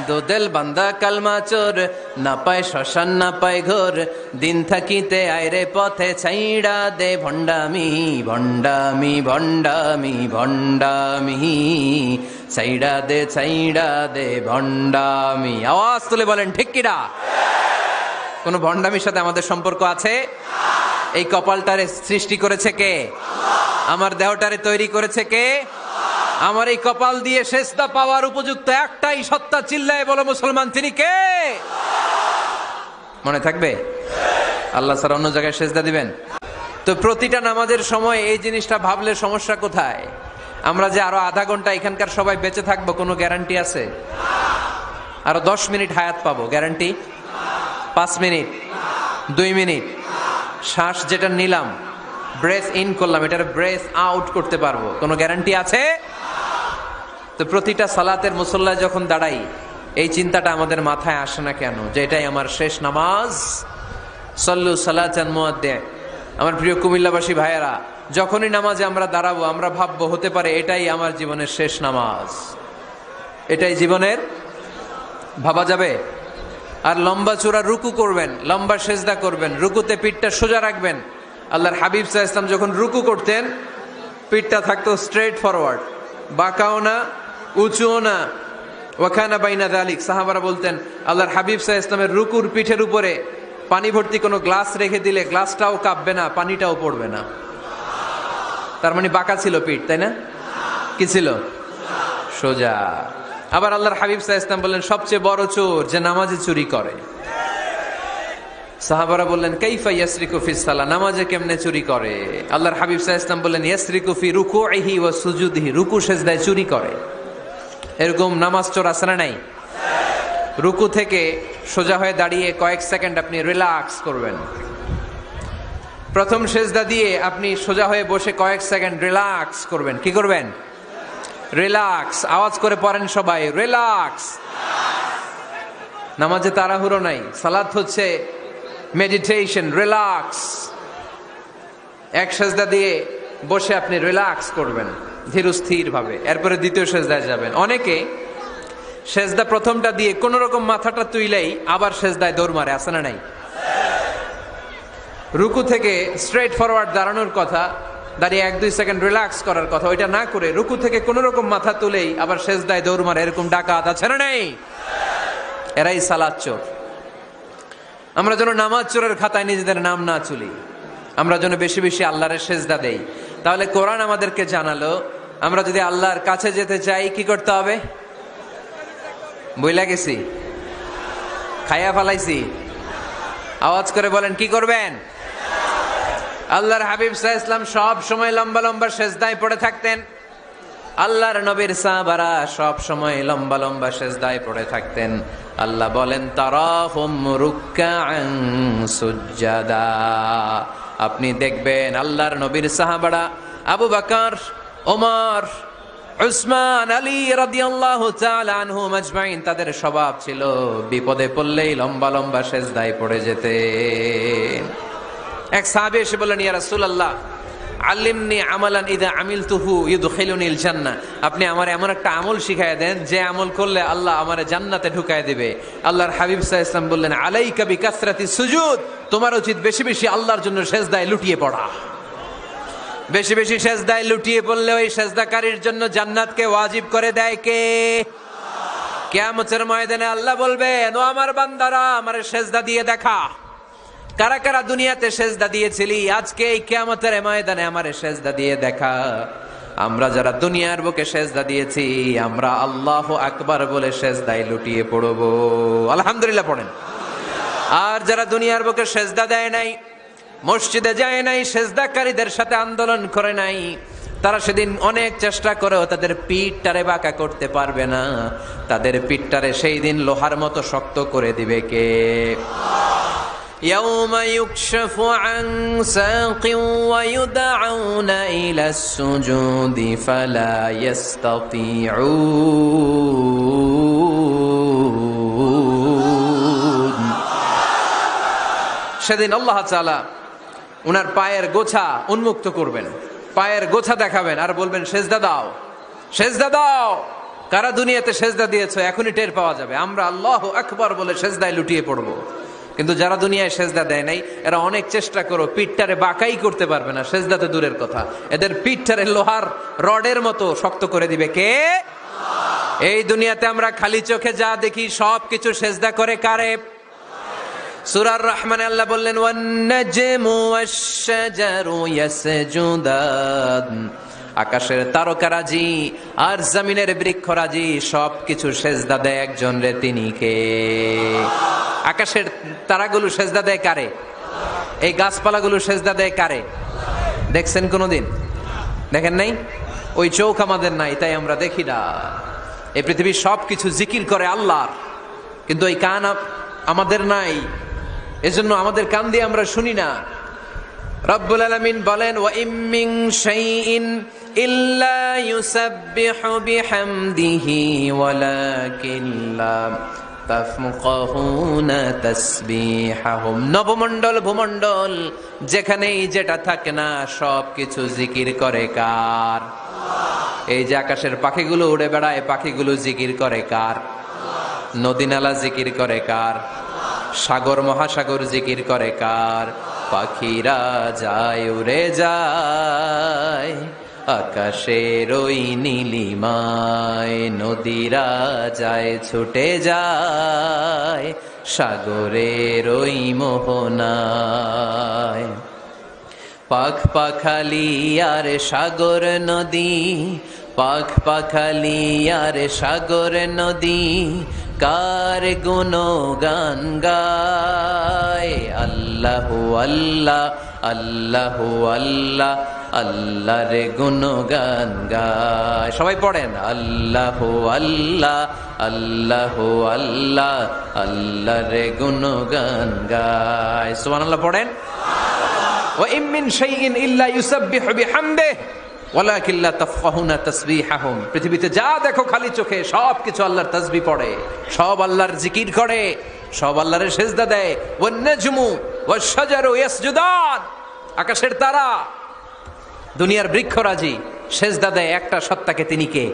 দোদেল বান্দা কালমা চোর, না পায় শ্মশান না পায় ঘোর, দিন থাকিতে আয়রে পথে ছাইড়া দে ভণ্ডামি, ভণ্ডামি ভণ্ডামি ভণ্ডামি, ছাইড়া দে ভণ্ডামি। আওয়াজ তুলে বলেন ঠিক কিনা? কোন ভণ্ডামির সাথে আমাদের সম্পর্ক আছে? এই কপালটারে সৃষ্টি করেছে কে? আমার দেহটারে তৈরি করেছে কে? আমার এই কপাল দিয়ে সেজদা পাওয়ার উপযুক্ত একটাই সত্তা, চিল্লায় বলো মুসলমান, তিনি কে? মনে থাকবে? আল্লাহ ছাড়া অন্য জায়গায় সেজদা দিবেন? তো প্রতিটা নামাজের সময় এই জিনিসটা ভাবলে সমস্যা কোথায়? আমরা যে আরো আধা ঘন্টা এখানকার সবাই বেঁচে থাকবো, কোনো গ্যারান্টি আছে? আরো 10 মিনিট হায়াত পাবো, গ্যারান্টি? 5 মিনিট, 2 মিনিট, শ্বাস যেটা নিলাম, ব্রেথ ইন করলাম, এটার ব্রেথ আউট করতে পারবো, কোনো গ্যারান্টি আছে? তো প্রতিটা সালাতের মুসল্লায় যখন দাঁড়াই, এই চিন্তাটা আমাদের মাথায় আসে না কেন যে এটাই আমার শেষ নামাজ? সল্লু সালাতান মুআদ্দি। আমার প্রিয় কুমিল্লাবাসী ভাইয়েরা, যখনই নামাজে আমরা দাঁড়াবো, আমরা ভাববো হতে পারে এটাই আমার জীবনের শেষ নামাজ, এটাই জীবনের। ভাবা যাবে? আর লম্বা চূড়া রুকু করবেন, লম্বা সেজদা করবেন, রুকুতে পিঠটা সোজা রাখবেন। আল্লাহর হাবিব সাল্লাল্লাহু আলাইহি ওয়াসাল্লাম যখন রুকু করতেন, পিঠটা থাকতো স্ট্রেট ফরওয়ার্ড, বাঁকাও না উঁচুও না, ওয়াকানা বাইনা যালিক। সাহাবারা বলতেন আল্লাহর হাবিব সাল্লাল্লাহু আলাইহি ওয়াসাল্লামের রুকুর পিঠের উপরে পানি ভর্তি কোনো গ্লাস রেখে দিলে গ্লাসটাও কাঁপবে না, পানিটাও পড়বে না। তার মানে বাঁকা ছিল পিঠ, তাই না? কি ছিল? সোজা। আবার আল্লাহর হাবিব সাল্লাল্লাহু আলাইহি ওয়াসাল্লাম বললেন সবচেয়ে বড় চোর যে নামাজে চুরি করে। সাহাবারা বললেন কাইফা ইয়াসরিকু ফিস সালাহ, নামাজে কেমনে চুরি করে? আল্লাহর হাবিব সাল্লাল্লাহু আলাইহি ওয়াসাল্লাম বললেন ইয়াসরিকু ফি রুকুইহি ওয়া সুজুদিহি, রুকু সেজদায় চুরি করে। এরকম নামাজ চোর আছে না নাই? রুকু থেকে সোজা হয়ে দাঁড়িয়ে কয়েক সেকেন্ড আপনি রিল্যাক্স করবেন। প্রথম সেজদা দিয়ে আপনি সোজা হয়ে বসে কয়েক সেকেন্ড রিল্যাক্স করবেন। কি করবেন? রিল্যাক্স। আওয়াজ করে পড়েন সবাই, রিল্যাক্স। নামাজে তাড়াহুড়ো নাই, সালাত হচ্ছে মেডিটেশন, রিল্যাক্স। এক সেজদা দিয়ে বসে আপনি রিল্যাক্স করবেন ধীর স্থির ভাবে, এরপরে দ্বিতীয় সেজদায় যাবেন। অনেকে সেজদা প্রথমটা দিয়ে কোন রকম মাথাটা তুইলেই আবার সেজদায় দৌড় মারে, আছে না নাই? রুকু থেকে স্ট্রেট ফরওয়ার্ড দাঁড়ানোর কথা, দাঁড়িয়ে 1-2 সেকেন্ড রিল্যাক্স করার কথা, ওইটা না করে রুকু থেকে কোন রকম মাথা তুলেই আবার সেজদায় দৌড় মারে, এরকম ডাকাত আছে না নাই? এরাই সালাত চোর। আমরা যেন নামাজ চোরের খাতায় নিজেদের নাম না তুলি। আমরা যেন বেশি বেশি আল্লাহর সেজদা দেই। তাহলে কোরআন আমাদেরকে জানালো আমরা যদি আল্লাহর কাছে যেতে চাই কি করতে হবে? বইলা গেছি, খাইয়া ফালাইছি, আওয়াজ করে বলেন কি করবেন? আল্লাহর হাবিব সাল্লাল্লাহু আলাইহি ওয়াসাল্লাম সব সময় লম্বা লম্বা সেজদায় পড়ে থাকতেন। আল্লাহর নবীর সাহাবারা সব সময় লম্বা লম্বা সেজদায় পড়ে থাকতেন। আল্লাহ বলেন তারাহুম রুকআন সুজদা। আপনি দেখবেন আল্লাহর নবীর সাহাবারা আবু বকর, ওমর, উসমান, আলী রাদিয়াল্লাহু তাআলা আনহুম আজমাইন তাদের স্বভাব ছিল বিপদে পড়লেই লম্বা লম্বা সেজদায় পড়ে যেতেন। এক সাহাবী এসে বললেন ইয়া রাসূলুল্লাহ আল্লিমনি আমালান ইযা আমিলতুহু ইউদখিলুনিল জান্নাহ। আপনি আমার এমন একটা আমল শিখায় দেন যে আমল করলে আল্লাহ আমারে জান্নাতে ঢুকায় দিবে। আল্লাহর হাবিব সাল্লাল্লাহু আলাইহি ওয়াসাল্লাম বললেন আলাইকা বিকাসরাতিস সুজুদ। তোমার উচিত বেশি বেশি আল্লাহর জন্য সেজদায় লুটিয়ে পড়া। বেশি বেশি সেজদায় লুটিয়ে পড়লে ওই সেজদাকারীর জন্য জান্নাতকে ওয়াজিব করে দেয় কে? কিয়ামতের ময়দানে আল্লাহ বলবেন ও আমার বান্দারা আমারে সেজদা দিয়ে দেখা। কারা কারা দুনিয়াতে সেজদা দিয়েছিলি আজকে এই কিয়ামতের ময়দানে আমারে সেজদা দিয়ে দেখা। আমরা যারা দুনিয়ার বুকে সেজদা দিয়েছি আমরা আল্লাহু আকবার বলে সেজদায় লুটিয়ে পড়ব। আলহামদুলিল্লাহ পড়েন। আর যারা দুনিয়ার বুকে সেজদা দেয় নাই, মসজিদে যায় নাই, সেজদাকারীদের সাথে আন্দোলন করে নাই, তারা সেদিন অনেক চেষ্টা করেও তাদের পিঠটারে বাঁকা করতে পারবে না। তাদের পিঠটারে সেই দিন লোহার মতো শক্ত করে দিবে কে? يوم يكشف عن ساق ويدعون إلى السجود فلا يستطيعون। সেদিন আল্লাহ তাআলা উনার পায়ের গোছা উন্মুক্ত করবেন, পায়ের গোছা দেখাবেন আর বলবেন সেজদা দাও, সেজদা দাও। কারা দুনিয়াতে সেজদা দিয়েছো এখনই টের পাওয়া যাবে। আমরা আল্লাহু আকবার বলে সেজদায় লুটিয়ে পড়বো। কিন্তু যারা দুনিয়ায় সেজদা দেয় নাই এরা অনেক চেষ্টা করো পিঠটারে বাঁকাই করতে পারবে না। সেজদাতে দূরের কথা, এদের পিঠটারে লোহার রডের মতো শক্ত করে দিবে কে? এই দুনিয়াতে আমরা খালি চোখে যা দেখি সব কিছু সেজদা করে কারে? সূরা রহমানে আল্লাহ বললেন ওয়ান নাজমু ওয়াশ-শাজারু ইয়াসজুদান। আকাশের তারকারাজি আর জমিনের বৃক্ষরাজি সব কিছু সেজদা দেয় একজন রে, তিনি কে? আকাশের তারাগুলো সেজদা দেয় কারে? এই গাছপালাগুলো সেজদা দেয় কারে? দেখছেন কোনদিন? দেখেন নাই? ওই চোখ আমাদের নাই তাই আমরা দেখি না। এই পৃথিবীর সব কিছু জিকির করে আল্লাহর, কিন্তু এই কান আমাদের নাই, এজন্য আমাদের কান দিয়ে আমরা শুনি না। রব্বুল আলামিন বলেন ওয়া ইম মিন শাইইন ইল্লা ইউসাব্বিহু বিহামদিহি ওয়ালাকিন লা তাফকাহুনা তাসবিহাহুম। নবমণ্ডল ভূমণ্ডল যেখানেই যেটা থাকে না সব কিছু জিকির করে কার? এই যে আকাশের পাখিগুলো উড়ে বেড়ায়, পাখিগুলো জিকির করে কার? নদী নালা জিকির করে কার? সাগর মহাসাগর জিকির করে কার? পাখিরা যায় উড়ে যায় আকাশের ওই নীলিমায়, নদীরা যায় ছুটে যায় সাগরের ওই মোহনায়। পাখ পাখালি আর সাগর নদী, পাখ পাখালি আর সাগর নদী কার গুণগান গায়? আল্লাহু আল্লাহ, আল্লাহু আল্লাহ, আল্লাহর গুণগান গায়। সবাই পড়েন আল্লাহু আল্লাহ, আল্লাহু আল্লাহ, আল্লাহর গুণগান গায়। সুবহানাল্লাহ পড়েন। ওয়া ইম মিন শাইইন ইল্লা ইউসাব্বিহু বিহামদিহি ওয়ালাকিন লা তাফকাহুনা তাসবিহাহুম। পৃথিবীতে যা দেখো খালি চোখে সব কিছু আল্লাহর তাসবিহ পড়ে, সব আল্লাহর জিকির করে, সব আল্লাহর সেজদা দেয়। ওয়ান নাজমু ওয়াশ-শাজারু ইয়াসজুদান। আকাশের তারা, দুনিয়ার বৃক্ষরাজি সেজদা দেয় একটা সত্তাকে, তিনি কে?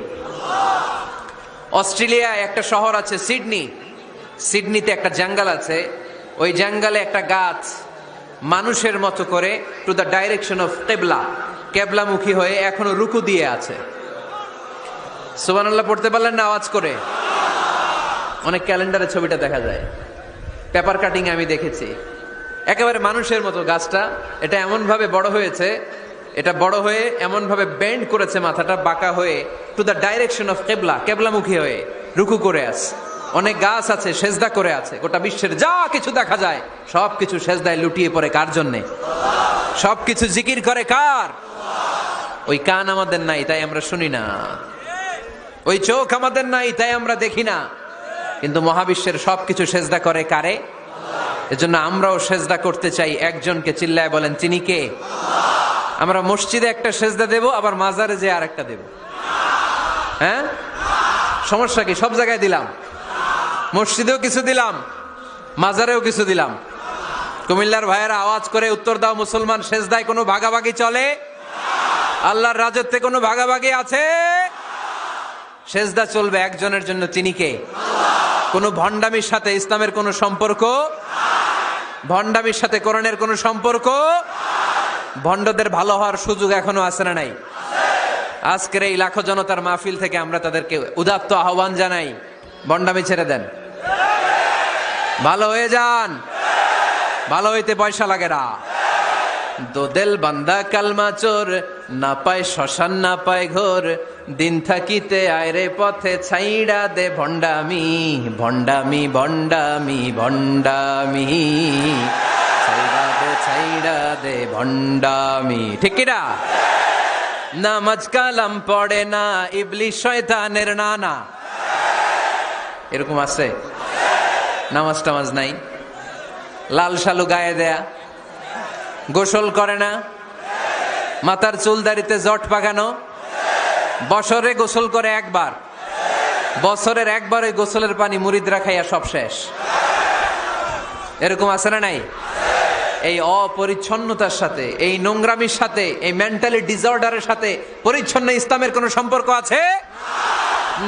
অস্ট্রেলিয়ায় একটা শহর আছে সিডনি, সিডনিতে একটা জঙ্গল আছে। ওই জঙ্গলে একটা গাছ মানুষের মতো করে টু দ্য ডাইরেকশন অফ কিবলা, কেবলামুখী হয়ে এখনো রুকু দিয়ে আছে। সুবহানাল্লাহ পড়তে পারলেন না আওয়াজ করে? অনেক ক্যালেন্ডারে ছবিটা দেখা যায়, পেপার কাটিং আমি দেখেছি। একেবারে মানুষের মতো গাছটা। এটা এমন ভাবে বড় হয়েছে, এটা বড় হয়ে এমন ভাবে বেন্ড করেছে, মাথাটা বাঁকা হয়ে টু দ্য ডাইরেকশন অফ কেবলা, কেবলামুখী হয়ে রুকু করে আছে। অনেক গাছ আছে সেজদা করে আছে। গোটা বিশ্বের যা কিছু দেখা যায় সবকিছু সেজদায় লুটিয়ে পড়ে কার জন্যে? সবকিছু জিকির করে কার? ওই কান আমাদের নাই তাই আমরা শুনি না, ওই চোখ আমাদের নাই তাই আমরা দেখি না, কিন্তু মহাবিশ্বের সবকিছু সেজদা করে কারে? এজন্য আমরাও সেজদা করতে চাই একজনকে। চিল্লায় বলেন তিনি কে? আমরা মসজিদে একটা সেজদা দেব, আবার মাজারে যে আর একটা দেব। হ্যাঁ, সমস্যা কি? সব জায়গায় দিলাম, মসজিদেও কিছু দিলাম, মাজারেও কিছু দিলাম। কুমিল্লার ভাইয়েরা আওয়াজ করে উত্তর দাও, মুসলমান সেজদায় কোনো ভাগাভাগি চলে? আল্লাহর রাজত্বে কোনো ভাগাভাগি আছে? সেজদা চলবে একজনের জন্য, তিনি কে? কোনো ভণ্ডামির সাথে ইসলামের কোনো সম্পর্ক, ভণ্ডামির সাথে কোরআনের কোনো সম্পর্ক। ভণ্ডদের ভালো হওয়ার সুযোগ এখনো আছে না নাই? আজকের এই লাখো জনতার মাহফিল থেকে আমরা তাদেরকে উদাত্ত আহ্বান জানাই, ভণ্ডামি ছেড়ে দেন, ভালো হয়ে যান। ভালো হইতে পয়সা লাগে না। দোদেল বান্দা কালমা চোর, না পায় শ্মশান না পায় ঘোর, দিন থাকিতে আয়রে পথে ছাইড়া দে ভণ্ডামি, ভণ্ডামি ভণ্ডামি ভণ্ডামি, ছাইড়া দে ভণ্ডামি। ঠিক কিনা? নামাজ কালাম পড়ে না, ইবলিশ শয়তানের নানা। এরকম আছে? নামাজ টামাজ নাই, লাল শালু গায়ে দেয়া, গোসল করে না, মাথার চুল দাড়িতে জট পাকানো, বছরে গোসল করে একবার, বছরের একবার ওই গোসলের পানি মুরিদরা খাইয়া সব শেষ। এরকম আছে না নাই? এই অপরিচ্ছন্নতার সাথে, এই নোংরামির সাথে, এই মেন্টালি ডিসঅর্ডারের সাথে পরিচ্ছন্ন ইসলামের কোনো সম্পর্ক আছে?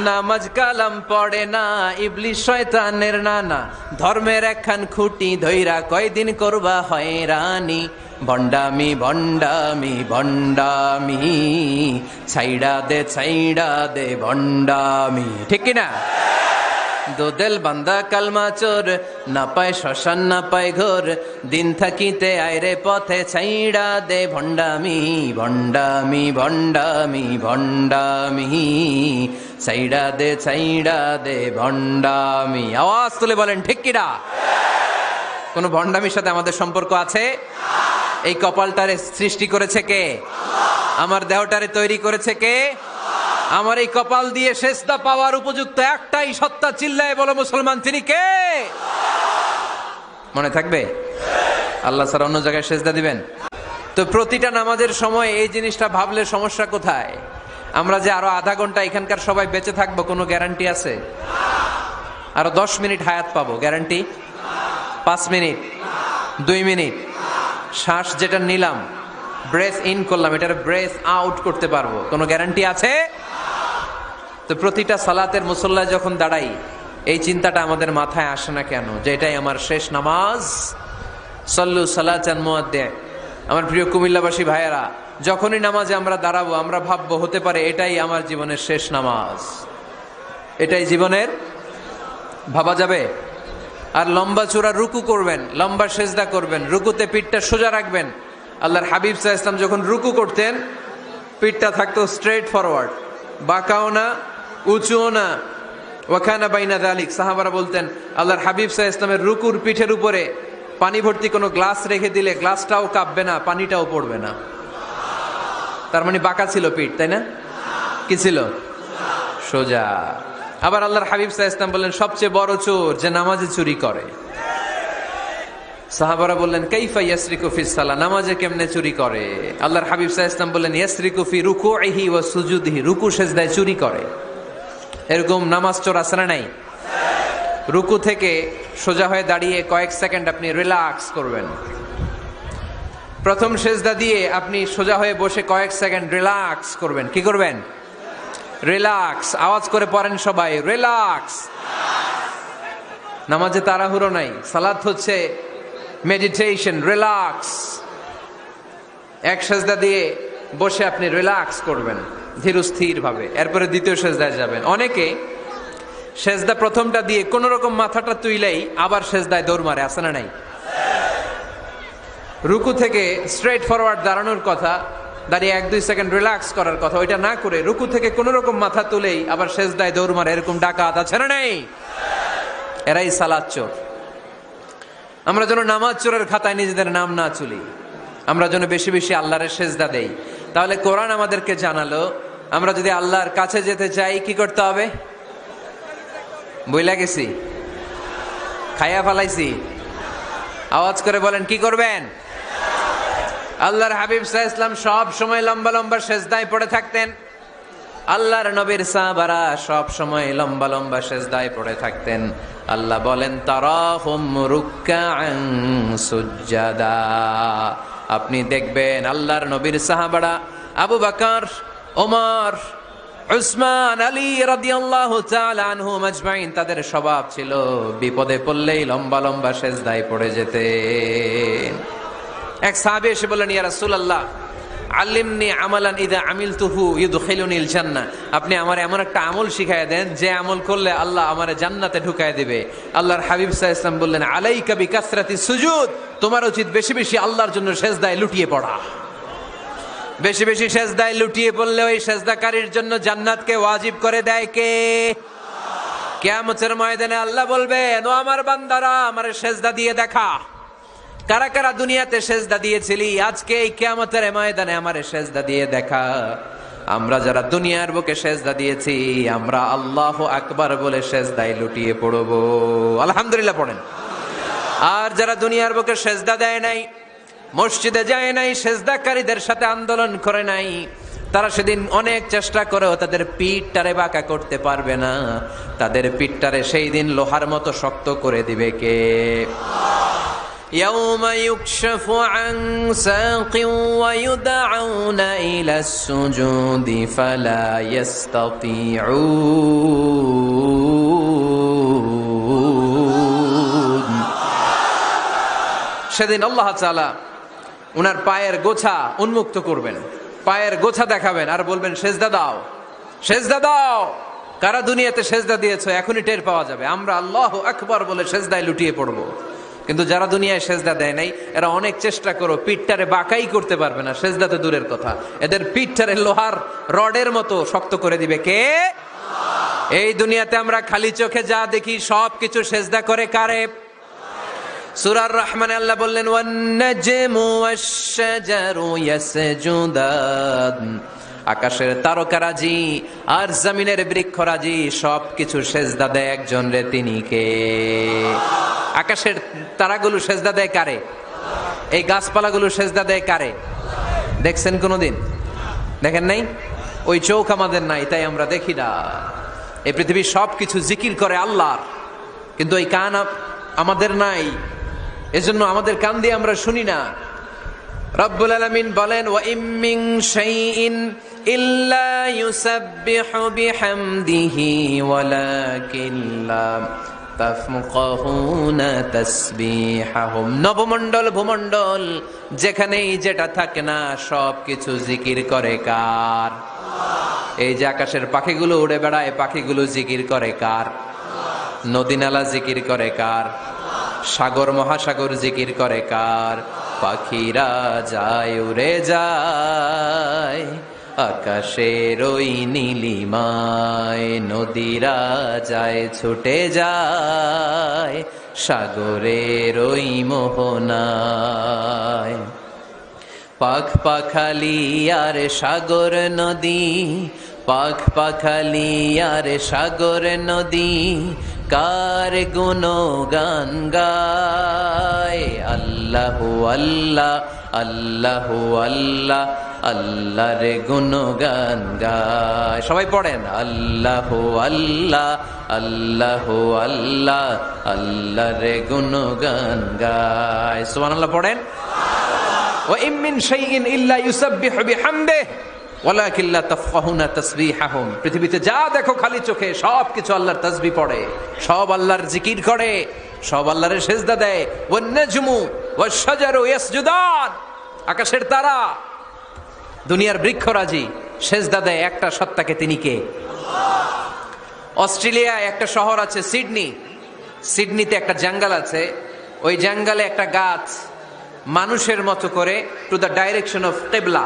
নামাজ কালাম পড়ে না, ইবলিশ শয়তানের নানা, ধর্মের একখান খুঁটি ধইরা কয়দিন করবা হয়রানি, ভণ্ডামি ভণ্ডামি ভণ্ডামি, ছাইড়া দে ভণ্ডামি। ঠিক কিনা? দোদেল বান্দা কালমা চোর, না পায় শ্মশান না পায় ঘোর, দিন থাকিতে আয়রে পথে ছাইড়া দে ভণ্ডামি, ভণ্ডামি ভণ্ডামি ভণ্ডামি, ছাইড়া দে ভণ্ডামি। আওয়াজ তুলে বলেন ঠিক কিনা? কোন ভণ্ডামির সাথে আমাদের সম্পর্ক আছে? এই কপালটারে সৃষ্টি করেছে কে? আমার দেহটারে তৈরি করেছে কে? আমার এই কপাল দিয়ে সেজদা পাওয়ার উপযুক্ত একটাই সত্তা, চিল্লায় বলো মুসলমান, তিনি কে? মনে থাকবে? আল্লাহ ছাড়া অন্য জায়গায় সেজদা দিবেন? তো প্রতিটা নামাজের সময় এই জিনিসটা ভাবলে সমস্যা কোথায়? আমরা যে আরো আধা ঘন্টা এখানকার সবাই বেঁচে থাকবো কোনো গ্যারান্টি আছে? আরো 10 মিনিট হায়াত পাবো, গ্যারান্টি? 5 মিনিট, 2 মিনিট, শ্বাস যেটা নিলাম, ব্রেথ ইন করলাম, এটার ব্রেথ আউট করতে পারবো, কোনো গ্যারান্টি আছে? তো প্রতিটা সালাতের মুসল্লায় যখন দাঁড়াই, এই চিন্তাটা আমাদের মাথায় আসে না কেন যে এটাই আমার শেষ নামাজ? সল্লু সালাতান মুআদ্দিন। আমার প্রিয় কুমিল্লাবাসী ভাইয়েরা, যখনই নামাজে আমরা দাঁড়াবো আমরা ভাববো হতে পারে এটাই আমার জীবনের শেষ নামাজ, এটাই জীবনের। ভাবা যাবে? আর লম্বা চূড়া রুকু করবেন, লম্বা সেজদা করবেন, রুকুতে পিঠটা সোজা রাখবেন। আল্লাহর হাবিব সাল্লাল্লাহু আলাইহি ওয়াসাল্লাম যখন রুকু করতেন, পিঠটা থাকতো স্ট্রেট ফরওয়ার্ড, বাঁকাও না উঁচুও না, ওয়াকানা বাইনা যালিক। সাহাবারা বলতেন আল্লাহর হাবিব সাল্লাল্লাহু আলাইহি ওয়াসাল্লামের রুকুর পিঠের উপরে পানি ভর্তি কোনো গ্লাস রেখে দিলে গ্লাসটাও কাঁপবে না, পানিটাও পড়বে না। তার মানে বাঁকা ছিল পিঠ, তাই না? কি ছিল? সোজা। আবার আল্লাহর হাবিব সাল্লাল্লাহু আলাইহি ওয়াসাল্লাম বললেন সবচেয়ে বড় চোর যে নামাজে চুরি করে। সাহাবারা বললেন কাইফা ইয়াসরিকু ফিস সালাহ, নামাজে কেমনে চুরি করে? আল্লাহর হাবিব সাল্লাল্লাহু আলাইহি ওয়াসাল্লাম বললেন ইয়াসরিকু ফি রুকুইহি ওয়া সুজুদিহি, রুকু সেজদায় চুরি করে। এরকম নামাজ চোর আছে না নাই? রুকু থেকে সোজা হয়ে দাঁড়িয়ে কয়েক সেকেন্ড আপনি রিল্যাক্স করবেন। প্রথম সেজদা দিয়ে আপনি সোজা হয়ে বসে কয়েক সেকেন্ড রিল্যাক্স করবেন। কি করবেন? রিল্যাক্স। আওয়াজ করে পড়েন সবাই, রিল্যাক্স। নামাজে তাড়াহুড়ো নাই, সালাত হচ্ছে মেডিটেশন, রিল্যাক্স। এক সেজদা দিয়ে বসে আপনি রিল্যাক্স করবেন ধীরস্থির ভাবে, এরপরে দ্বিতীয় সেজদায় যাবেন। অনেকে সেজদা প্রথমটা দিয়ে কোন রকম মাথাটা তুইলেই আবার সেজদায় দৌড় মারে, আছে না নাই? রুকু থেকে স্ট্রেট ফরওয়ার্ড দাঁড়ানোর কথা, দাঁড়িয়ে 1-2 সেকেন্ড রিল্যাক্স করার কথা, ওইটা না করে রুকু থেকে কোন রকম মাথা তুলেই আবার সেজদায় দৌড় মারে, এরকম ডাকাত আছে না নেই? এরাই সালাত চোর। আমরা যেন নামাজ চোরের খাতায় নিজেদের নাম না তুলি, আমরা যেন বেশি বেশি আল্লাহর সেজদা দেই। তাহলে কোরআন আমাদেরকে জানালো, আমরা যদি আল্লাহর কাছে যেতে চাই কি করতে হবে? বইলা গেছি, খাইয়া ফালাইছি, আওয়াজ করে বলেন কি করবেন? আল্লাহর হাবিব সাল্লাল্লাহু আলাইহি ওয়াসাল্লাম সব সময় লম্বা লম্বা সেজদায় পড়ে থাকতেন। আল্লাহর নবীর সাহাবারা সব সময় লম্বা লম্বা সেজদায় পড়ে থাকতেন। আল্লাহ বলেন তারাহুম রুকআন সুজদা। আপনি দেখবেন আল্লাহর নবীর সাহাবারা আবু বকর, ওমর, উসমান, আলী রাদিয়াল্লাহু তাআলা আনহুম আজমাইন, তাদের স্বভাব ছিল বিপদে পড়লেই লম্বা লম্বা সেজদায় পড়ে যেতেন। এক সাহাবী এসে বললেন, ইয়া রাসূলুল্লাহ আল্লিমনি আমালান ইযা আমিলতুহু ইউদখিলুনিল জান্নাহ। আপনি আমার এমন একটা আমল শিখায় দেন যে আমল করলে আল্লাহ আমারে জান্নাতে ঢুকায় দিবে। আল্লাহর হাবিব সাল্লাল্লাহু আলাইহি ওয়াসাল্লাম বললেন, আলাইকা বিকাসরাতিস সুজুদ। তোমার উচিত বেশি বেশি আল্লাহর জন্য সেজদায় লুটিয়ে পড়া। বেশি বেশি সেজদায় লুটিয়ে পড়লে ওই সেজদাকারীর জন্য জান্নাতকে ওয়াজিব করে দেয় কে? কিয়ামতের ময়দানে আল্লাহ বলবেন, ও আমার বান্দারা আমারে সেজদা দিয়ে দেখা। কারা কারা দুনিয়াতে সেজদা দিয়েছিলি, আজকে এই কিয়ামতের ময়দানে আমারে সেজদা দিয়ে দেখা। আমরা যারা দুনিয়ার বুকে সেজদা দিয়েছি, আমরা আল্লাহু আকবার বলে সেজদায় লুটিয়ে পড়ব। আলহামদুলিল্লাহ পড়েন। আর যারা দুনিয়ার বুকে সেজদা দেয় নাই, মসজিদে যায় নাই, সেজদাকারীদের সাথে আন্দোলন করে নাই, তারা সেদিন অনেক চেষ্টা করেও তাদের পিঠটারে বাঁকা করতে পারবে না। তাদের পিঠটারে সেই দিন লোহার মতো শক্ত করে দিবে কে? يوم يكشف عن ساق ويدعون إلى السجود فلا يستطيعون। সেদিন আল্লাহ তাআলা উনার পায়ের গোছা উন্মুক্ত করবেন, পায়ের গোছা দেখাবেন আর বলবেন, সেজদা দাও, সেজদা দাও। কারা দুনিয়াতে সেজদা দিয়েছো এখনই টের পাওয়া যাবে। আমরা আল্লাহু আকবার বলে সেজদায় লুটিয়ে পড়বো। কিন্তু যারা দুনিয়ায় সেজদা দেয় নাই, এরা অনেক চেষ্টা করো, পিঠটারে বাঁকাই করতে পারবে না। সেজদাতে দূরের কথা, এদের পিঠটারে লোহার রডের মতো শক্ত করে দিবে কে? এই দুনিয়াতে আমরা খালি চোখে যা দেখি সব কিছু সেজদা করে কারে? সূরা রহমানে আল্লাহ বললেন, ওয়ান নাজমু ওয়াশ-শাজারু ইয়াসজুদান। আকাশের তারকারাজি আর জমিনের বৃক্ষরাজি সব কিছু সেজদা দেয় একজন রে, তিনি কে? আকাশের তারাগুলো সেজদা দেয় কারে? এই গাছপালাগুলো সেজদা দেয় কারে? দেখছেন কোনদিন? দেখেন নাই? ওই চোখ আমাদের নাই, তাই আমরা দেখি না। এই পৃথিবীর সব কিছু জিকির করে আল্লাহর, কিন্তু ওই কান আমাদের নাই, এজন্য আমাদের কান দিয়ে আমরা শুনি না। রব্বুল আলামিন বলেন, ওয়া ইম মিন শাইইন ইল্লা ইউসাব্বিহু বিহামদিহি ওয়ালাকিন লা তাফকাহুনা তাসবিহাহুম। নবমণ্ডল ভূমণ্ডল যেখানেই যেটা থাকে না, সব কিছু জিকির করে কার? এই যে আকাশের পাখিগুলো উড়ে বেড়ায়, পাখিগুলো জিকির করে কার? নদী নালা জিকির করে কার? সাগর মহাসাগর জিকির করে কার? পাখিরা যায় উড়ে যায় আকাশের ওই নীলিমায়, নদীরা যায় ছুটে যায় সাগরের ওই মোহনায়। পাখ পাখালি আর সাগর নদী, পাখ পাখালি আর সাগর নদী, কার গুণগান গায়? আল্লাহু আল্লাহ, আল্লাহু আল্লাহ, আল্লাহর গুণগান গায়। সবাই পড়েন, আল্লাহু আল্লাহ, আল্লাহু আল্লাহ, আল্লাহর গুণগান গায়। সুবহানাল্লাহ পড়েন। ওয়া ইম মিন শাইইন ইল্লা ইউসাব্বিহু বিহামদিহি ওয়ালাকিন লা তাফকাহুনা তাসবিহাহুম। পৃথিবীতে যা দেখো খালি চোখে সব কিছু আল্লাহর তাসবিহ পড়ে, সব আল্লাহর জিকির করে, সব আল্লাহর সেজদা দেয়। ওয়ান নাজমু ওয়াশ-শাজারু ইয়াসজুদান। আকাশের তারা, দুনিয়ার বৃক্ষরাজি সেজদা দেয় একটা সত্তাকে, তিনি কে? অস্ট্রেলিয়ায় একটা শহর আছে সিডনি, সিডনিতে একটা জঙ্গল আছে, ওই জঙ্গলে একটা গাছ মানুষের মতো করে টু দ্য ডাইরেকশন অফ কেবলা,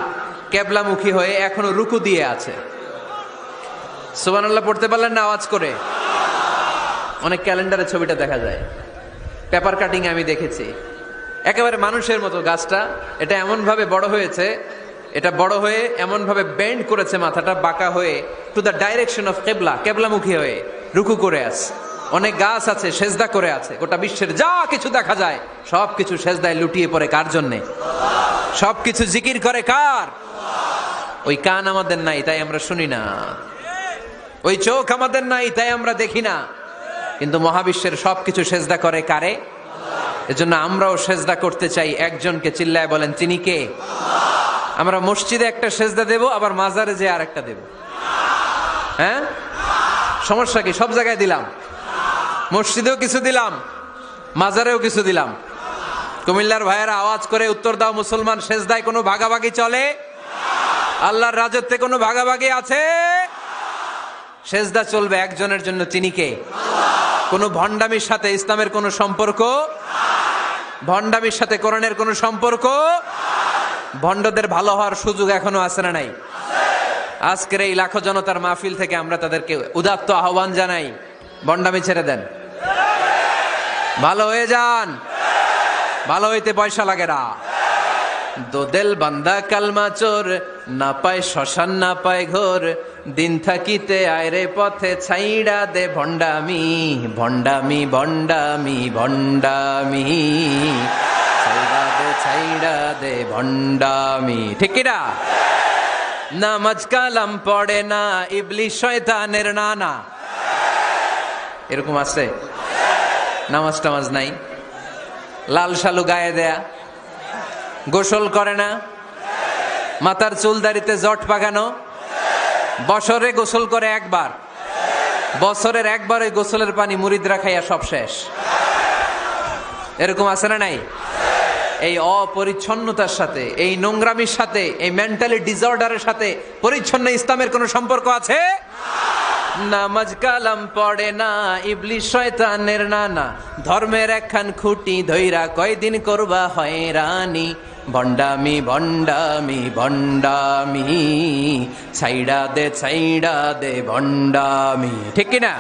কেবলামুখী হয়ে এখনো রুকু দিয়ে আছে। সুবহানাল্লাহ পড়তে পারলেন না আওয়াজ করে? অনেক ক্যালেন্ডারে ছবিটা দেখা যায়, পেপার কাটিং আমি দেখেছি। একেবারে মানুষের মতো গাছটা, এটা এমন ভাবে বড় হয়েছে, এটা বড় হয়ে এমন ভাবে বেন্ড করেছে, মাথাটা বাঁকা হয়ে টু দ্য ডাইরেকশন অফ কেবলা, কেবলামুখী হয়ে রুকু করে আছে। অনেক গাছ আছে সেজদা করে আছে। গোটা বিশ্বের যা কিছু দেখা যায় সবকিছু সেজদায় লুটিয়ে পড়ে কার জন্যে? সবকিছু জিকির করে কার? ওই কান আমাদের নাই তাই আমরা শুনি না, ওই চোখ আমাদের নাই তাই আমরা দেখি না, কিন্তু মহাবিশ্বের সবকিছু সেজদা করে কারে? এজন্য আমরাও সেজদা করতে চাই একজনকে। চিল্লায় বলেন তিনি কে? আমরা মসজিদে একটা সেজদা দেব, আবার মাজারে যে আর একটা দেব। হ্যাঁ, সমস্যা কি? সব জায়গায় দিলাম, মসজিদেও কিছু দিলাম, মাজারেও কিছু দিলাম। কুমিল্লার ভাইয়েরা আওয়াজ করে উত্তর দাও, মুসলমান সেজদায় কোনো ভাগাভাগি চলে? আল্লাহর রাজত্বে কোনো ভাগাভাগি আছে? সেজদা চলবে একজনের জন্য, তিনি কে? কোন ভণ্ডামির সাথে ইসলামের কোন সম্পর্ক, ভণ্ডামির সাথে কোরআনের কোন সম্পর্ক। ভণ্ডদের ভালো হওয়ার সুযোগ এখনো আছে না নাই? আজকের এই লাখো জনতার মাহফিল থেকে আমরা তাদেরকে উদাত্ত আহ্বান জানাই, ভণ্ডামি ছেড়ে দেন, ভালো হয়ে যান। ভালো হইতে পয়সা লাগে না। দোদেল বান্দা কালমা চোর, না পায় শ্মশান না পায় ঘোর, দিন থাকিতে আয়রে পথে ছাইড়া দে ভণ্ডামি, ভণ্ডামি ভণ্ডামি ভণ্ডামি, ছাইড়া দে ছাইড়া দে ভণ্ডামি। ঠিক কিনা? নামাজ কালাম পড়ে না, ইবলিশ শয়তানের নানা। এরকম আছে? নামাজ টামাজ নাই, লাল শালু গায়ে দেয়া, গোসল করে না, মাথার চুল দাড়িতে জট পাকানো, বছরে গোসল করে একবার, বছরের একবার ওই গোসলের পানি মুরিদরা খাইয়া সব শেষ। এরকম আছে না নাই? এই অপরিচ্ছন্নতার সাথে, এই নোংরামির সাথে, এই মেন্টালি ডিসঅর্ডারের সাথে পরিচ্ছন্ন ইসলামের কোন সম্পর্ক আছে? নামাজ কালাম পড়ে না, ইবলিশ শয়তানের নানা, ধর্মের একখান খুঁটি ধইরা কয়দিন করবা হয়রানি, ভণ্ডামি ভণ্ডামি ভণ্ডামি, ছাইড়া দে ভণ্ডামি। ঠিক কিনা?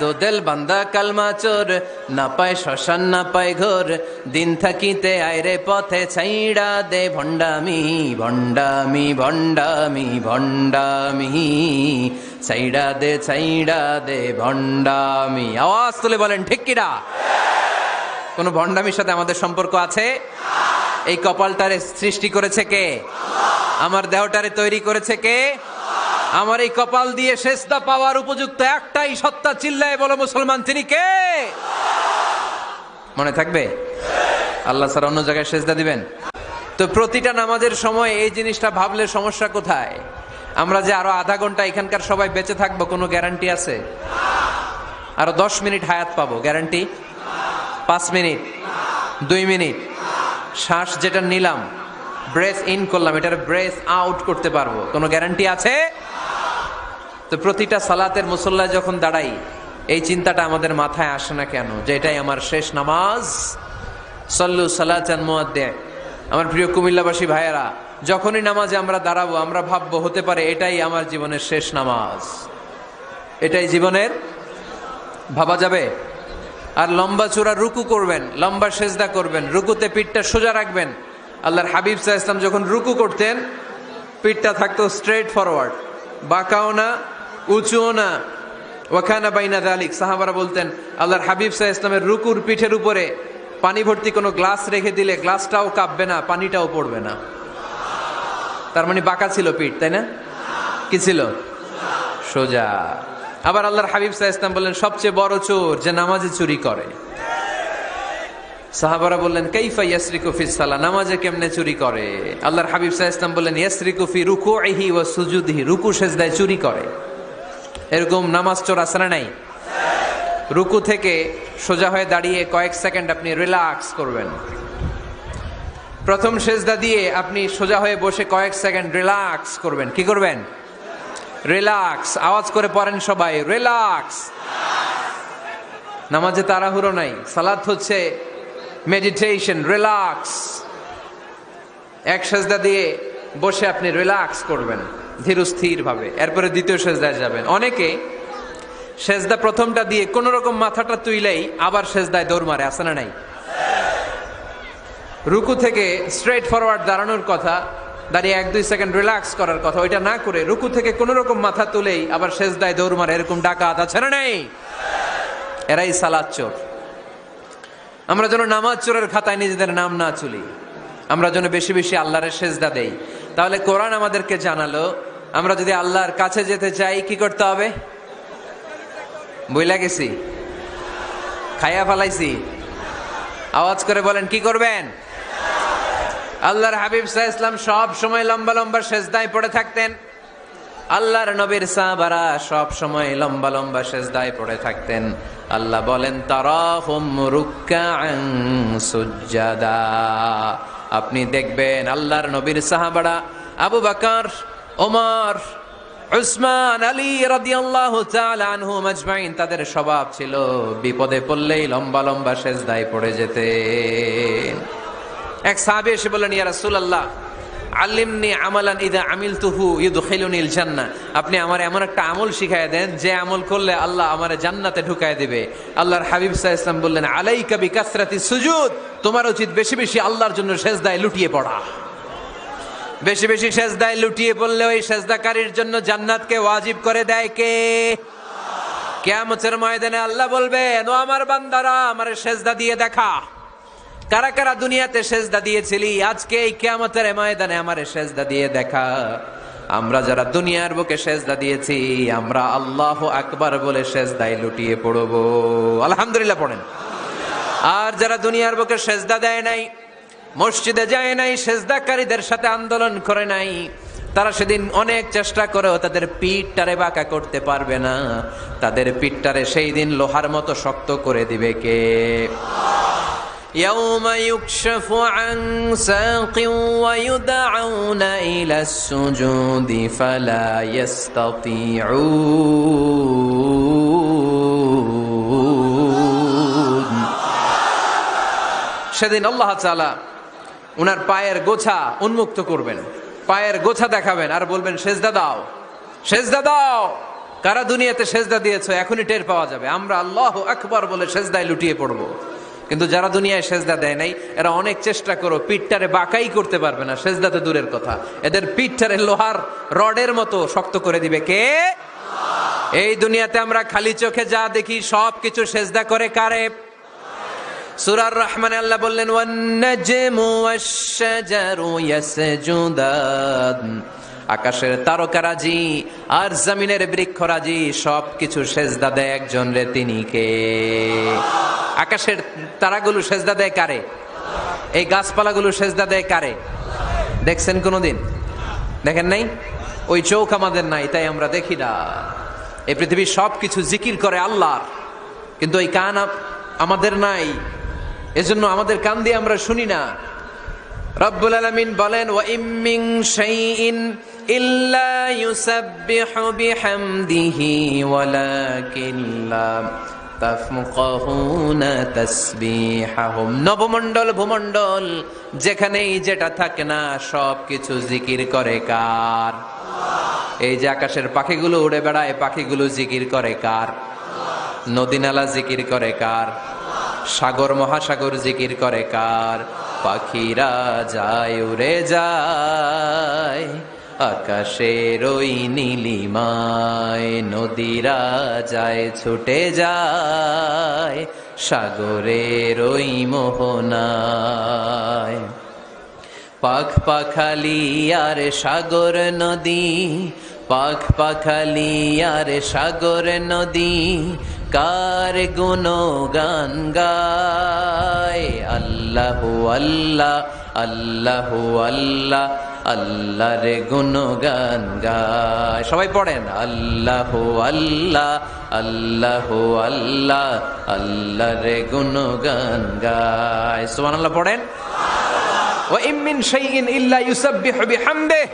দোদেল বান্দা কালমা চোর, না পায় শ্মশান না পায় ঘোর, দিন থাকিতে আয়রে পথে ছাইড়া দে ভণ্ডামি, ভণ্ডামি ভণ্ডামি ভণ্ডামি, ছাইড়া দে ভণ্ডামি। আওয়াজ তুলে বলেন ঠিক কিনা? কোন ভণ্ডামির সাথে আমাদের সম্পর্ক আছে? এই কপালটারে সৃষ্টি করেছে কে? আমার দেহটারে তৈরি করেছে কে? আমার এই কপাল দিয়ে সেজদা পাওয়ার উপযুক্ত একটাই সত্তা, চিল্লায় বলো মুসলমান, তিনি কে? মনে থাকবে? আল্লাহ ছাড়া অন্য জায়গায় সেজদা দিবেন? তো প্রতিটা নামাজের সময় এই জিনিসটা ভাবলে সমস্যা কোথায়? আমরা যে আরো আধা ঘন্টা এখানকার সবাই বেঁচে থাকবো কোনো গ্যারান্টি আছে? আরো 10 মিনিট হায়াত পাবো, গ্যারান্টি? 5 মিনিট, 2 মিনিট, শ্বাস যেটা নিলাম, ব্রেথ ইন করলাম, এটার ব্রেথ আউট করতে পারবো, কোনো গ্যারান্টি আছে? তো প্রতিটা সালাতের মুসল্লায় যখন দাঁড়াই, এই চিন্তাটা আমাদের মাথায় আসে না কেন যে এটাই আমার শেষ নামাজ? সল্লু সালাতান মুআদ্দি। আমার প্রিয় কুমিল্লাবাসী ভাইয়েরা, যখনই নামাজে আমরা দাঁড়াবো, আমরা ভাববো হতে পারে এটাই আমার জীবনের শেষ নামাজ, এটাই জীবনের। ভাবা যাবে? আর লম্বা চূড়া রুকু করবেন, লম্বা সেজদা করবেন, রুকুতে পিঠটা সোজা রাখবেন। আল্লাহর হাবিব সাল্লাল্লাহু আলাইহি ওয়াসাল্লাম যখন রুকু করতেন, পিঠটা থাকতো স্ট্রেট ফরওয়ার্ড, বাঁকাও না উঁচুও না, ওয়াকানা বাইনা যালিক। সাহাবারা বলতেন আল্লাহর হাবিব সাল্লাল্লাহু আলাইহি ওয়াসাল্লামের রুকুর পিঠের উপরে পানি ভর্তি কোনো গ্লাস রেখে দিলে গ্লাসটাও কাঁপবে না, পানিটাও পড়বে না। তার মানে বাঁকা ছিল পিঠ, তাই না? কি ছিল? সোজা। আবার আল্লাহর হাবিব সাল্লাল্লাহু আলাইহি ওয়াসাল্লাম বললেন সবচেয়ে বড় চোর যে নামাজে চুরি করে। সাহাবারা বললেন কাইফা ইয়াসরিকু ফিস সালাহ, নামাজে কেমনে চুরি করে? আল্লাহর হাবিব সাল্লাল্লাহু আলাইহি ওয়াসাল্লাম বললেন ইয়াসরিকু ফি রুকুইহি ওয়া সুজুদিহি, রুকু সেজদায় চুরি করে। এরকম নামাজ চোর আছে না নাই? রুকু থেকে সোজা হয়ে দাঁড়িয়ে কয়েক সেকেন্ড আপনি রিল্যাক্স করবেন। প্রথম সেজদা দিয়ে আপনি সোজা হয়ে বসে কয়েক সেকেন্ড রিল্যাক্স করবেন। কি করবেন? রিল্যাক্স। আওয়াজ করে পড়েন সবাই, রিল্যাক্স। নামাজে তাড়াহুড়ো নাই। সালাত হচ্ছে মেডিটেশন, রিল্যাক্স। এক সেজদা দিয়ে বসে আপনি রিল্যাক্স করবেন ধীরস্থির ভাবে, এরপরে দ্বিতীয় সেজদায় যাবেন। অনেকে সেজদা প্রথমটা দিয়ে কোন রকম মাথাটা তুইলেই আবার সেজদায় দৌড় মারে, আছে না নাই? রুকু থেকে স্ট্রেট ফরওয়ার্ড দাঁড়ানোর কথা, দাঁড়িয়ে 1-2 সেকেন্ড রিল্যাক্স করার কথা, ওইটা না করে রুকু থেকে কোন রকম মাথা তুলেই আবার সেজদায় দৌড় মারে, এরকম ডাকাত আছে না নাই? এরাই সালাত চোর। আমরা যেন নামাজ চোরের খাতায় নিজেদের নাম না চুলি, আমরা যেন বেশি বেশি আল্লাহর সেজদা দেই। তাহলে কোরআন আমাদেরকে জানালো, আমরা যদি আল্লাহর কাছে যেতে চাই কি করতে হবে? বইলা গেছি? খাইয়া ফালাইছি? আওয়াজ করে বলেন কি করবেন? আল্লাহর হাবিব সাল্লাল্লাহু আলাইহি ওয়াসাল্লাম সব সময় লম্বা লম্বা সেজদায় পড়ে থাকতেন। আল্লাহর নবীর সাহাবারা সব সময় লম্বা লম্বা সেজদায় পড়ে থাকতেন। আল্লাহ বলেন তারাহুম রুকআন সুজদা। আপনি দেখবেন আল্লাহর নবীর সাহাবারা আবু বকর, ওমর, উসমান, আলী রাদিয়াল্লাহু তাআলা আনহুম আজমাইন, তাদের স্বভাব ছিল বিপদে পড়লেই লম্বা লম্বা সেজদায় পড়ে যেতেন। এক সাহাবী এসে বললেন, ইয়া রাসূলুল্লাহ আল্লিমনি আমালান ইযা আমিলতুহু ইউদখিলুনিল জান্নাহ। আপনি আমার এমন একটা আমল শিখায় দেন যে আমল করলে আল্লাহ আমারে জান্নাতে ঢুকায় দিবে। আল্লাহর হাবিব সাল্লাল্লাহু আলাইহি ওয়াসাল্লাম বললেন, আলাইকা বিকাসরাতিস সুজুদ। তোমার উচিত বেশি বেশি আল্লাহর জন্য সেজদায় লুটিয়ে পড়া। বেশি বেশি সেজদায় লুটিয়ে পড়লে ওই সেজদাকারীর জন্য জান্নাতকে ওয়াজিব করে দেয় কে? কিয়ামতের ময়দানে আল্লাহ বলবেন, ও আমার বান্দারা আমারে সেজদা দিয়ে দেখা। কারা কারা দুনিয়াতে সেজদা দিয়েছিলি, আজকে এই কিয়ামতের ময়দানে আমারে সেজদা দিয়ে দেখা। আমরা যারা দুনিয়ার বুকে সেজদা দিয়েছি, আমরা আল্লাহু আকবার বলে সেজদায় লুটিয়ে পড়বো। আলহামদুলিল্লাহ পড়েন। আর যারা দুনিয়ার বুকে সেজদা দেয় নাই, মসজিদে যায় নাই, সেজদাকারীদের সাথে আন্দোলন করে নাই, তারা সেদিন অনেক চেষ্টা করেও তাদের পিঠটারে বাঁকা করতে পারবে না। তাদের পিঠটারে সেই দিন লোহার মতো শক্ত করে দিবে কে? يوم يكشف عن ساق ويدعون إلى السجود فلا يستطيعون। সেদিন আল্লাহ তাআলা উনার পায়ের গোছা উন্মুক্ত করবেন, পায়ের গোছা দেখাবেন আর বলবেন, সেজদা দাও, সেজদা দাও। কারা দুনিয়াতে সেজদা দিয়েছো এখনই টের পাওয়া যাবে। আমরা আল্লাহু আকবার বলে সেজদায় লুটিয়ে পড়বো। কিন্তু যারা দুনিয়ায় সেজদা দেয় নাই, এরা অনেক চেষ্টা করো পিঠটারে বাঁকাই করতে পারবে না, সেজদাতে দূরের কথা, এদের পিঠটারে লোহার রডের মতো শক্ত করে দিবে কে? এই দুনিয়াতে আমরা খালি চোখে যা দেখি সব কিছু সেজদা করে কারে? সূরা আর-রহমানে আল্লাহ বললেন, ওয়ান নাজমু ওয়াশ-শাজারু ইয়াসজুদান। আকাশের তারকারাজি আর জমিনের বৃক্ষরাজি সব কিছু সেজদা দেয় একজন রে, তিনি কে? আকাশের তারাগুলো সেজদা দেয় কারে? এই গাছপালাগুলো সেজদা দেয় কারে? দেখছেন কোনদিন? দেখেন নাই? ওই চোখ আমাদের নাই, তাই আমরা দেখি না। এই পৃথিবীর সবকিছু জিকির করে আল্লাহর, কিন্তু এই কান আমাদের নাই, এজন্য আমাদের কান দিয়ে আমরা শুনি না। রব্বুল আলামিন বলেন, ওয়া ইম মিন শাইইন ইল্লা ইউসাব্বিহু বিহামদিহি ওয়ালাকিন লা তাফকাহুনা তাসবিহাহুম। নবমণ্ডল ভূমণ্ডল যেখানেই যেটা থাকে না সব কিছু জিকির করে কার? এই যে আকাশের পাখিগুলো উড়ে বেড়ায়, পাখিগুলো জিকির করে কার? নদী নালা জিকির করে কার? সাগর মহাসাগর জিকির করে কার? পাখিরা যায় উড়ে যায় আকাশের ওই নীলিমায়, নদীরা যায় ছুটে যায় সাগরের ওই মোহনায়। পাখ পাখালি আর সাগর নদী, পাখ পাখালি আর সাগর নদী কার গুণগান গায়? আল্লাহু আল্লাহ, আল্লাহু আল্লাহ, আল্লাহর গুণগান গায়। সবাই পড়েন, আল্লাহু আল্লাহ, আল্লাহু আল্লাহ, আল্লাহর গুণগান গায়। সুবহানাল্লাহ পড়েন। ওয়া ইম মিন শাইইন ইল্লা ইউসাব্বিহু বিহামদিহি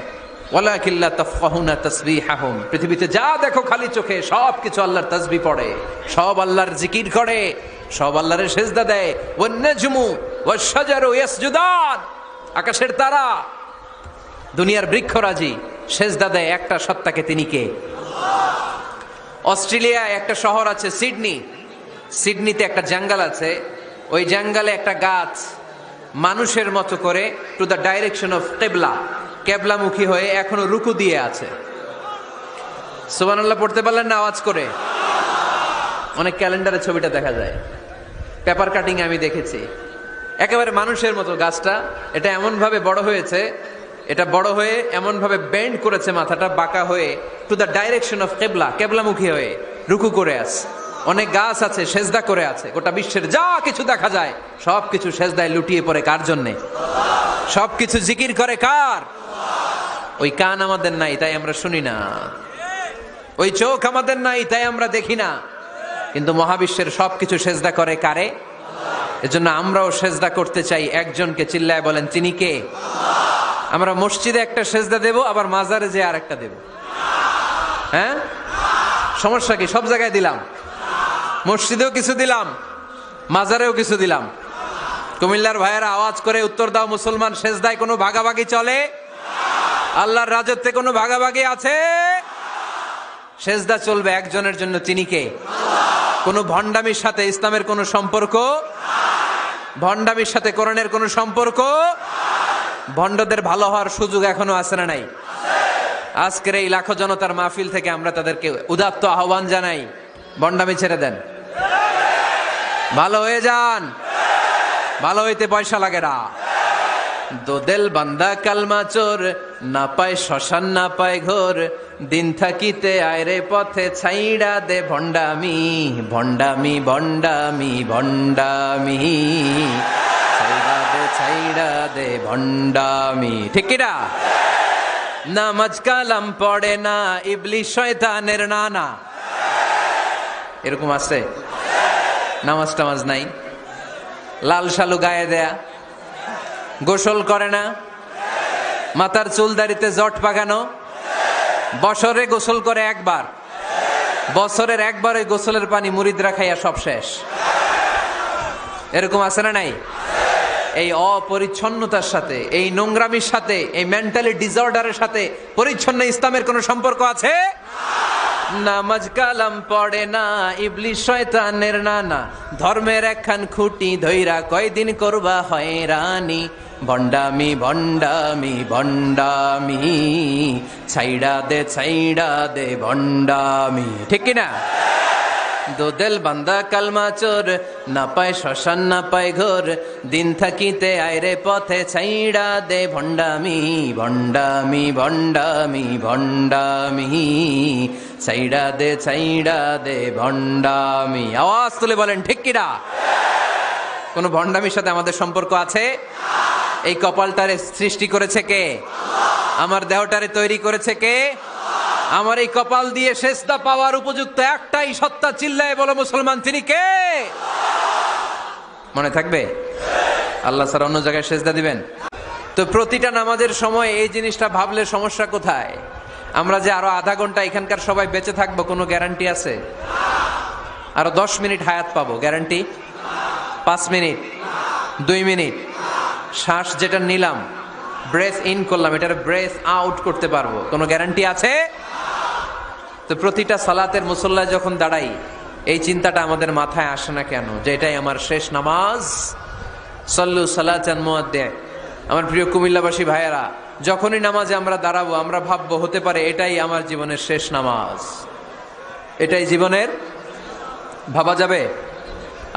ওয়ালাকিন লা তাফকাহুনা তাসবিহাহুম। পৃথিবীতে যা দেখো খালি চোখে সব কিছু আল্লাহর তাসবিহ পড়ে, সব আল্লাহর জিকির করে, সব আল্লাহর সেজদা দেয়। ওয়ান নাজমু ওয়াশ-শাজারু ইয়াসজুদান, আকাশের তারা, দুনিয়ার বৃক্ষরাজি সেজদা দেয় একটা সত্তাকে। তিনি কে? অস্ট্রেলিয়ায় একটা শহর আছে সিডনি, সিডনিতে একটা জঙ্গল আছে। ওই জঙ্গলে একটা গাছ মানুষের মতো করে টু দ্য ডাইরেকশন অফ কিবলা, কেবলামুখী হয়ে এখনো রুকু দিয়ে আছে। সুবহানাল্লাহ পড়তে পারলেন না আওয়াজ করে? অনেক ক্যালেন্ডারে ছবিটা দেখা যায়, পেপার কাটিং আমি দেখেছি। একেবারে মানুষের মতো গাছটা। এটা এমন ভাবে বড় হয়েছে, এটা বড় হয়ে এমন ভাবে বেন্ড করেছে, মাথাটা বাঁকা হয়ে টু দ্য ডাইরেকশন অফ কিবলা, কেবলামুখী হয়ে রুকু করে আছে। অনেক গাছ আছে সেজদা করে আছে। গোটা বিশ্বের যা কিছু দেখা যায় সবকিছু সেজদায় লুটিয়ে পড়ে কার জন্যে? সবকিছু জিকির করে কার? ওই কান আমাদের নাই তাই আমরা শুনি না, ওই চোখ আমাদের নাই তাই আমরা দেখি না, কিন্তু মহাবিশ্বের সবকিছু সেজদা করে কারে? এজন্য আমরাও সেজদা করতে চাই একজনকে। চিল্লায় বলেন তিনি কে? আমরা মসজিদে একটা সেজদা দেব, আবার মাজারে যে আর একটা দেব। হ্যাঁ, সমস্যা কি? সব জায়গায় দিলাম, মসজিদেও কিছু দিলাম, মাজারেও কিছু দিলাম। কুমিল্লার ভাইয়েরা আওয়াজ করে উত্তর দাও, মুসলমান সেজদায় কোনো ভাগাভাগি চলে? আল্লাহর রাজত্বে কোনো ভাগাভাগি আছে? সেজদা চলবে একজনের জন্য, তিনি কে? কোনো ভণ্ডামির সাথে ইসলামের কোনো সম্পর্ক, ভণ্ডামির সাথে কোরআনের কোনো সম্পর্ক। ভণ্ডদের ভালো হওয়ার সুযোগ এখনো আছে না নাই? আজকের এই লাখো জনতার মাহফিল থেকে আমরা তাদেরকে উদাত্ত আহ্বান জানাই, ভণ্ডামি ছেড়ে দেন, ভালো হয়ে যান। ভালো হইতে পয়সা লাগে না। দোদেল বান্দা কালমা চোর, না পায় শ্মশান না পায় ঘোর, দিন থাকিতে আয়রে পথে ছাইড়া দে ভণ্ডামি, ভণ্ডামি ভণ্ডামি ভণ্ডামি, ছাইড়া দে ছাইড়া দে ভণ্ডামি। ঠিক কিনা? নামাজ কালাম পড়ে না, ইবলিশ শয়তানের নানা। এরকম আছে? নামাজ টামাজ নাই, লাল শালু গায়ে দেয়া, গোসল করে না, মাথার চুল দাড়িতে জট পাকানো, বছরে গোসল করে একবার, বছরের একবার ওই গোসলের পানি মুরিদরা খাইয়া সব শেষ। এরকম আছে না নাই? এই অপরিচ্ছন্নতার সাথে, এই নোংরামির সাথে, এই মেন্টালি ডিসঅর্ডারের সাথে পরিচ্ছন্ন ইসলামের কোনো সম্পর্ক আছে? নামাজ কালাম পড়ে না, ইবলিশ শয়তানের নানা, ধর্মের একখান খুঁটি ধইরা কয়দিন করবা হয়রানি, ভণ্ডামি ভণ্ডামি ভণ্ডামি, ছাইড়া দে ভণ্ডামি। ঠিক কিনা? দোদেল বান্দা কালমা চোর, না পায় শ্মশান না পায় ঘোর, দিন থাকিতে আয়রে পথে ছাইড়া দে ভণ্ডামি, ভণ্ডামি ভণ্ডামি ভণ্ডামি, ছাইড়া দে ভণ্ডামি। আওয়াজ তুলে বলেন ঠিক কিনা? কোন ভণ্ডামির সাথে আমাদের সম্পর্ক আছে? এই কপালটারে সৃষ্টি করেছে কে? আমার দেহটারে তৈরি করেছে কে? আমার এই কপাল দিয়ে সেজদা পাওয়ার উপযুক্ত একটাই সত্তা। চিল্লায় বলো মুসলমান, তিনি কে? মনে থাকবে? আল্লাহ ছাড়া অন্য জায়গায় সেজদা দিবেন? তো প্রতিটা নামাজের সময় এই জিনিসটা ভাবলে সমস্যা কোথায়? আমরা যে আরো আধা ঘন্টা এখানকার সবাই বেঁচে থাকবো কোনো গ্যারান্টি আছে? আরো 10 মিনিট হায়াত পাবো, গ্যারান্টি? 5 মিনিট, 2 মিনিট, শ্বাস যেটা নিলাম, ব্রেথ ইন করলাম, এটার ব্রেথ আউট করতে পারবো, কোনো গ্যারান্টি আছে? তো প্রতিটা সালাতের মুসল্লায় যখন দাঁড়াই, এই চিন্তাটা আমাদের মাথায় আসে না কেন যে এটাই আমার শেষ নামাজ? সল্লু সালাতান মুআদ্দিন। আমার প্রিয় কুমিল্লাবাসী ভাইয়েরা, যখনই নামাজে আমরা দাঁড়াবো, আমরা ভাববো হতে পারে এটাই আমার জীবনের শেষ নামাজ, এটাই জীবনের। ভাবা যাবে?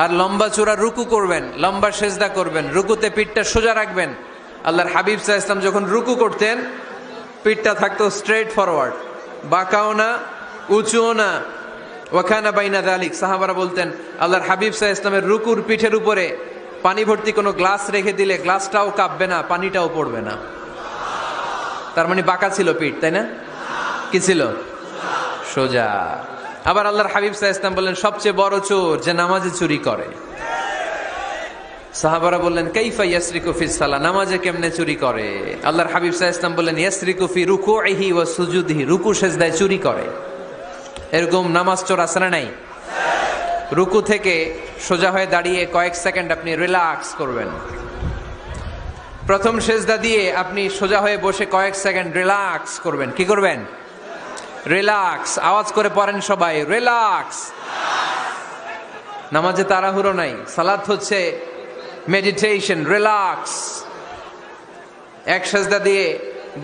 আর লম্বা চূড়া রুকু করবেন, লম্বা সেজদা করবেন, রুকুতে পিঠটা সোজা রাখবেন। আল্লাহর হাবিব সাল্লাল্লাহু আলাইহি ওয়াসাল্লাম যখন রুকু করতেন, পিঠটা থাকতো স্ট্রেট ফরওয়ার্ড, বাঁকাও না উঁচুও না, ওয়াকানা বাইনা যালিক। সাহাবারা বলতেন আল্লাহর হাবিব সাল্লাল্লাহু আলাইহি ওয়াসাল্লামের রুকুর পিঠের উপরে পানি ভর্তি কোনো গ্লাস রেখে দিলে গ্লাসটাও কাঁপবে না, পানিটাও পড়বে না। তার মানে বাঁকা ছিল পিঠ, তাই না? কি ছিল? সোজা। আবার আল্লাহর হাবিব সাল্লাল্লাহু আলাইহি ওয়াসাল্লাম বললেন সবচেয়ে বড় চোর যে নামাজে চুরি করে। সাহাবারা বললেন কাইফা ইয়াসরিকু ফিস সালাহ, নামাজে কেমনে চুরি করে? আল্লাহর হাবিব সাল্লাল্লাহু আলাইহি ওয়াসাল্লাম বললেন ইয়াসরিকু ফি রুকুইহি ওয়া সুজুদিহি, রুকু সেজদায় চুরি করে। এরকম নামাজ চোর আছে না নাই? রুকু থেকে সোজা হয়ে দাঁড়িয়ে কয়েক সেকেন্ড আপনি রিল্যাক্স করবেন। প্রথম সেজদা দিয়ে আপনি সোজা হয়ে বসে কয়েক সেকেন্ড রিল্যাক্স করবেন। কি করবেন? রিল্যাক্স। আওয়াজ করে পড়েন সবাই, রিল্যাক্স। নামাজে তাড়াহুড়ো নাই, সালাত হচ্ছে মেডিটেশন, রিল্যাক্স। এক সেজদা দিয়ে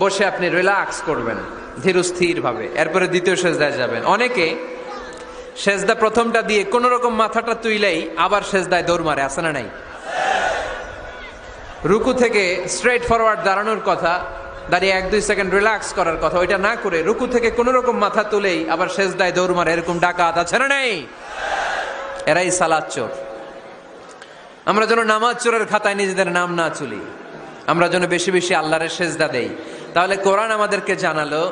বসে আপনি রিল্যাক্স করবেন ধীরস্থির ভাবে, এরপরে দ্বিতীয় সেজদায় যাবেন। অনেকে সেজদা প্রথমটা দিয়ে কোন রকম মাথাটা তুইলেই আবার সেজদায় দৌড় মারে, আছে না নাই? রুকু থেকে স্ট্রেট ফরওয়ার্ড দাঁড়ানোর কথা, দাঁড়িয়ে 1-2 সেকেন্ড রিল্যাক্স করার কথা, ওইটা না করে রুকু থেকে কোন রকম মাথা তুলেই আবার সেজদায় দৌড় মারে, এরকম ডাকাত আছে না নাই? এরাই সালাত চোর। আমরা যেন নামাজ চোরের খাতায় নিজেদের নাম না চুলি, আমরা যেন বেশি বেশি আল্লাহর সেজদা দেই। তাহলে কোরআন আমাদেরকে জানালো,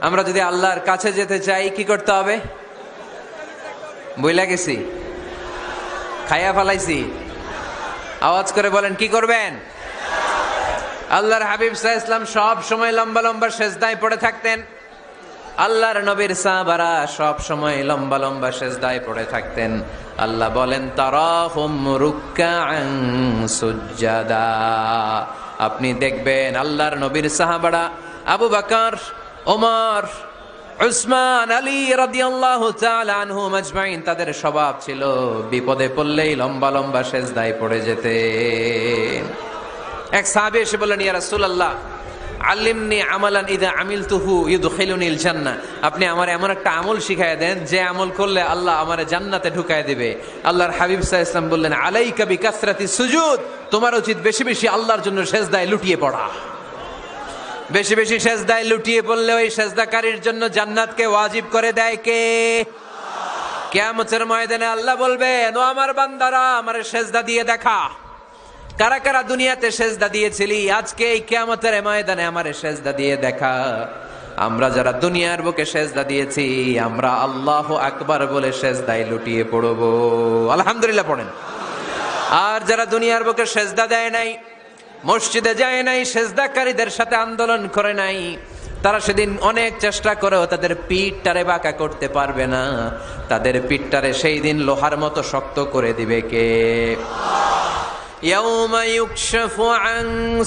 আমরা যদি আল্লাহর কাছে যেতে চাই কি করতে হবে? বইলা গেছি, খাইয়া ফেলাইছি, আওয়াজ করে বলেন কি করবেন? আল্লাহর হাবিব সাল্লাল্লাহু আলাইহি ওয়াসাল্লাম সব সময় লম্বা লম্বা সেজদায় পড়ে থাকতেন। আল্লাহর নবীর সাহাবারা সব সময় লম্বা লম্বা সেজদায় পড়ে থাকতেন। আল্লাহ বলেন তারাহুম রুকআন সুজদা। আপনি দেখবেন আল্লাহর নবীর সাহাবারা আবু বকর, ওমর, উসমান, আলী রাদিয়াল্লাহু তাআলা আনহুম আজমাইন, তাদের স্বভাব ছিল বিপদে পড়লেই লম্বা লম্বা সেজদায় পড়ে যেতেন। এক সাহাবী এসে বললেন, ইয়া রাসূলুল্লাহ আল্লিমনি আমালান ইযা আমিলতুহু ইউদখিলুনিল জান্নাহ। আপনি আমারে এমন একটা আমল শিখায়া দেন যে আমল করলে আল্লাহ আমারে জান্নাতে ঢুকায় দিবে। আল্লাহর হাবিব সাল্লাল্লাহু আলাইহি ওয়াসাল্লাম বললেন, আলাইকা বিকাসরাতিস সুজুদ। তোমার উচিত বেশি বেশি আল্লাহর জন্য সেজদায় লুটিয়ে পড়া। বেশি বেশি সেজদায় লুটিয়ে পড়লে ওই সেজদাকারীর জন্য জান্নাতকে ওয়াজিব করে দেয় কে? কিয়ামতের ময়দানে আল্লাহ বলবেন, ও আমার বান্দারা আমারে সেজদা দিয়ে দেখা। কারা কারা দুনিয়াতে সেজদা দিয়েছিলি, আজকে এই কিয়ামতের ময়দানে আমারে সেজদা দিয়ে দেখা। আমরা যারা দুনিয়ার বুকে সেজদা দিয়েছি, আমরা আল্লাহু আকবার বলে সেজদায় লুটিয়ে পড়ব। আলহামদুলিল্লাহ পড়েন। আর যারা দুনিয়ার বুকে সেজদা দেয় নাই, মসজিদে যায় নাই, সেজদাকারীদের সাথে আন্দোলন করে নাই, তারা সেদিন অনেক চেষ্টা করেও তাদের পিঠটারে বাঁকা করতে পারবে না। তাদের পিঠটারে সেই দিন লোহার মতো শক্ত করে দিবে কে? يوم يكشف عن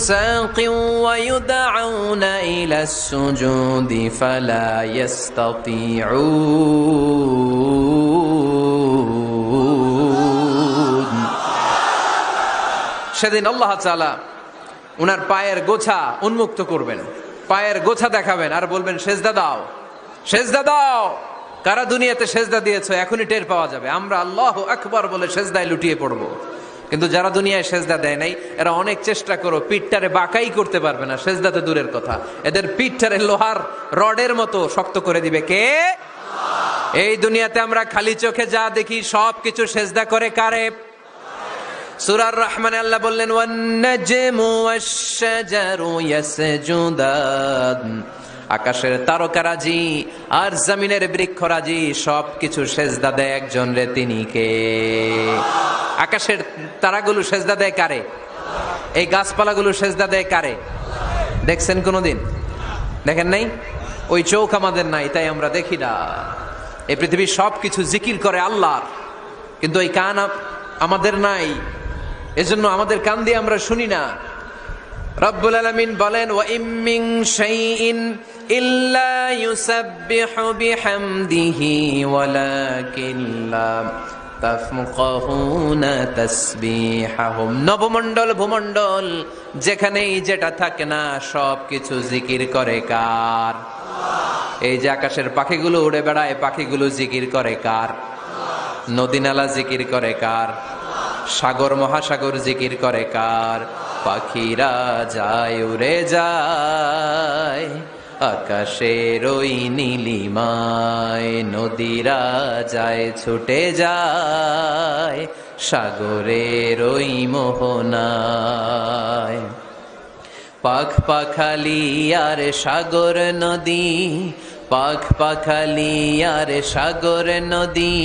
ساق ويدعون إلى السجود فلا يستطيعون। সেদিন আল্লাহ তাআলা উনার পায়ের গোছা উন্মুক্ত করবেন, পায়ের গোছা দেখাবেন আর বলবেন, সেজদা দাও, সেজদা দাও। কারা দুনিয়াতে সেজদা দিয়েছো এখনই টের পাওয়া যাবে। আমরা আল্লাহু আকবার বলে সেজদায় লুটিয়ে পড়বো। কিন্তু যারা দুনিয়ায় সেজদা দেয় নাই, এরা অনেক চেষ্টা করো পিঠটারে বাঁকাই করতে পারবে না, সেজদাতে দূরের কথা, এদের পিঠটারে লোহার রডের মতো শক্ত করে দিবে কে? এই দুনিয়াতে আমরা খালি চোখে যা দেখি সব কিছু সেজদা করে কারে? সূরা আর-রহমানে আল্লাহ বললেন, ওয়ান নাজমু ওয়াশ-শাজারু ইয়াসজুদান। আকাশের তারকারাজি আর জমিনের বৃক্ষরাজি সব কিছু সেজদা দেয় একজন রে, তিনি কে? আকাশের তারাগুলো সেজদা দেয় কারে? এই গাছপালাগুলো সেজদা দেয় কারে? দেখছেন কোনদিন? দেখেন নাই? ওই চোখ আমাদের নাই, তাই আমরা দেখি না। এই পৃথিবীর সবকিছু জিকির করে আল্লাহর, কিন্তু এই কান আমাদের নাই, এজন্য আমাদের কান দিয়ে আমরা শুনি না। রব্বুল আলামিন বলেন, ওয়া ইম মিন শাইইন ইল্লা ইউসাব্বিহু বিহামদিহি ওয়ালাকিন লা তাফকাহুনা তাসবিহাহুম। নবমণ্ডল ভূমণ্ডল যেখানেই যেটা থাকে না সব কিছু জিকির করে কার? এই যে আকাশের পাখিগুলো উড়ে বেড়ায়, পাখিগুলো জিকির করে কার? নদী নালা জিকির করে কার? সাগর মহাসাগর জিকির করে কার? পাখিরা যায় উড়ে যায় আকাশের ওই নীলিমায়, নদীরা যায় ছুটে যায় সাগরের ওই মোহনায়। পাখ পাখালি আর সাগর নদী, পাখ পাখালি আর সাগর নদী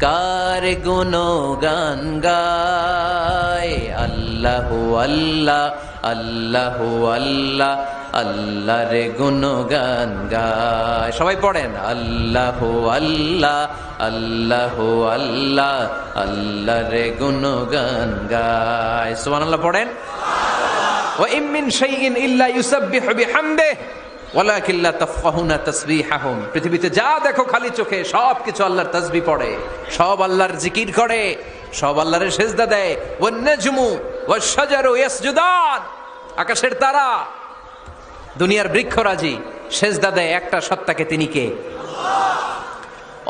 কার গুণগান গায়? আল্লাহু আল্লাহ, আল্লাহু আল্লাহ, আল্লাহর গুণগান গায়। সবাই পড়েন আল্লাহ আল্লাহ আল্লাহ আল্লাহ আল্লাহর গুণগান গায়। সুবহানাল্লাহ পড়েন। ওয়া ইম মিন শাইইন ইল্লা ইউসাব্বিহু বিহামদিহি ওয়ালাকিন লা তাফকাহুনা তাসবিহাহুম। পৃথিবীতে যা দেখো খালি চোখে সব কিছু আল্লাহর তাসবিহ পড়ে, সব আল্লাহর জিকির করে, সব আল্লাহর সেজদা দেয়। One নাজমু wash শাজারু ইয়াসজুদান। আকাশের তারা, দুনিয়ার বৃক্ষরাজি সেজদা দেয় একটা সত্তাকে, তিনি কে?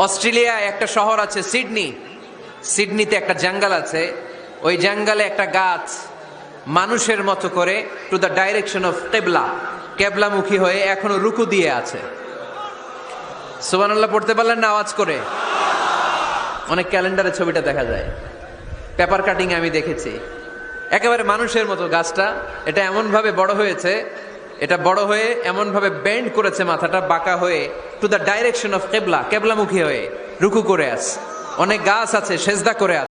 অস্ট্রেলিয়ায় একটা শহর আছে সিডনি, সিডনিতে একটা জঙ্গল আছে, ওই জঙ্গলে একটা গাছ মানুষের মতো করে টু দ্য ডাইরেকশন অফ কিবলা, কেবলামুখী হয়ে এখনো রুকু দিয়ে আছে। সুবহানাল্লাহ পড়তে পারলেন না আওয়াজ করে? অনেক ক্যালেন্ডারে ছবিটা দেখা যায়, পেপার কাটিং আমি দেখেছি। একেবারে মানুষের মতো গাছটা, এটা এমন ভাবে বড় হয়েছে, এটা বড় হয়ে এমন ভাবে বেন্ড করেছে, মাথাটা বাঁকা হয়ে টু দ্য ডাইরেকশন অফ কিবলা, কেবলামুখী হয়ে রুকু করে আছে। অনেক গাছ আছে সেজদা করে আছে।